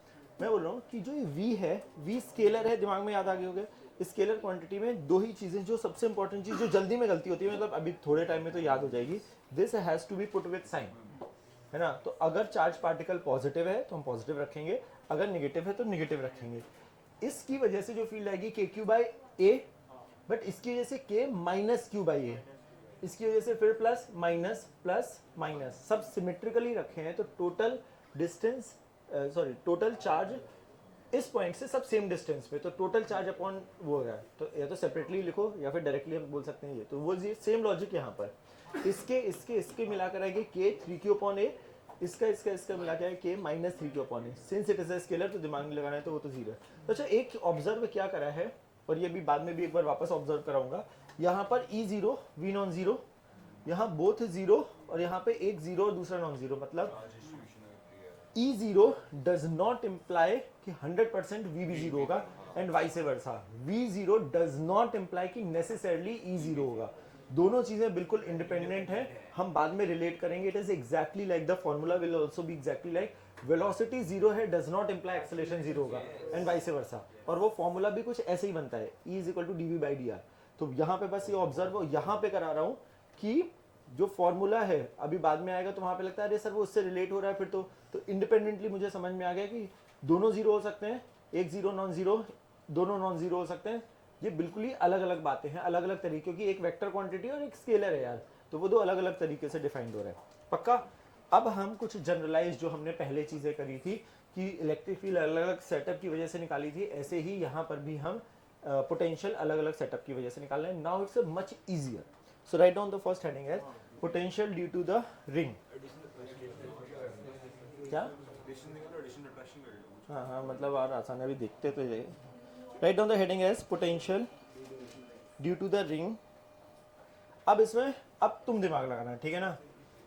मैं बोल रहा हूँ कि जो ये वी है, वी स्केलर है, दिमाग में याद आ गई होगी। स्केलर क्वांटिटी में दो ही चीज़ें जो सबसे इंपॉर्टेंट चीज़ जो जल्दी में गलती होती है, मतलब अभी थोड़े टाइम में तो याद हो जाएगी, this has to B put with sign, है ना। तो अगर चार्ज पार्टिकल पॉजिटिव है तो हम पॉजिटिव रखेंगे, अगर निगेटिव है तो निगेटिव रखेंगे। इसकी वजह से जो फील्ड आएगी के क्यू बाई ए, बट इसकी वजह से के माइनस क्यू बाई ए, इसकी वजह से फिर प्लस माइनस, सब सिमेट्रिकली रखे हैं, तो total distance sorry total charge इस पॉइंट से सब सेम डिस्टेंस पे, तो टोटल चार्ज अपॉन वो है, तो या तो सेपरेटली लिखो या फिर डायरेक्टली हम बोल सकते हैं ये, तो वो सेम लॉजिक यहाँ पर, इसके मिलाकर आएगी के 3q अपॉन ए, इसका मिला के आएगा के minus 3q upon A. Since it is a scalar तो दिमाग में लगाना है तो वो तो जीरो है। तो अच्छा एक ऑब्जर्व क्या करा है, और ये भी बाद में भी एक बार वापस ऑब्जर्व कराऊंगा, यहाँ पर E0 V नॉन जीरो, यहाँ बोथ जीरो और यहाँ पे एक जीरो और दूसरा नॉन जीरो, मतलब E0 डज नॉट इम्प्लाई कि 100% V भी जीरो होगा and vice versa, V0 does not imply कि नेसेसरली E0 होगा। दोनों चीजें बिल्कुल इंडिपेंडेंट हैं, हम बाद में रिलेट करेंगे। It is exactly like the formula will also be exactly like velocity zero है does not imply acceleration zero होगा एंड वाइस वर्सा, और वो फॉर्मूला भी कुछ ऐसे ही बनता है, E is equal to dv/dr। तो यहाँ पे बस ये ऑब्जर्व यहाँ पे करा रहा हूँ कि जो फॉर्मूला है अभी बाद में आएगा तो वहां पे लगता है अरे सर वो उससे रिलेट हो रहा है, फिर तो इंडिपेंडेंटली मुझे समझ में आ गया कि दोनों जीरो हो सकते हैं, एक जीरो नॉन जीरो, दोनों नॉन जीरो हो सकते हैं। ये बिल्कुल ही अलग अलग बातें हैं, अलग अलग तरीके, क्योंकि एक वेक्टर क्वांटिटी और एक स्केलर है यार, तो वो दो अलग अलग तरीके से डिफाइंड हो रहा है। पक्का। अब हम कुछ जनरलाइज जो हमने पहले चीजें करी थी कि इलेक्ट्रिक फील्ड अलग अलग सेटअप की वजह से निकाली थी, ऐसे ही यहाँ पर भी हम पोटेंशियल अलग अलग सेटअप की वजह से निकाल रहे हैं। Now it's much easier, so write down the first heading as potential due to the ring. क्या? हाँ हाँ, मतलब और आसान है, अभी देखते तो ये। Write down the heading as potential due to the ring. अब इसमें अब तुम दिमाग लगाना है, ठीक है ना।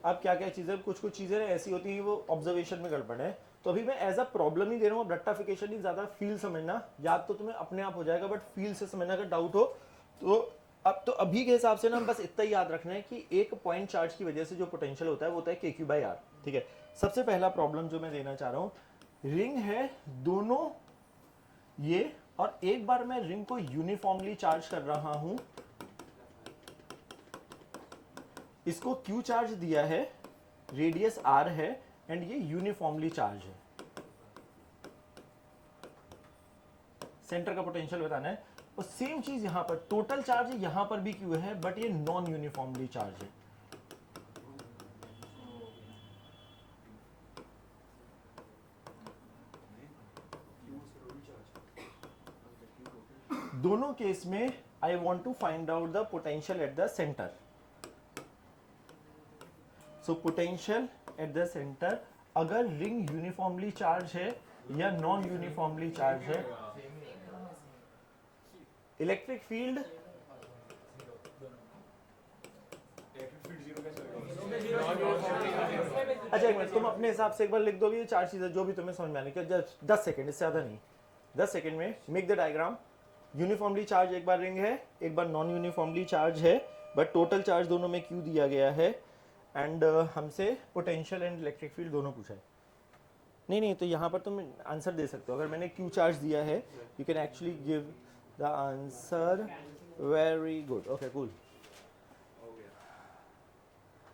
अब क्या क्या चीज़ें, कुछ चीज़ें ऐसी होती हैं वो ऑब्जर्वेशन में गड़बड़ है, तो अभी मैं एज अ प्रॉब्लम ही दे रहा हूँ। रेक्टिफिकेशन ही ज़्यादा फील समझना, याद तो तुम्हें अपने आप हो जाएगा, बट फील से समझना अगर डाउट हो तो। अब तो अभी के हिसाब से ना बस इतना ही याद रखना है कि एक पॉइंट चार्ज की वजह से जो पोटेंशियल होता है वो होता है KQ/R, ठीक है। सबसे पहला प्रॉब्लम जो मैं देना चाह रहा हूँ, रिंग है दोनों ये, और एक बार मैं रिंग को यूनिफॉर्मली चार्ज कर रहा हूं, इसको Q चार्ज दिया है, रेडियस R है एंड ये यूनिफॉर्मली चार्ज है। सेंटर का पोटेंशियल बताना है, और सेम चीज यहां पर टोटल चार्ज यहां पर भी Q है, बट ये नॉन यूनिफॉर्मली चार्ज है। दोनों केस में I want to find out the potential at the center. So potential at the center, अगर रिंग यूनिफॉर्मली चार्ज है या नॉन यूनिफॉर्मली चार्ज है, इलेक्ट्रिक फील्ड अच्छा एक मिनट, तुम अपने हिसाब से एक बार लिख दोगे ये चार चीजें जो भी तुम्हें समझ में आने की, 10 सेकंड, इससे ज्यादा नहीं, 10 सेकंड में make the diagram. Uniformly charge एक बार रिंग है, एक बार नॉन यूनिफॉर्मली चार्ज है, बट टोटल चार्ज दोनों में Q दिया गया है, एंड हमसे पोटेंशियल एंड इलेक्ट्रिक फील्ड दोनों पूछा है। नहीं, तो यहाँ पर तुम आंसर दे सकते हो, अगर मैंने Q चार्ज दिया है you can actually give the answer. Very good, okay cool.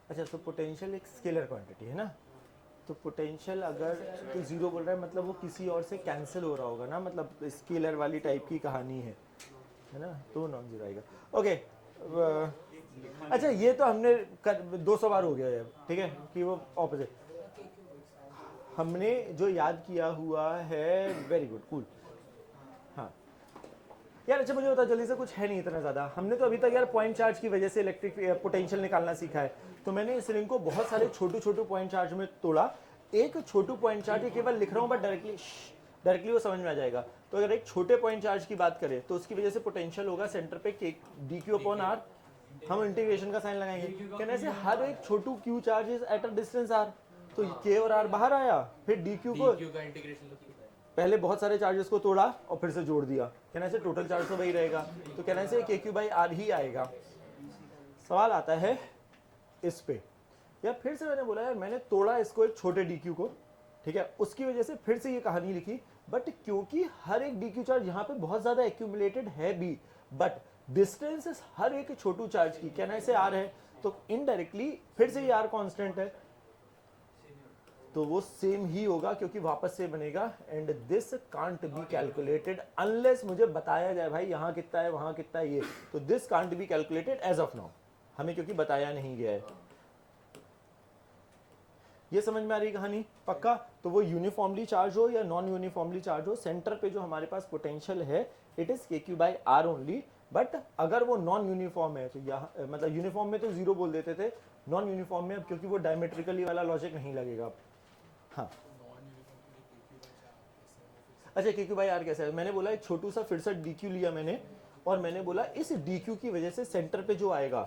अच्छा, तो पोटेंशियल एक स्केलर क्वांटिटी है ना, तो पोटेंशियल अगर तो जीरो बोल रहा है मतलब वो किसी और से कैंसिल हो रहा होगा ना, मतलब स्केलर वाली टाइप की कहानी है ना, तो नॉन जीरो आएगा। ओके, अच्छा ये तो हमने 200 बार हो गया है, ठीक है, कि वो ऑपोजिट हमने जो याद किया हुआ है। Very good, cool. हाँ यार, अच्छा मुझे बता जल्दी से, कुछ है नहीं इतना ज़्यादा, हमने तो अभी तक यार पॉइंट चार्ज की वजह से इलेक्ट्रिक पोटेंशियल निकालना सीखा है, तो मैंने इस रिंग को बहुत सारे छोटू पॉइंट चार्ज में तोड़ा। एक छोटू पॉइंट चार्ज ये केवल लिख रहा हूँ, बट डायरेक्टली वो समझ में आ जाएगा। तो अगर एक छोटे पॉइंट चार्ज की बात करें तो उसकी वजह से पोटेंशियल होगा सेंटर पे dQ/R, हम इंटीग्रेशन का साइन लगाएंगे, कहने से हर एक छोटू Q charge is eight a distance R, तो K और R बाहर आया, फिर dQ को पहले बहुत सारे चार्जेस को तोड़ा और फिर से जोड़ दिया, कहना से टोटल चार्ज तो वही रहेगा, तो कहना से के क्यू बाई आर ही आएगा। सवाल आता है इस पे, या फिर से मैंने बोला यार मैंने तोड़ा इसको एक छोटे डी क्यू को, ठीक है, उसकी वजह से फिर से ये कहानी लिखी, बट क्योंकि हर एक डी क्यू चार्ज यहाँ पे बहुत ज्यादा एक्यूमुलेटेड है भी, बट डिस्टेंस हर एक छोटू चार्ज की कहना से आर है, तो इनडायरेक्टली फिर से ये आर कांस्टेंट है, तो वो सेम ही होगा क्योंकि वापस से बनेगा। And this can't be calculated unless मुझे बताया जाए भाई यहाँ कितना है वहां कितना है, ये तो this can't be calculated as of now, हमें क्योंकि बताया नहीं गया है। ये समझ में आ रही कहानी पक्का? तो वो यूनिफॉर्मली चार्ज हो या नॉन यूनिफॉर्मली चार्ज हो, सेंटर पे जो हमारे पास पोटेंशियल है इट इज के Q by r only, but अगर वो नॉन यूनिफॉर्म है तो यहाँ मतलब यूनिफॉर्म में तो जीरो बोल देते थे, नॉन यूनिफॉर्म में अब क्योंकि वो डायमेट्रिकली वाला लॉजिक नहीं लगेगा। हाँ अच्छा, के क्यू बाई आर कैसा है? मैंने बोला एक छोटू सा फिर से डी क्यू लिया मैंने, और मैंने बोला इस डी क्यू की वजह से सेंटर पे जो आएगा,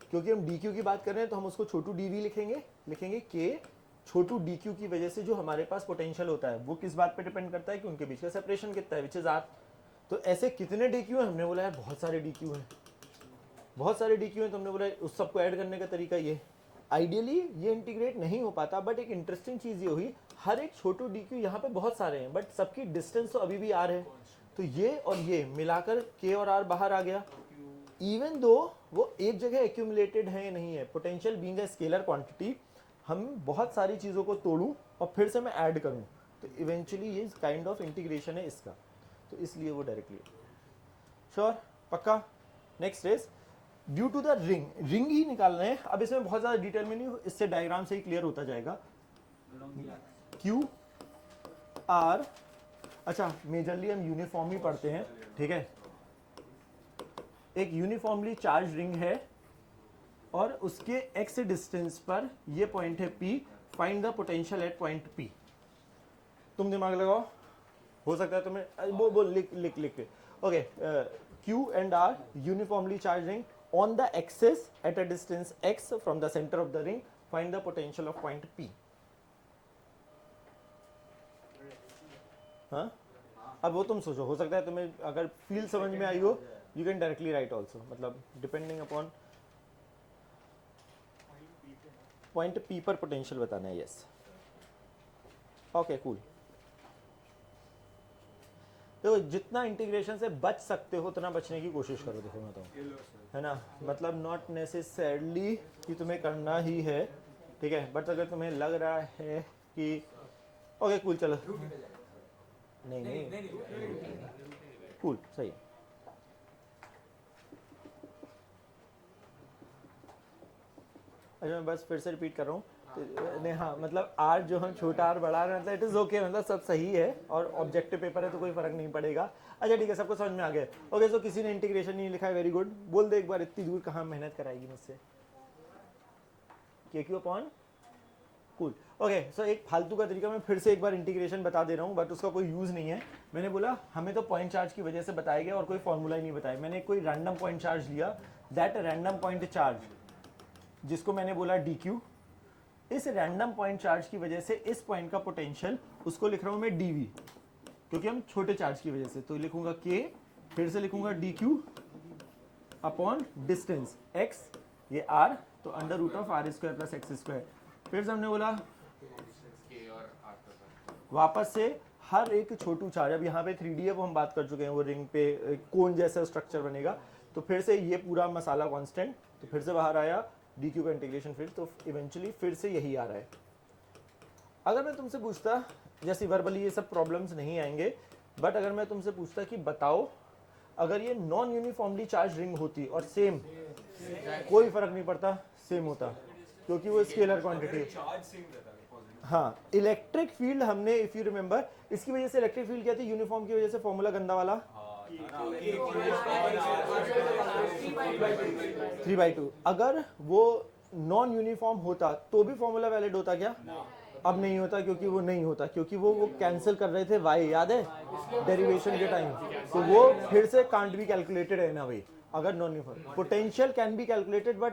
क्योंकि हम डी क्यू की बात कर रहे हैं तो हम उसको छोटू डी वी लिखेंगे के छोटू डी क्यू की वजह से जो हमारे पास पोटेंशियल होता है वो किस बात पे डिपेंड करता है कि उनके बीच का सेपरेशन कितना है, विच इज आर। तो ऐसे कितने डी क्यू है? हमने बोला यार बहुत सारे डी क्यू हैं, बहुत सारे डी क्यू हैं, तो हमने बोला उस सबको ऐड करने का तरीका ये। आइडियली ये इंटीग्रेट नहीं हो पाता, बट एक इंटरेस्टिंग चीज ये हुई हर एक छोटू डी क्यू यहाँ पे बहुत सारे हैं, बट सबकी डिस्टेंस तो अभी भी आर है, तो ये और ये मिलाकर के और आर बाहर आ गया, इवन दो वो एक जगह एक्यूमुलेटेड है या नहीं है। Potential being a scalar quantity, हम बहुत सारी चीज़ों को तोड़ूं और फिर से मैं ऐड करूं, तो इवेंचुअली ये काइंड ऑफ इंटीग्रेशन है इसका, तो इसलिए वो डायरेक्टली। श्योर पक्का? Next is due to the ring ही निकाल रहे हैं, अब इसमें बहुत ज़्यादा डिटेल में नहीं, इससे डायग्राम से ही क्लियर होता जाएगा। क्यू आर, अच्छा मेजरली हम यूनिफॉर्म ही पढ़ते हैं, ठीक है। एक यूनिफॉर्मली चार्ज रिंग है और उसके एक्स डिस्टेंस पर ये पॉइंट है P, find the potential eight point P। तुम दिमाग लगाओ, हो सकता है तुम्हें वो लिख okay. Q and R uniformly charged ring on the axis at a distance x from the center of the ring, find the potential of point P। हाँ, अब वो तुम सोचो, हो सकता है तुम्हें अगर फील समझ में आई हो, you can directly right also, मतलब डिपेंडिंग अपॉन पॉइंट P पर पोटेंशियल बताना है। Yes okay cool. देखो जितना इंटीग्रेशन से बच सकते हो उतना बचने की कोशिश करो, देखो मैं तो, है ना, मतलब नॉट नेसेसरली कि तुम्हें करना ही है, ठीक है, बट अगर तुम्हें लग रहा है कि ओके कूल, चलो नहीं कूल सही है। अच्छा मैं बस फिर से रिपीट कर रहा हूँ, नहीं हाँ, मतलब आर जो हम छोटा आर बड़ा रहे हैं, मतलब इट इज़ ओके, मतलब सब सही है और ऑब्जेक्टिव पेपर है तो कोई फर्क नहीं पड़ेगा। अच्छा ठीक है, सबको समझ में आ गया। ओके सो किसी ने इंटीग्रेशन नहीं लिखा है, वेरी गुड, बोल दे एक बार, इतनी दूर कहाँ मेहनत कराएगी मुझसे। के Q upon cool. Okay so एक फालतू का तरीका मैं फिर से एक बार इंटीग्रेशन बता दे रहा हूँ, बट उसका कोई यूज़ नहीं है। मैंने बोला हमें तो पॉइंट चार्ज की वजह से बताया गया और कोई फॉर्मूला ही नहीं बताया। मैंने कोई रैंडम पॉइंट चार्ज लिया, दैट रैंडम पॉइंट चार्ज जिसको मैंने बोला डी क्यू, इस रैंडम पॉइंट चार्ज की वजह से इस पॉइंट का पोटेंशियल उसको लिख रहा हूं मैं डीवी, क्योंकि हम छोटे चार्ज की वजह से, तो लिखूंगा के, फिर से लिखूंगा d q upon distance x, ये आर, तो under root of r square plus x square. फिर से हमने बोला वापस से हर एक छोटू चार्ज, अब यहाँ पे 3D है वो हम बात कर चुके हैं, वो रिंग पे कोन जैसा स्ट्रक्चर बनेगा, तो फिर से ये पूरा मसाला कांस्टेंट, तो फिर से बाहर आया डी क्यू का इंटीग्रेशन, फिर तो इवेंचुअली फिर से यही आ रहा है। अगर मैं तुमसे पूछता, जैसे वर्बली ये सब प्रॉब्लम्स नहीं आएंगे, बट अगर मैं तुमसे पूछता कि बताओ अगर ये नॉन यूनिफॉर्मली चार्ज रिंग होती और सेम, कोई फर्क नहीं पड़ता, सेम होता, क्योंकि वो स्केलर क्वांटिटी। हाँ, इलेक्ट्रिक फील्ड हमने, इफ यू रिमेंबर, इसकी वजह से इलेक्ट्रिक फील्ड क्या थी, यूनिफॉर्म की वजह से, फॉर्मूला गंदा वाला 3/2। अगर वो नॉन यूनिफॉर्म होता तो भी फॉर्मूला वैलिड होता क्या? अब नहीं होता, क्योंकि वो नहीं होता, क्योंकि वो कैंसिल कर रहे थे वाई, याद है डेरिवेशन के टाइम, तो वो फिर से कांट बी कैलकुलेटेड है ना भाई। अगर non uniform, potential can be calculated but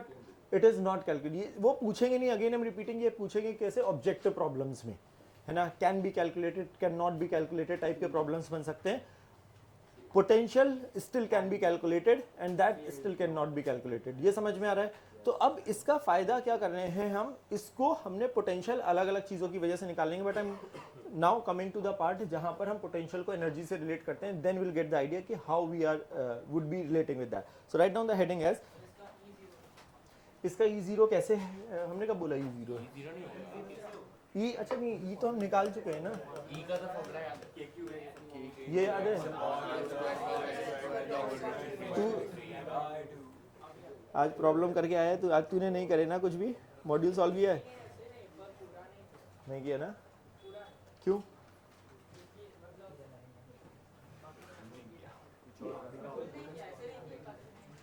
it is not calculated. वो पूछेंगे नहीं, अगेन हम रिपीटिंग, ये पूछेंगे कैसे ऑब्जेक्टिव प्रॉब्लम्स में, है ना, can be calculated, can not be calculated type के प्रॉब्लम्स बन सकते हैं. Potential still can be calculated and that still can not be calculated. ये समझ में आ रहा है. तो अब इसका फायदा क्या कर रहे हैं हम, इसको हमने पोटेंशियल अलग अलग चीज़ों की वजह से निकालेंगे, but I am now coming to the part जहां पर हम पोटेंशियल को एनर्जी से रिलेट करते हैं. Then will get the idea कि how we are would be relating with that. So write down the heading as, इसका E0 कैसे है, हमने कब बोला E0 E, अच्छा नहीं, E तो हम निकाल चुके हैं ना, ई का तो फॉर्मूला याद है, ये याद है. तू आज प्रॉब्लम करके आया है, तो आज तूने नहीं करे ना कुछ भी, मॉड्यूल सॉल्व किया है नहीं किया ना, क्यों?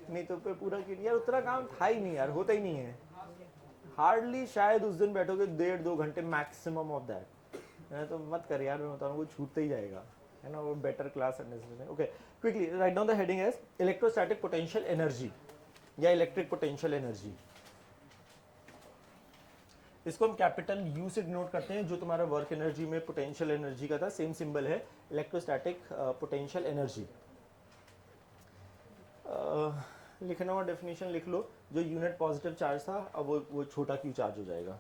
नहीं तो पे पूरा किया यार, उतना काम था ही नहीं यार, होता ही नहीं है. हार्डली शायद उस दिन बैठोगे 1.5-2 घंटे मैक्सिमम ऑफ दैट. तो मत कर यार, मैं बता रहा हूँ, वो छूटते ही जाएगा, है ना, वो better class understanding. Okay, quickly write down the heading as electrostatic potential energy या इलेक्ट्रिक पोटेंशियल एनर्जी. इसको हम कैपिटल U से डिनोट करते हैं, जो तुम्हारा वर्क एनर्जी में पोटेंशियल एनर्जी का था, सेम सिंबल है, इलेक्ट्रोस्टैटिक पोटेंशियल एनर्जी. लिखना हुआ डेफिनेशन लिख लो. जो यूनिट पॉजिटिव चार्ज था, अब वो छोटा क्यू चार्ज हो जाएगा.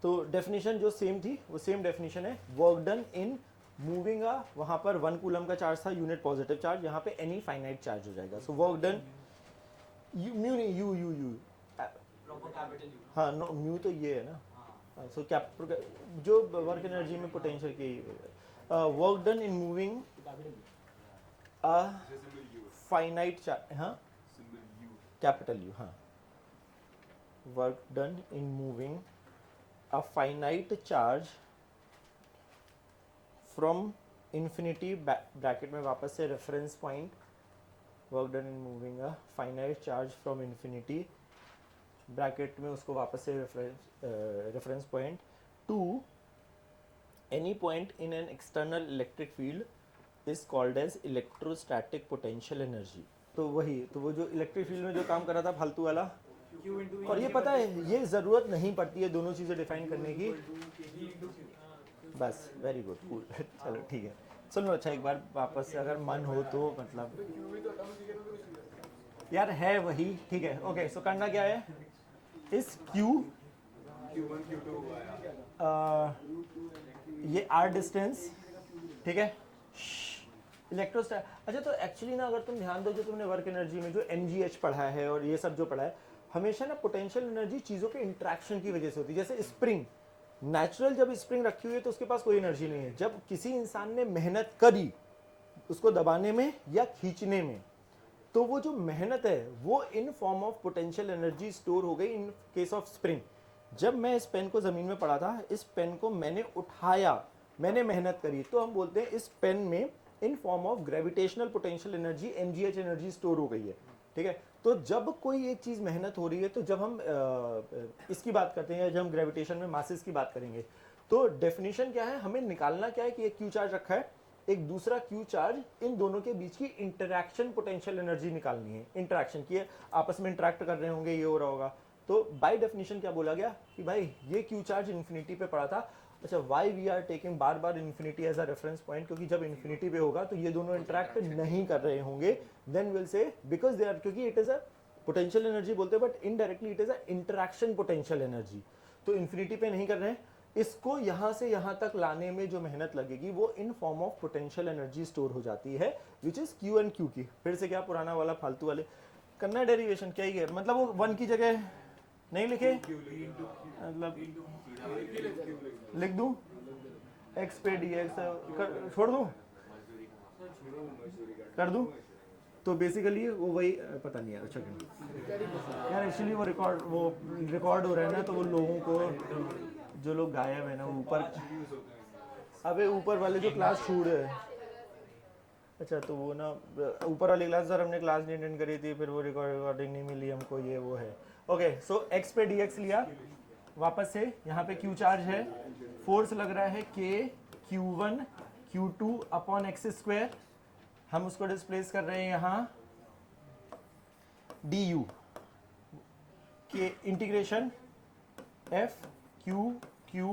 तो डेफिनेशन जो सेम थी वो सेम डेफिनेशन है. वर्क डन इन मूविंग वहां पर 1 कूलम का चार्ज था, यूनिट पॉजिटिव चार्ज, यहाँ पे एनी फाइनाइट चार्ज हो जाएगा. सो वर्क डन म्यू नहीं, यू प्रॉपर कैपिटल यू. हाँ, नो म्यू तो ये है ना. सो जो वर्क एनर्जी में पोटेंशियल की work done in moving finite charge, हाँ कैपिटल यू, हाँ, work done in moving a finite charge from infinity bracket में वापस से reference point, work done in moving a finite charge from infinity bracket में उसको वापस से reference point to any point in an external electric field is called as electrostatic potential energy. तो वही, तो वो जो इलेक्ट्रिक फील्ड में जो काम कर रहा था फालतू वाला, Q into E और ये पता है, ये ज़रूरत नहीं पड़ती है दोनों चीज़ें डिफाइन करने की. बस, वेरी गुड, कूल. चलो ठीक है, चलो अच्छा एक बार वापस से अगर मन हो तो, मतलब यार है वही, ठीक है. ओके, सो करना क्या है, इस Q ये R डिस्टेंस, ठीक है, इलेक्ट्रोस्टैट. अच्छा, तो एक्चुअली ना अगर तुम ध्यान दो, जो तुमने वर्क एनर्जी में जो mgh पढ़ा है और ये सब जो पढ़ा है, हमेशा ना पोटेंशियल एनर्जी चीज़ों के इंट्रैक्शन की वजह से होती है. जैसे स्प्रिंग, नेचुरल जब स्प्रिंग रखी हुई है तो उसके पास कोई एनर्जी नहीं है. जब किसी इंसान ने मेहनत करी उसको दबाने में या खींचने में, तो वो जो मेहनत है वो इन form of potential energy store हो गई इन केस ऑफ स्प्रिंग. जब मैं इस पेन को ज़मीन में पड़ा था, इस पेन को मैंने उठाया, मैंने मेहनत करी, तो हम बोलते हैं इस पेन में इन form of gravitational potential energy mgh energy store हो गई है. ठीक है, तो जब कोई एक चीज़ मेहनत हो रही है, तो जब हम इसकी बात करते हैं, जब हम ग्रेविटेशन में मासेस की बात करेंगे, तो डेफिनेशन क्या है, हमें निकालना क्या है कि एक क्यू चार्ज रखा है, एक दूसरा क्यू चार्ज, इन दोनों के बीच की इंटरैक्शन पोटेंशियल एनर्जी निकालनी है. इंटरैक्शन की है, आपस में इंटरैक्ट कर रहे होंगे, ये हो रहा होगा. तो बाय डेफिनेशन क्या बोला गया कि भाई ये क्यू चार्ज इन्फिनिटी पे पड़ा था. अच्छा, वाई वी आर टेकिंग बार बार infinity as a reference point, क्योंकि जब इन्फिनिटी पे होगा तो ये दोनों इंटरैक्ट नहीं कर रहे होंगे. Then will say because they are, क्योंकि it is a potential energy बोलते हैं, but indirectly it is a interaction potential energy. तो इन्फिनिटी पे नहीं कर रहे हैं, इसको यहाँ से यहाँ तक लाने में जो मेहनत लगेगी वो इन form of potential energy store हो जाती है, which is Q and Q की. फिर से क्या पुराना वाला फालतू वाले करना, डेरिवेशन क्या ही है, मतलब वो वन की जगह नहीं लिखे, मतलब लिख दूं x पे dx छोड़ दूं, कर दूं. तो बेसिकली वो वही, पता नहीं यार, अच्छा यार एक्चुअली वो रिकॉर्ड हो रहा है ना, तो वो लोगों को, जो लोग गायब है ना ऊपर, अबे ऊपर वाले जो क्लास छूट है, अच्छा तो वो ना ऊपर वाली क्लास सर हमने क्लास नहीं अटेंड करी थी, फिर वो रिकॉर्डिंग नहीं मिली हमको, ये वो है. ओके, सो x पे dx लिया, वापस से यहाँ पे q चार्ज है, फोर्स लग रहा है k q1 q2 upon x square, हम उसको डिस्प्लेस कर रहे हैं यहाँ du के integration f Q Q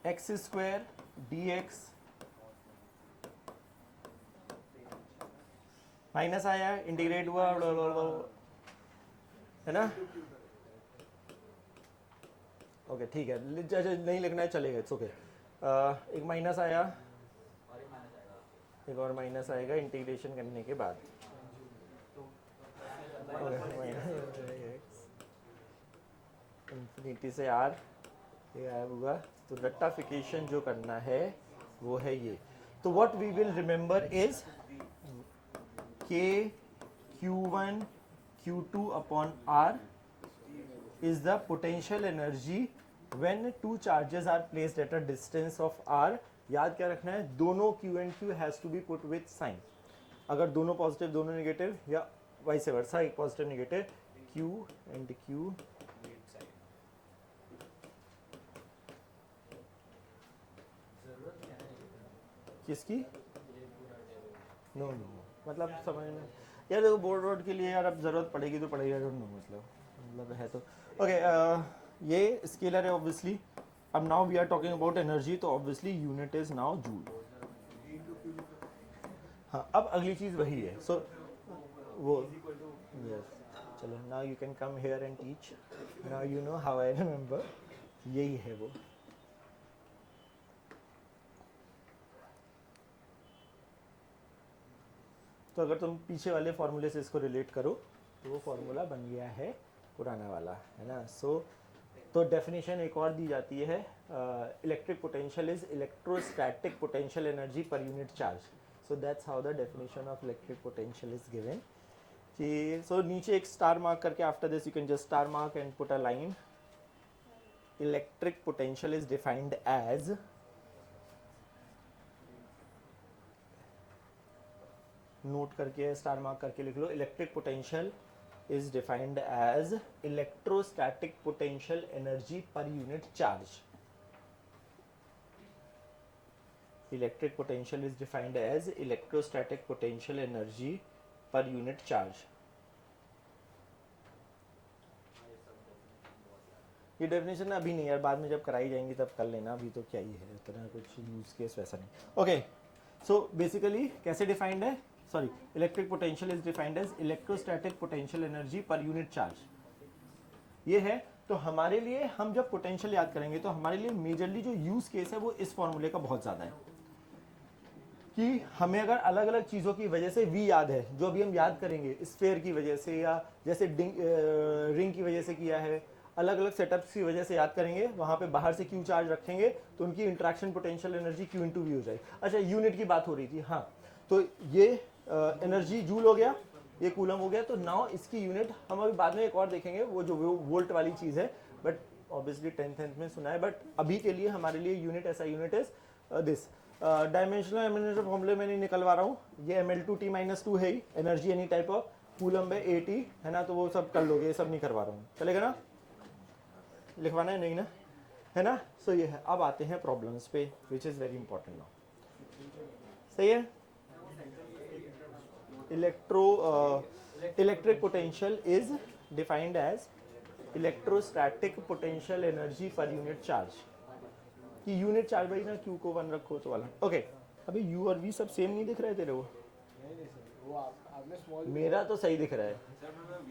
x square D x minus आया, इंटीग्रेट हुआ, है ना? ओके ठीक है, नहीं लिखना है चलेगा, इट्स ओके। एक माइनस आया, और एक माइनस आएगा। एक और माइनस आएगा इंटीग्रेशन करने के बाद। इंफिनिटी से आर ये आया होगा, तो रेक्टिफिकेशन जो करना है वो है ये। तो what we will remember is k Q1 Q2 upon R is the potential energy when two charges are placed at a distance of R। याद क्या रखना है, दोनों Q and Q has to be put with sign। अगर दोनों पॉजिटिव दोनों नेगेटिव या वाइस वर्सा, एक positive negative, Q and Q किसकी, नो नो मतलब समझ में यार, देखो बोर्ड रोड के लिए यार अब जरूरत पड़ेगी तो पड़ेगी, डोंट नो मतलब है तो ओके। ये स्केलर है ऑब्वियसली। अब now we are talking about energy, तो obviously unit is now joule. हाँ, अब अगली चीज वही है, सो वो यस, चलो now you can come here and teach, now you know how I remember, यही है वो। तो अगर तुम पीछे वाले फॉर्मूले से इसको रिलेट करो तो वो फॉर्मूला बन गया है पुराना वाला, है ना? तो डेफिनेशन एक और दी जाती है, electric potential is electrostatic potential energy per unit charge. So that's how the definition of electric potential is given. कि सो नीचे एक स्टार मार्क करके, after this you can just star mark and put a line. Electric potential is defined as note करके स्टार मार्क करके लिख लो, electric potential is defined as electrostatic potential energy per unit charge. Electric potential is defined as electrostatic potential energy per unit charge. ये डेफिनेशन अभी नहीं यार, बाद में जब कराई जाएंगी तब कर लेना, अभी तो क्या ही है, इतना कुछ यूज केस वैसा नहीं। ओके, सो बेसिकली कैसे डिफाइंड है, sorry, electric potential is defined as electrostatic potential energy per unit charge. ये है, तो हमारे लिए हम जब पोटेंशियल याद करेंगे तो हमारे लिए मेजरली जो यूज केस है वो इस फॉर्मूले का बहुत ज्यादा है, कि हमें अगर अलग अलग चीजों की वजह से V याद है, जो अभी हम याद करेंगे स्फीयर की वजह से या जैसे रिंग की वजह से किया है, अलग अलग सेटअप्स की वजह से याद करेंगे, वहां पे बाहर से Q चार्ज रखेंगे तो उनकी interaction potential energy Q into V हो जाएगी। अच्छा, यूनिट की बात हो रही थी, हाँ, तो ये एनर्जी जूल हो गया, ये कूलम हो गया, तो नाउ इसकी यूनिट हम अभी बाद में एक और देखेंगे, वो जो वोल्ट वाली चीज है, बट ऑब्वियसली 10th में सुना है, बट अभी के लिए हमारे लिए यूनिट ऐसा यूनिट इज दिस। डायमेंशनल एमिनेटर फॉर्मूले में नहीं निकलवा रहा हूँ, ये ml2t-2 है ही, energy any type of, coulomb है 80, है ना, तो वो सब कर लोगे, ये सब नहीं करवा रहा हूँ, चलेगा ना? लिखवाना है नहीं ना, है ना? सो ये है। अब आते हैं प्रॉब्लम्स पे, which is very important now. सही है। Electric potential is defined as electrostatic potential energy per unit charge. कि यूनिट चार्ज भाई ना, Q को 1 रखो तो वाला। ओके, अभी U और V सब सेम नहीं दिख रहे तेरे को? मेरा तो सही दिख रहा है।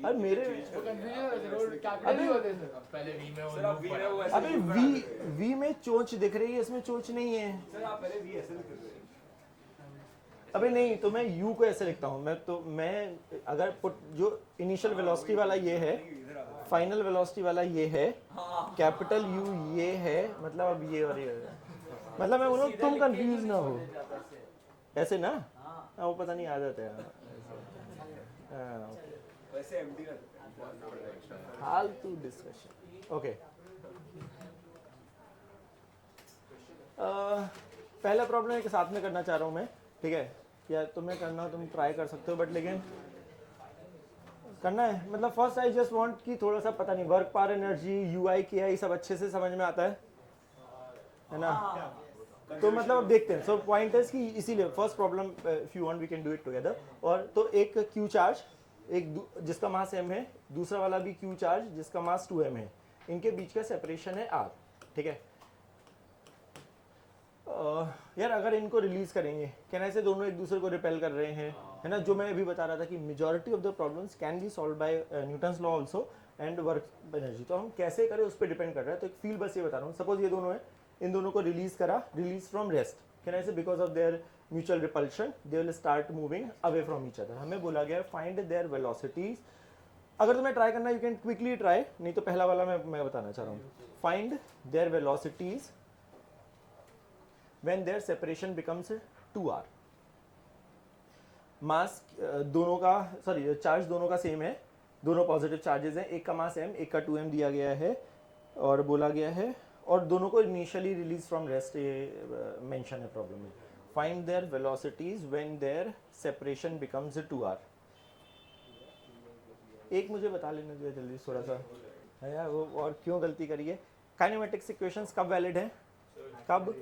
अरे मेरे अभी V में चोंच दिख रही है, इसमें चोंच नहीं है। सर आप पहले V ऐसे लिख रहे थे। अबे नहीं, तो मैं U को ऐसे लिखता हूँ, मैं अगर जो इनिशियल वेलोसिटी वाला ये है, फाइनल वेलोसिटी वाला ये है, कैपिटल U ये है, मतलब अब ये और ये है। मतलब मैं बोलूँ तुम कंफ्यूज ना हो, ऐसे ना, वो पता नहीं आदत है। वैसे एमडी ना फालतू डिस्कशन। ओके, पहला प्रॉब्लम एक साथ में करना चाह रहा हूँ मैं, ठीक है? या तुम्हें करना हो तुम ट्राई कर सकते हो, बट लेकिन करना है, मतलब फर्स्ट आई जस्ट वांट कि थोड़ा सा पता नहीं, work power energy UI KI सब अच्छे से समझ में आता है ना? तो मतलब अब देखते हैं। सो पॉइंट है कि इसीलिए first problem, if you want we can do it together. और तो एक Q चार्ज, एक जिसका मास m है, दूसरा वाला भी Q चार्ज जिसका मास 2m है, इनके बीच का सेपरेशन है R। ठीक है। यार अगर इनको रिलीज करेंगे, कहना से दोनों एक दूसरे को रिपेल कर रहे हैं, है ना, जो मैं अभी बता रहा था कि majority of the problems can be solve by Newton's law also and work energy. तो हम कैसे करें उस पर डिपेंड कर रहा है। तो एक फील बस ये बता रहा हूँ, सपोज ये दोनों है, इन दोनों को रिलीज करा, रिलीज फ्रॉम रेस्ट, कहना से because of their mutual repulsion they will start moving away from each other. हमें बोला गया है फाइंड देयर वेलोसिटीज। अगर तुम्हें ट्राई करना यू कैन क्विकली ट्राई, नहीं तो पहला वाला मैं बताना चाह रहा हूँ। Find their velocities when their separation becomes 2r। मास दोनों का, सॉरी चार्ज दोनों का सेम है, दोनों पॉजिटिव चार्जेस हैं, एक का मास m, एक का 2m दिया गया है और बोला गया है, और दोनों को इनिशियली रिलीज फ्रॉम रेस्ट ये मेंशन है प्रॉब्लम में। Find their velocities when their separation becomes 2r। एक मुझे बता लेने दो जल्दी थोड़ा सा, है यार वो, और क्यों गलती करिए। काइनेमेटिक्स इक्वेशंस कब वैलिड है, कब,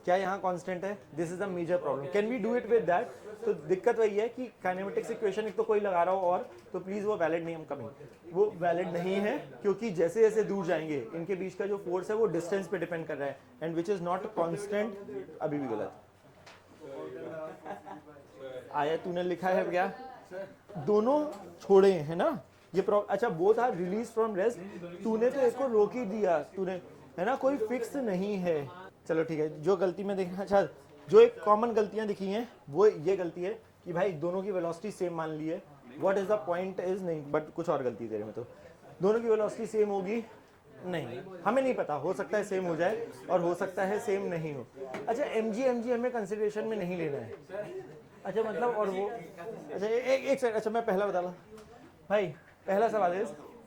क्या यहाँ कांस्टेंट है, this is a major problem, can we do it with that. तो दिक्कत वही है कि काइनेमेटिक्स इक्वेशन एक तो कोई लगा रहा हो और, तो प्लीज वो वैलिड नहीं, हम कमिंग, वो वैलिड नहीं है, क्योंकि जैसे जैसे दूर जाएंगे इनके बीच का जो फोर्स है वो डिस्टेंस पे डिपेंड कर रहा है, and which is not constant. अभी भी गलत आया, तूने लिखा है क्या, दोनों छोड़े है ना ये अच्छा both are release from rest, तूने तो एक को रोक ही दिया तूने, है ना, कोई फिक्स नहीं है। चलो ठीक है, जो गलती में देखना, अच्छा जो एक कॉमन गलतियां दिखी हैं वो ये गलती है कि भाई दोनों की वेलोसिटी सेम मान ली है, what is the point is नहीं, बट कुछ और गलती तेरे में, तो दोनों की वेलोसिटी सेम होगी नहीं, हमें नहीं पता, हो सकता है सेम हो जाए और हो सकता है सेम नहीं हो। अच्छा mg हमें कंसिडरेशन में नहीं लेना है, अच्छा मतलब, और वो अच्छा एक सेकंड, अच्छा मैं पहला बता रहा भाई, पहला सवाल है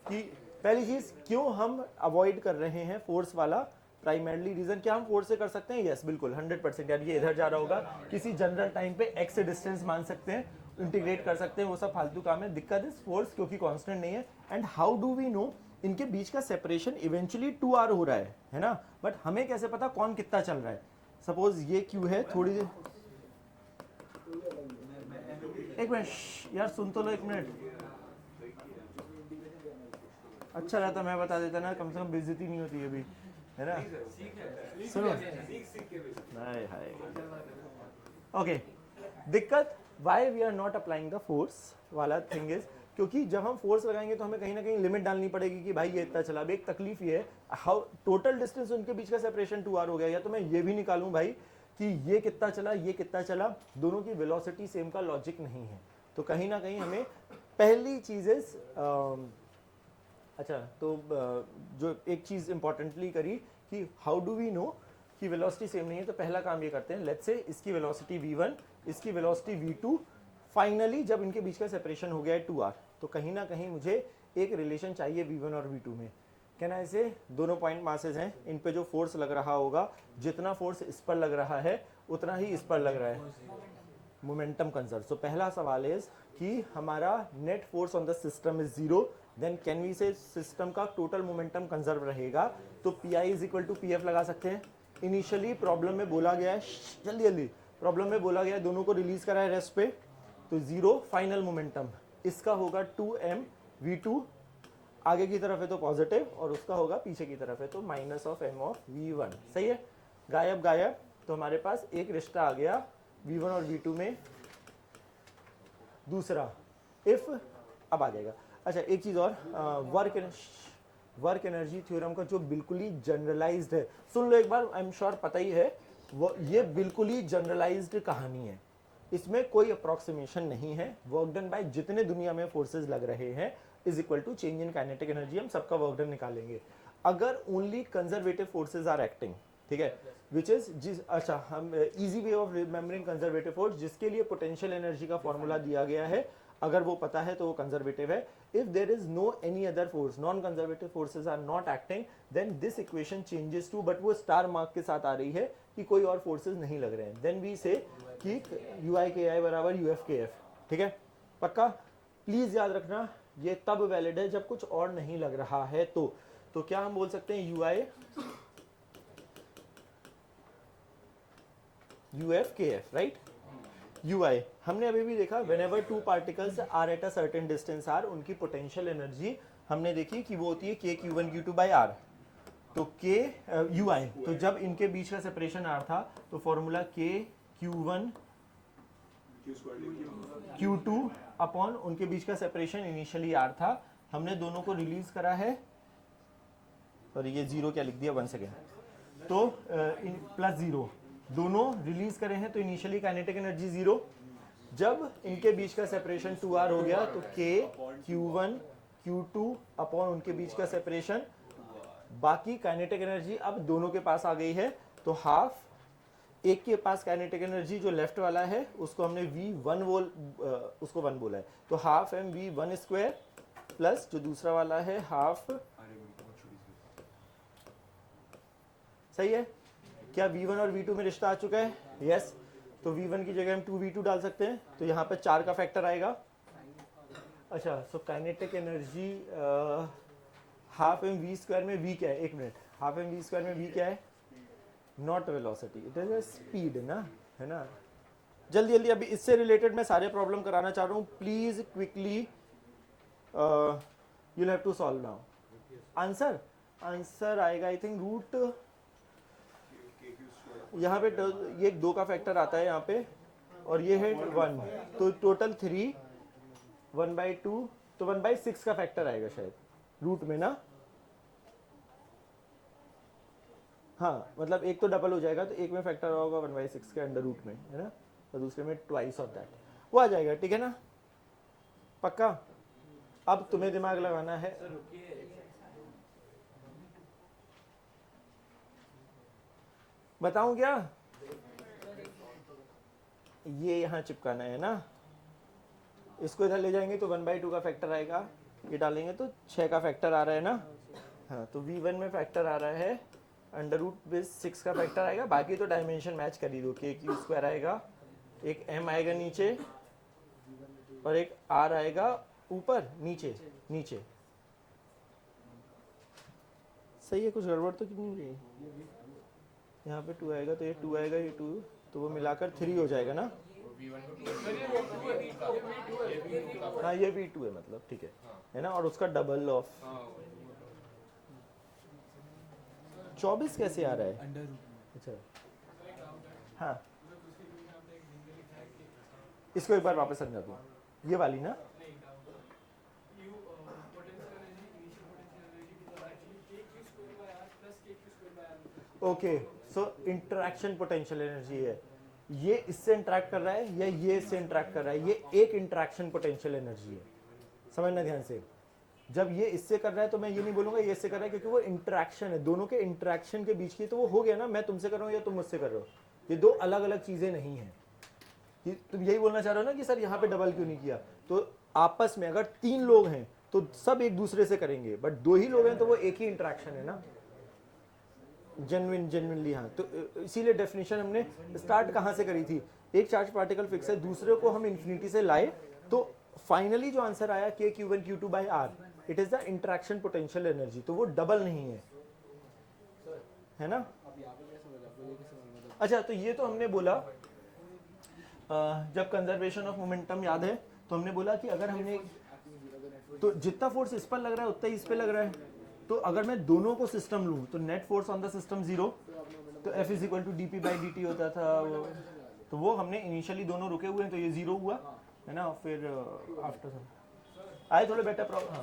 कि पहली चीज क्यों हम अवॉइड कर रहे हैं फोर्स वाला, प्राइमरली रीजन क्या हम फोर्स से कर सकते हैं, यस बिल्कुल 100%, यार ये इधर जा रहा होगा, किसी जनरल टाइम पे x से डिस्टेंस मान सकते हैं, इंटीग्रेट कर सकते हैं, वो सब फालतू काम है। दिक्कत इस फोर्स क्योंकि कांस्टेंट नहीं है, and how do we know इनके बीच का सेपरेशन इवेंचुअली 2r हो रहा है ना, बट हमें कैसे पता कौन कितना चल रहा है। सपोज ये q है, थोड़ी देर, एक मिनट यार सुन तो लो, एक मिनट, अच्छा रहता मैं बता देता ना, कम से कम बेइज्जती नहीं होती अभी, है ना, सुनो, हाय हाय, ओके। दिक्कत why we are not applying the force वाला थिंग इज, क्योंकि जब हम फोर्स लगाएंगे तो हमें कहीं ना कहीं लिमिट डालनी पड़ेगी कि भाई ये इतना चला। अब एक तकलीफ ये है, हाउ टोटल डिस्टेंस उनके बीच का सेपरेशन 2r हो गया, या तो मैं ये भी निकालूं भाई कि ये कितना चला, ये कितना चला, दोनों की वेलोसिटी सेम का लॉजिक नहीं है। तो कहीं ना कहीं हमें पहली चीज अच्छा तो जो एक चीज इंपॉर्टेंटली करी कि हाउ डू वी नो कि वेलोसिटी सेम नहीं है, तो पहला काम ये करते हैं, लेट्स से इसकी वेलोसिटी v1, इसकी वेलोसिटी v2, फाइनली जब इनके बीच का सेपरेशन हो गया है 2r, तो कहीं ना कहीं मुझे एक रिलेशन चाहिए v1 और v2 में। कहना ऐसे दोनों पॉइंट मासेस हैं, इन पे जो फोर्स लग रहा होगा, जितना फोर्स इस पर लग रहा है उतना ही इस पर लग रहा है, मोमेंटम कंजर्व। सो पहला सवाल है कि हमारा net force on the system is 0, then can we say system का टोटल मोमेंटम कंजर्व रहेगा, तो P I is equal to P F लगा सकते हैं। इनिशियली प्रॉब्लम में बोला गया है, जल्दी जल्दी, प्रॉब्लम में बोला गया है दोनों को रिलीज करा है रेस्ट पे, तो 0 फाइनल मोमेंटम, इसका होगा 2m v2, आगे की तरफ है तो पॉजिटिव, और उसका होगा पीछे की तरफ है तो minus of m of v1। सही है, गायब गायब, तो हमारे पास एक रिश्ता आ गया v1 और v2 में। दूसरा इफ, अब आ जाएगा। अच्छा एक चीज और, वर्क एनर्जी थ्योरम का जो बिल्कुल ही जनरलाइज्ड है, सुन लो एक बार, आई एम श्योर पता ही है, वो ये बिल्कुल ही जनरलाइज्ड कहानी है, इसमें कोई अप्रोक्सीमेशन नहीं है। वर्क डन बाय जितने दुनिया में फोर्सेस लग रहे हैं is equal to change in kinetic energy, हम सबका वर्क डन निकालेंगे अगर only conservative forces are acting, ठीक है, विच इज अच्छा हम easy way of remembering conservative force, जिसके लिए पोटेंशियल एनर्जी का फॉर्मूला दिया गया है, अगर वो पता है तो वो कंजर्वेटिव है। If there is no any other force, non conservative forces are not acting, then this equation changes to, but वो स्टार मार्क के साथ आ रही है कि कोई और फोर्सेज नहीं लग रहे हैं, देन वी से कि यू आई के आई बराबर यू एफ के एफ, ठीक है, पक्का। प्लीज याद रखना ये तब वैलिड है जब कुछ और नहीं लग रहा है, तो क्या हम बोल सकते हैं यू आई यू एफ के एफ, राइट। ui हमने अभी भी देखा, whenever two particles are at a certain distance r, उनकी पोटेंशियल एनर्जी हमने देखी कि वो होती है k q1 q2 by r, तो के यू आई, तो जब इनके बीच का सेपरेशन आर था तो फॉर्मूला के Q1 Q squared Q2 upon उनके बीच का सेपरेशन इनिशियली आर था, हमने दोनों को रिलीज करा है, और ये जीरो क्या लिख दिया, 1 सेकेंड, तो प्लस जीरो दोनों रिलीज करे हैं, तो इनिशियली काइनेटिक एनर्जी जीरो। जब इनके बीच का सेपरेशन 2r हो गया तो k Q1 Q2 अपॉन उनके बीच का सेपरेशन, बाकी काइनेटिक एनर्जी अब दोनों के पास आ गई है, तो हाफ एक के पास काइनेटिक एनर्जी जो लेफ्ट वाला है उसको हमने V1 उसको 1 बोला है, तो half M V1 square plus जो दूसरा वाला है हाफ, सही है क्या? V1 और V2 में रिश्ता आ चुका है, यस। तो V1 की जगह हम 2V2 डाल सकते हैं, तो यहाँ पे 4 का फैक्टर आएगा। अच्छा, so kinetic energy half M V square में v क्या है, एक मिनट, हाफ एम वी स्क्वायर में v क्या है, not velocity, it is speed ना, है ना। जल्दी जल्दी अभी इससे रिलेटेड मैं सारे प्रॉब्लम कराना चाह रहा हूँ, please quickly you have to solve now. Answer आएगा आई थिंक रूट, यहाँ पे ये 2 का फैक्टर आता है यहाँ पे, और ये है 1, तो टोटल 3, 1/2, तो 1/6 का फैक्टर आएगा शायद रूट में ना, हाँ मतलब एक तो डबल हो जाएगा, तो एक में फैक्टर होगा 1/6 के अंडर रूट में, है ना, और दूसरे में ट्वाइस ऑफ दैट, वो आ जाएगा, ठीक है ना, पक्का। अब तुम्हें दिमाग लगाना है, सर रुकिए, बताऊं क्या, ये यहाँ चिपकाना है ना, इसको इधर ले जाएंगे तो 1/2 का फैक्टर आएगा, ये डालेंगे तो 6 का फैक्टर आ रहा है ना, हाँ, तो V1 में फैक्टर आ रहा है अंडर रूट बेस 6 का फैक्टर आएगा, बाकी तो डायमेंशन मैच कर ही दो, के क्यू स्क्वायर आएगा, एक m आएगा नीचे और एक r आएगा ऊपर, नीचे नीचे, सही है, कुछ गड़बड़ तो नहीं रही, यहाँ पे 2 आएगा तो ये 2 आएगा, ये 2, तो वो मिलाकर 3 हो जाएगा ना, हाँ ये V2 है मतलब, ठीक है ना, और उसका डबल ऑफ 24 कैसे आ रहा है, अच्छा हाँ, इसको एक बार वापस समझा दूँ, ये वाली ना, ओके, सो इंटरैक्शन पोटेंशियल एनर्जी है, ये इससे इंटरैक्ट कर रहा है या ये इससे इंटरैक्ट कर रहा है, ये एक इंटरैक्शन पोटेंशियल एनर्जी है, समझना ध्यान से। जब ये इससे कर रहा है तो मैं ये नहीं बोलूंगा ये इससे कर रहा है, क्योंकि वो इंटरैक्शन है, दोनों के इंटरैक्शन के बीच की, तो वो हो गया ना, मैं तुमसे कर रहा हूँ या तुम मुझसे कर रहे हो, ये 2 अलग अलग चीजें नहीं है। तुम यही बोलना चाह रहे हो ना कि सर यहाँ पे डबल क्यों नहीं किया, तो आपस में अगर 3 लोग हैं तो सब एक दूसरे से करेंगे, बट 2 ही लोग हैं तो वो एक ही इंटरैक्शन है ना, जेन्युइनली, हाँ। तो इसीलिए डेफिनेशन हमने स्टार्ट कहाँ से करी थी, एक चार्ज पार्टिकल फिक्स है, दूसरे को हम इन्फिनिटी से लाए, तो फाइनली जो आंसर आया k Q1 Q2 by r, it is the interaction potential energy, तो वो डबल नहीं है ना। अच्छा, तो ये तो हमने बोला जब कंजर्वेशन ऑफ मोमेंटम याद है, तो हमने बोला कि अगर हमने, तो जितना फोर्स इस पर लग रहा है उतना ही इस पर लग रहा है, तो अगर मैं दोनों को सिस्टम लूँ तो net force on the system 0, तो F is equal to dp/dt होता था वो, तो वो हमने इनिशियली दोनों रुके हुए हैं तो ये 0 हुआ है ना, फिर आफ्टर आए थोड़े बेटर प्रॉब्लम,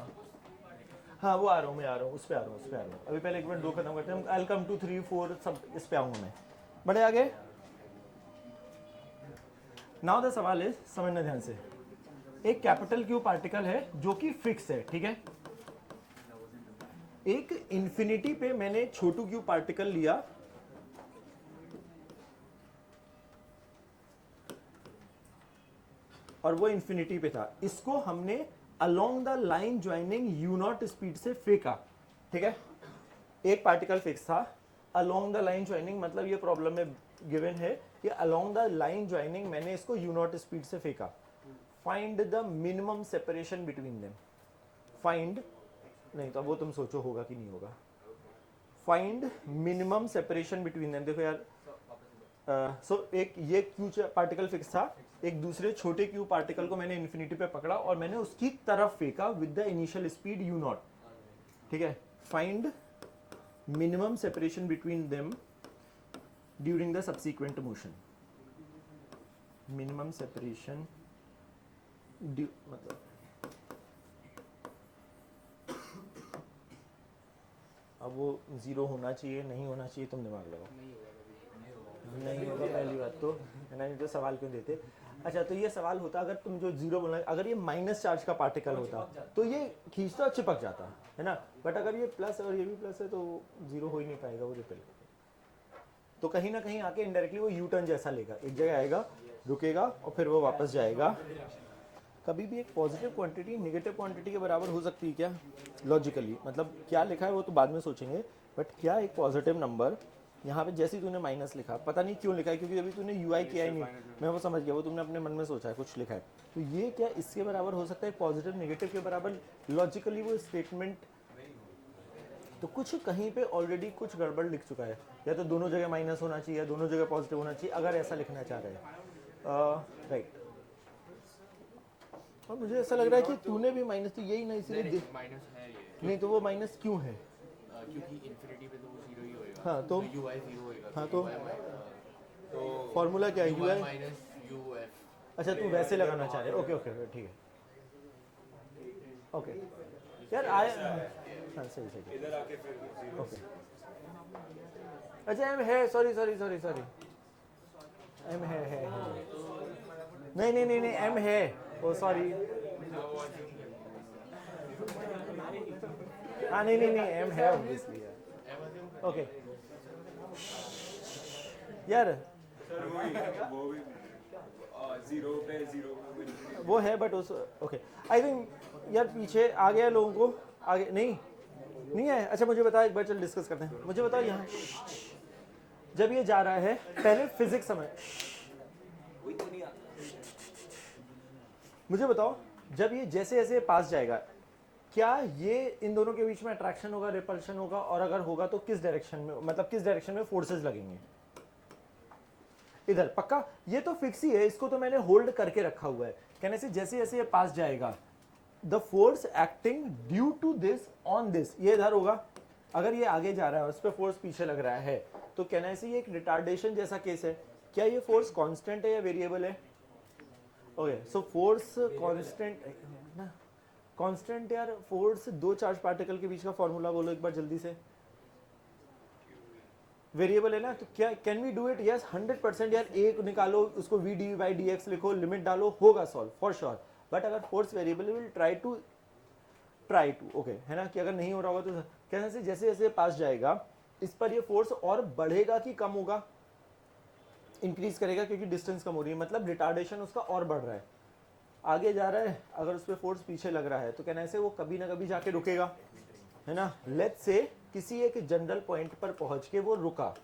हाँ वो आ रहा हूँ, मैं आ रहा हूँ, उस पर आ रहा हूँ, अभी पहले एक मिनट 2 खत्म करते हैं, आई विल कम टू 3 4 सब इस पे आऊँगा मैं, बड़े आगे। नाउ द सवाल है, समझना ध्यान से, एक कैपिटल क्यू पार्टिकल है जो कि फिक्स है, ठीक है, एक इंफिनिटी पे मैंने छोटू क्यू पार्टिकल लिया, और वो इंफिनिटी पे था, इसको हमने along the line joining you not speed से फेंका, ठीक है, एक पार्टिकल फिक्स था, अलोंग द लाइन ज्वाइनिंग मतलब ये प्रॉब्लम में गिवन है कि अलोंग द लाइन ज्वाइनिंग मैंने इसको यू नॉट स्पीड से फेंका, find the minimum separation between them, find नहीं तो वो तुम सोचो होगा कि नहीं होगा, find minimum separation between them, देखो यार, सो एक ये क्यू पार्टिकल फिक्स था, एक दूसरे छोटे क्यू पार्टिकल को मैंने इन्फिनिटी पे पकड़ा और मैंने उसकी तरफ फेंका with the initial speed you not, ठीक है, find minimum separation between them during the subsequent motion. Minimum separation मतलब अब वो जीरो होना चाहिए नहीं होना चाहिए, तुम दिमाग लगाओ। नहीं होगा पहली बात तो, है ना, नहीं तो सवाल क्यों देते। अच्छा तो ये सवाल होता अगर तुम जो जीरो बोलना, अगर ये माइनस चार्ज का पार्टिकल होता तो ये खींचता चिपक जाता, है ना, बट अगर ये प्लस और ये भी प्लस है तो जीरो हो ही नहीं पाएगा, वो रिपेल। तो कहीं ना कहीं आके इनडायरेक्टली वो यू टर्न जैसा लेगा, एक जगह आएगा रुकेगा और फिर वो वापस जाएगा। कभी भी एक पॉजिटिव क्वांटिटी नेगेटिव क्वांटिटी के बराबर हो सकती है क्या लॉजिकली, मतलब क्या लिखा है वो तो बाद में सोचेंगे, बट क्या एक पॉजिटिव नंबर यहाँ पे जैसे ही तूने माइनस लिखा, पता नहीं क्यों लिखा है, क्योंकि अभी तूने यूआई किया ही नहीं, मैं वो समझ गया, वो तुमने अपने मन में सोचा है कुछ लिखा है, तो ये क्या इसके बराबर हो सकता है पॉजिटिव नेगेटिव के बराबर लॉजिकली वो स्टेटमेंट। तो कुछ कहीं पे ऑलरेडी कुछ गड़बड़ लिख चुका है, या तो दोनों जगह माइनस होना चाहिए या दोनों जगह पॉजिटिव होना चाहिए, अगर ऐसा लिखना चाह रहे हैं राइट। और मुझे ऐसा लग रहा है कि तूने भी माइनस तो यही ना इसीलिए माइनस है ये, नहीं तो वो माइनस क्यों है? क्योंकि इन्फिनिटी पे तो वो जीरो ही होएगा। हाँ तो यूआई जीरो होएगा। हाँ तो तो फॉर्मूला क्या है? UI minus UF. अच्छा तू वैसे लगाना चाह रहे है, ओके ओके ठीक है ओके यार आए, हाँ सही सही इधर आके फिर जीरो। ओके। अच्छा एम है, sorry sorry sorry sorry, M है नहीं नहीं नहीं नहीं एम है, ओ सॉरी, हाँ नहीं नहीं नहीं एम है ऑब्वियसली यार, ओके यार सर वो भी जीरो पे जीरो वो है बट उस ओके आई थिंक यार पीछे आ गया लोगों को, आगे नहीं है। अच्छा मुझे बताओ एक बार, चल डिस्कस करते हैं, मुझे बताओ यहाँ जब ये जा रहा है, पहले फिजिक्स समझ, मुझे बताओ जब ये जैसे जैसे पास जाएगा, क्या ये इन दोनों के बीच में अट्रैक्शन होगा, रिपल्शन होगा, और अगर होगा तो किस डायरेक्शन में, मतलब किस डायरेक्शन में फोर्सेस लगेंगे? इधर पक्का, ये तो फिक्स ही है, इसको तो मैंने होल्ड करके रखा हुआ है, कहने से जैसे जैसे ये पास जाएगा the force acting due to this on this, ये इधर होगा, अगर ये आगे जा रहा है और उस पर फोर्स पीछे लग रहा है तो कहने से ये एक रिटार्डेशन जैसा केस है। क्या ये फोर्स कांस्टेंट है या वेरिएबल है? ओके सो फोर्स कांस्टेंट ना, कांस्टेंट यार, फोर्स दो चार्ज पार्टिकल के बीच का फॉर्मूला बोलो एक बार जल्दी से। वेरिएबल है ना, तो क्या can we do it? Yes 100% यार, एक निकालो उसको V D by D X लिखो, लिमिट डालो, होगा सॉल्व फॉर श्योर। बट अगर force variable will try to okay, है ना, कि अगर नहीं हो रहा होगा तो कहने से जैसे जैसे पास जाएगा इस पर ये फोर्स और बढ़ेगा कि कम होगा? इंक्रीज करेगा, क्योंकि डिस्टेंस कम हो रही है, मतलब रिटार्डेशन उसका और बढ़ रहा है, आगे जा रहा है, अगर उस पर फोर्स पीछे लग रहा है तो कहने से वो कभी ना कभी जाके रुकेगा, है ना। लेट्स से किसी एक जनरल पॉइंट पर पहुंच के वो रुका,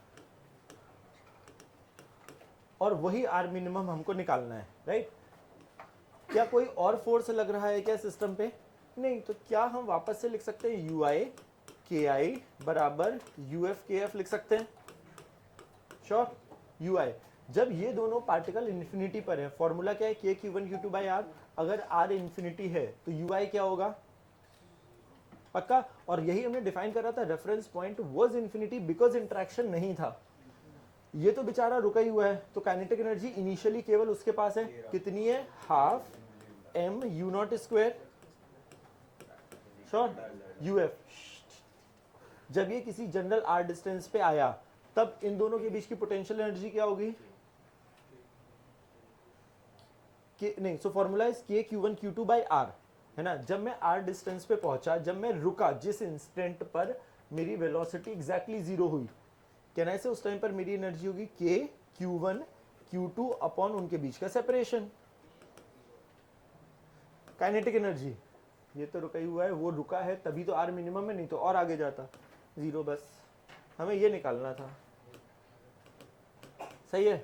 और वही आर मिनिमम हमको निकालना है, राइट। क्या कोई और फोर्स लग रहा है क्या सिस्टम पे? नहीं, तो क्या हम वापस से लिख सकते हैं यू आई के आई बराबर यू एफ के एफ लिख सकते हैं? श्योर, यू आई, जब ये दोनों पार्टिकल इन्फिनिटी पर है, फॉर्मूला क्या है? के Q one Q two by R, अगर आर इन्फिनिटी है तो यू आई क्या होगा? पक्का, और यही हमने डिफाइन करा था, reference point was infinity because interaction नहीं था, ये तो बेचारा रुका ही हुआ है, तो काइनेटिक एनर्जी इनिशियली केवल उसके पास है, कितनी है? Half M U naught square, sure, U F. जब ये किसी जनरल आर डिस्टेंस पे आया तब इन दोनों के बीच की पोटेंशियल एनर्जी क्या होगी? नहीं, सो फॉर्मूला इज के Q one Q two by R, है ना। जब मैं आर डिस्टेंस पे पहुंचा, जब मैं रुका, जिस इंस्टेंट पर मेरी वेलोसिटी एग्जैक्टली जीरो हुई, कहना है उस टाइम पर मेरी एनर्जी होगी के Q one Q two upon उनके बीच का सेपरेशन, काइनेटिक एनर्जी। ये तो रुका ही हुआ है, वो रुका है तभी तो आर मिनिमम है, नहीं तो और आगे जाता जीरो। बस हमें ये निकालना था, सही है।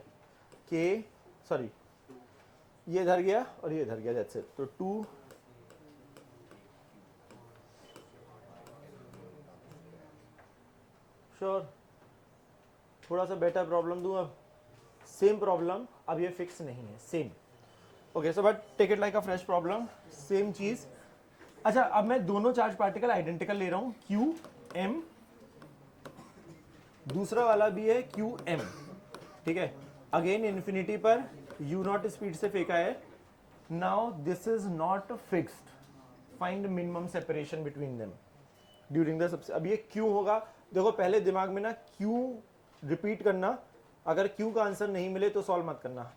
के सॉरी ये इधर गया और ये इधर गया, दैट्स इट। तो 2 श्योर, थोड़ा सा बेटर प्रॉब्लम दूं अब, सेम प्रॉब्लम, अब ये फिक्स नहीं है, same. Okay so but take it like a fresh problem, same चीज। अच्छा अब मैं दोनों चार्ज पार्टिकल आइडेंटिकल ले रहा हूं, क्यू एम दूसरा वाला भी है QM, ठीक है, अगेन इन्फिनिटी पर U0 स्पीड से फेंका है. Now this is not fixed, find minimum separation between them during the सबसे. अब ये क्यों होगा, देखो पहले दिमाग में ना क्यों रिपीट करना, अगर क्यों का आंसर नहीं मिले तो सॉल्व मत करना,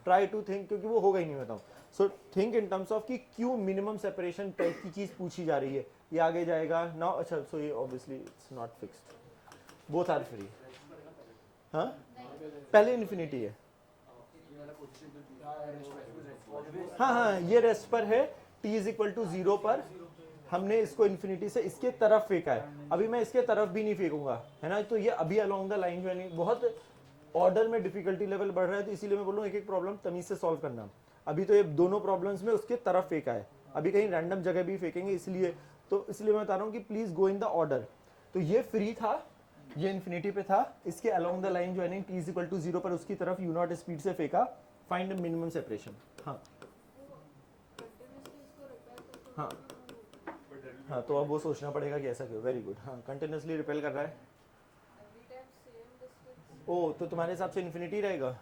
ट्राई टू थिंक, क्योंकि वो होगा ही नहीं बताऊँ. So think in terms of कि क्यों मिनिमम सेपरेशन टाइप की चीज पूछी जा रही है, ये आगे जाएगा नाउ. अच्छा सो ये obviously it's not fixed, both are free. हाँ पहले इन्फिनिटी है, हाँ हाँ ये रेस्ट पर है, t इज इक्वल टू 0 पर हमने इसको इन्फिनिटी से इसके तरफ फेंका है. अभी मैं इसके तरफ भी नहीं फेंकूंगा, है ना, तो ये अभी अलोंग द लाइन जो है बहुत ऑर्डर में डिफिकल्टी लेवल बढ़ रहा है, तो इसीलिए मैं बोल रहा हूँ एक एक प्रॉब्लम तमीज से सॉल्व करना. अभी तो ये दोनों प्रॉब्लम्स में उसके तरफ फेंका है, अभी कहीं रैंडम जगह भी फेंकेंगे, इसलिए मैं बता रहा हूँ कि please go in the order. तो ये फ्री था, ये इन्फिनिटी पे था, इसके अलोंग द लाइन जो है t इज इक्वल टू 0 पर उसकी तरफ U0 स्पीड से फेंका. Find minimum separation. हाँ हाँ हाँ, तो अब वो सोचना पड़ेगा कि ऐसा क्यों. Very good. हाँ कंटिन्यूसली रिपेल कर रहा है. ओ तो तुम्हारे हिसाब से इन्फिनिटी रहेगा.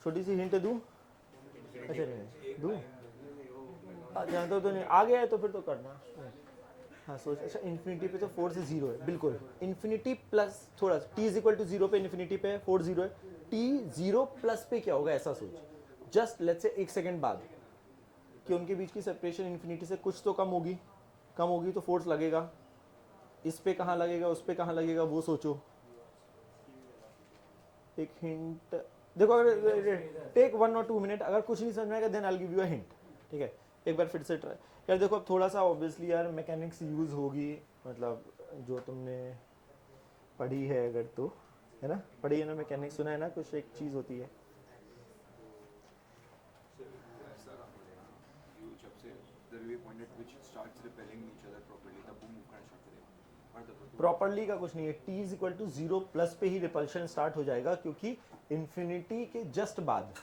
छोटी सी हिंट दूं? अच्छा नहीं दूं, जानता तो नहीं, आ गया है तो फिर तो करना. हाँ सोच. अच्छा इन्फिनिटी पे तो फोर्स 0 है, बिल्कुल इन्फिनिटी प्लस थोड़ा t इज इक्वल टू 0 पे इन्फिनिटी पे फोर्स 0 है, t 0 प्लस पे क्या होगा ऐसा सोच. जस्ट लेट्स से 1 सेकंड बाद कि उनके बीच की सेपरेशन इन्फिनिटी से कुछ तो कम होगी तो फोर्स लगेगा. इस पे कहाँ लगेगा, उस पे कहाँ लगेगा, वो सोचो. एक हिंट देखो, अगर टेक 1 और 2 मिनट, अगर कुछ नहीं समझ में आएगा then I will give you a hint. ठीक है, एक बार फिर से ट्राई यार. देखो अब थोड़ा सा ऑब्वियसली यार मैकेनिक्स यूज होगी, मतलब जो तुमने पढ़ी है अगर, तो है ना, पढ़ी है ना मैकेनिक्स, सुना है ना, कुछ एक चीज होती है. प्रॉपरली का कुछ नहीं है, t is equal to 0 plus पे ही रिपल्शन स्टार्ट हो जाएगा, क्योंकि इन्फिनिटी के जस्ट बाद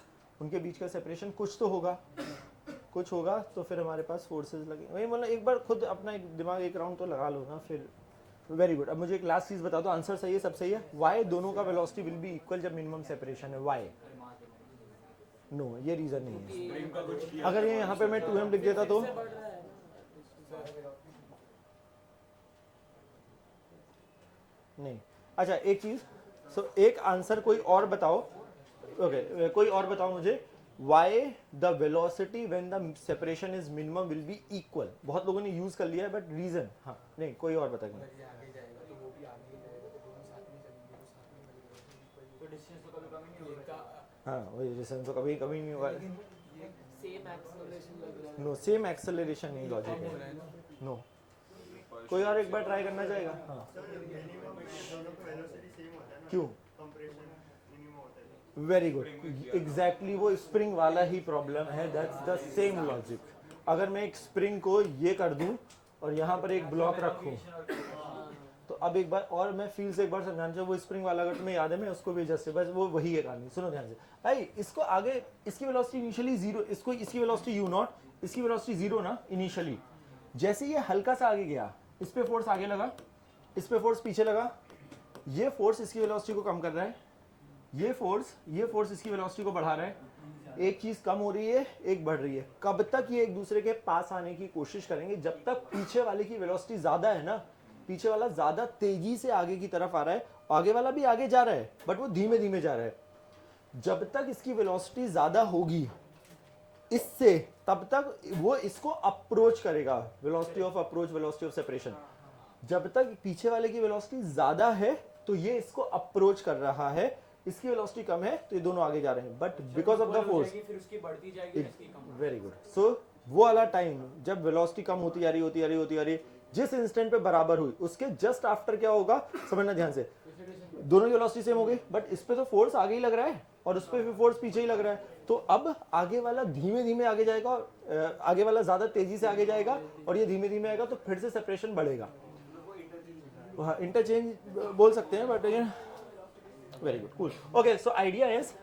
उनके बीच का सेपरेशन कुछ तो होगा, तो फिर हमारे पास फोर्सेस लगे. वही मतलब एक बार खुद अपना एक दिमाग एक राउंड तो लगा लो ना फिर. Very good. अब मुझे एक लास्ट चीज बता दो, आंसर सही है, सब सही है. वाई दोनों का वेलोसिटी विल बी इक्वल जब मिनिमम सेपरेशन है. वाई? नो, ये रीजन नहीं है. अगर ये यहाँ पे मैं 2m लिख देता तो नहीं. अच्छा एक चीज, एक आंसर कोई और बताओ. ओके कोई और बताओ मुझे, why the velocity when the separation is minimum will be equal. बहुत लोगों ने यूज कर लिया है बट रीजन. हाँ नहीं, कोई और बताएंगे. हाँ वही डिस्टेंस तो कभी नहीं होगा. नो सेम एक्सेलरेशन नहीं लॉजिक है. नो कोई और एक बार ट्राई करना चाहेगा. हाँ क्यों? वेरी गुड, एग्जैक्टली वो स्प्रिंग वाला ही प्रॉब्लम है. That's the same logic. अगर मैं एक स्प्रिंग को ये कर दूं और यहाँ पर एक ब्लॉक रखूं, तो अब एक बार और मैं फील से एक बार समझाना चाहिए. वो स्प्रिंग वाला अगर तुम्हें याद है, मैं उसको भी एडजस्ट, बस वो वही है कहानी. सुनो ध्यान से भाई, इसको आगे इसकी वेलोसिटी इनिशियली 0, इसकी वेलोसिटी u0, इसकी वेलोसिटी 0 ना इनिशियली. जैसे ये हल्का सा आगे गया, इस पे फोर्स आगे लगा, इस पे फोर्स पीछे लगा. ये फोर्स इसकी वेलोसिटी को कम कर रहा है, ये फोर्स इसकी वेलोसिटी को बढ़ा रहा है. एक चीज कम हो रही है, एक बढ़ रही है. कब तक ये एक दूसरे के पास आने की कोशिश करेंगे? जब तक पीछे वाले की वेलोसिटी ज्यादा है ना, पीछे वाला ज्यादा तेजी से आगे की तरफ आ रहा है, आगे वाला भी आगे जा रहा है बट वो धीमे धीमे जा रहा है. जब तक इसकी वेलोसिटी ज्यादा होगी इससे, तब तक वो इसको अप्रोच करेगा. Velocity of approach, velocity of separation. जब तक पीछे वाले की वेलोसिटी ज्यादा है तो ये इसको अप्रोच कर रहा है, इसकी वेलोसिटी कम है तो ये दोनों आगे जा रहे हैं. But because of the force, फिर उसकी बढ़ती जाएगी, इसकी कम. Very good. सो वो वाला टाइम जब वेलोसिटी कम होती जा रही, जिस इंस्टेंट पे बराबर हुई उसके जस्ट आफ्टर क्या होगा, समझना ध्यान से. दोनों की वेलोसिटी सेम हो गई बट इस पे तो फोर्स आगे ही लग रहा है और उस पे भी फोर्स पीछे ही लग रहा है. तो अब आगे वाला धीमे धीमे आगे जाएगा, आगे वाला ज्यादा तेजी से आगे जाएगा और ये धीमे धीमे आएगा, तो फिर से सेपरेशन बढ़ेगा. हाँ इंटरचेंज बोल सकते हैं but again very good, cool. Okay so idea is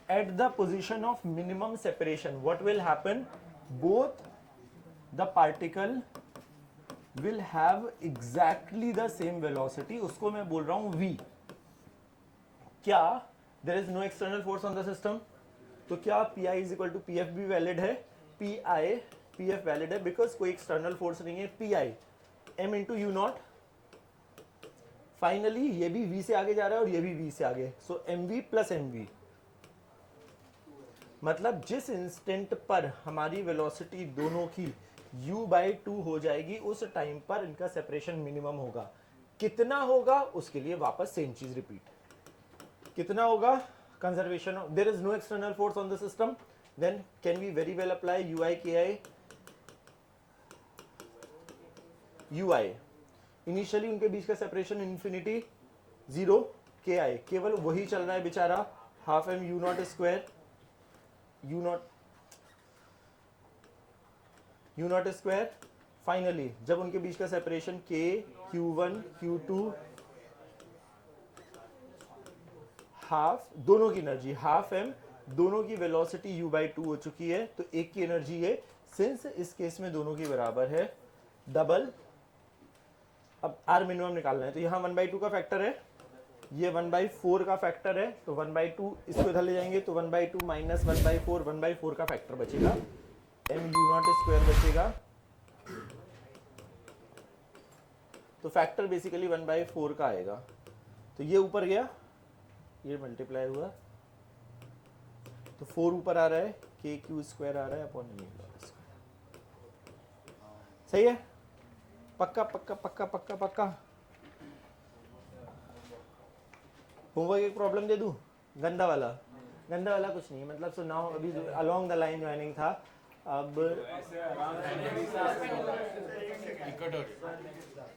at the position of minimum separation what will happen, both the particle will have exactly the same velocity, उसको मैं बोल रहा हूं v. क्या there is no external force on the system? तो क्या pi is equal to pf भी वैलिड है? pf वैलिड है बिकॉज कोई एक्सटर्नल फोर्स नहीं है. pi m into you not. Finally ये भी v से आगे जा रहा है और ये भी v से आगे, सो mv प्लस mv. मतलब जिस इंस्टेंट पर हमारी वेलोसिटी दोनों की u/2 हो जाएगी उस टाइम पर इनका सेपरेशन मिनिमम होगा. कितना होगा उसके लिए वापस सेम चीज रिपीट. कितना होगा? Conservation. There is no external force on the system, then can we very well apply ui ki. ui initially उनके बीच का सेपरेशन इन्फिनिटी 0 ki, केवल वही चल रहा है बेचारा. Half m u not square u not square. Finally जब उनके बीच का separation k q1 q2 half, दोनों की एनर्जी हाफ m, दोनों की वेलोसिटी u/2 हो चुकी है. तो एक की एनर्जी है, सिंस इस केस में दोनों की बराबर है डबल. अब r मिनिमम निकालना है तो यहाँ 1/2 का फैक्टर है, ये 1/4 का फैक्टर है. तो 1/2 इसको इधर ले जाएंगे तो 1/2 माइनस 1/4, 1/4 का फैक्टर बचेगा. m u नॉट स्क्वायर बचेगा. तो फैक्टर बेसिकली 1/4 का आएगा. तो ये ऊपर गया, ये मल्टीप्लाई हुआ तो 4 ऊपर आ रहा है, k q स्क्वायर आ रहा है अपॉन m स्क्वायर. सही है? पक्का पक्का पक्का पक्का पक्का. होमवर्क एक प्रॉब्लम दे दूं? गंदा वाला कुछ नहीं है. मतलब सो नाउ अभी अलोंग द लाइन ज्वाइनिंग था. अब ऐसे आराम से इक्वेटर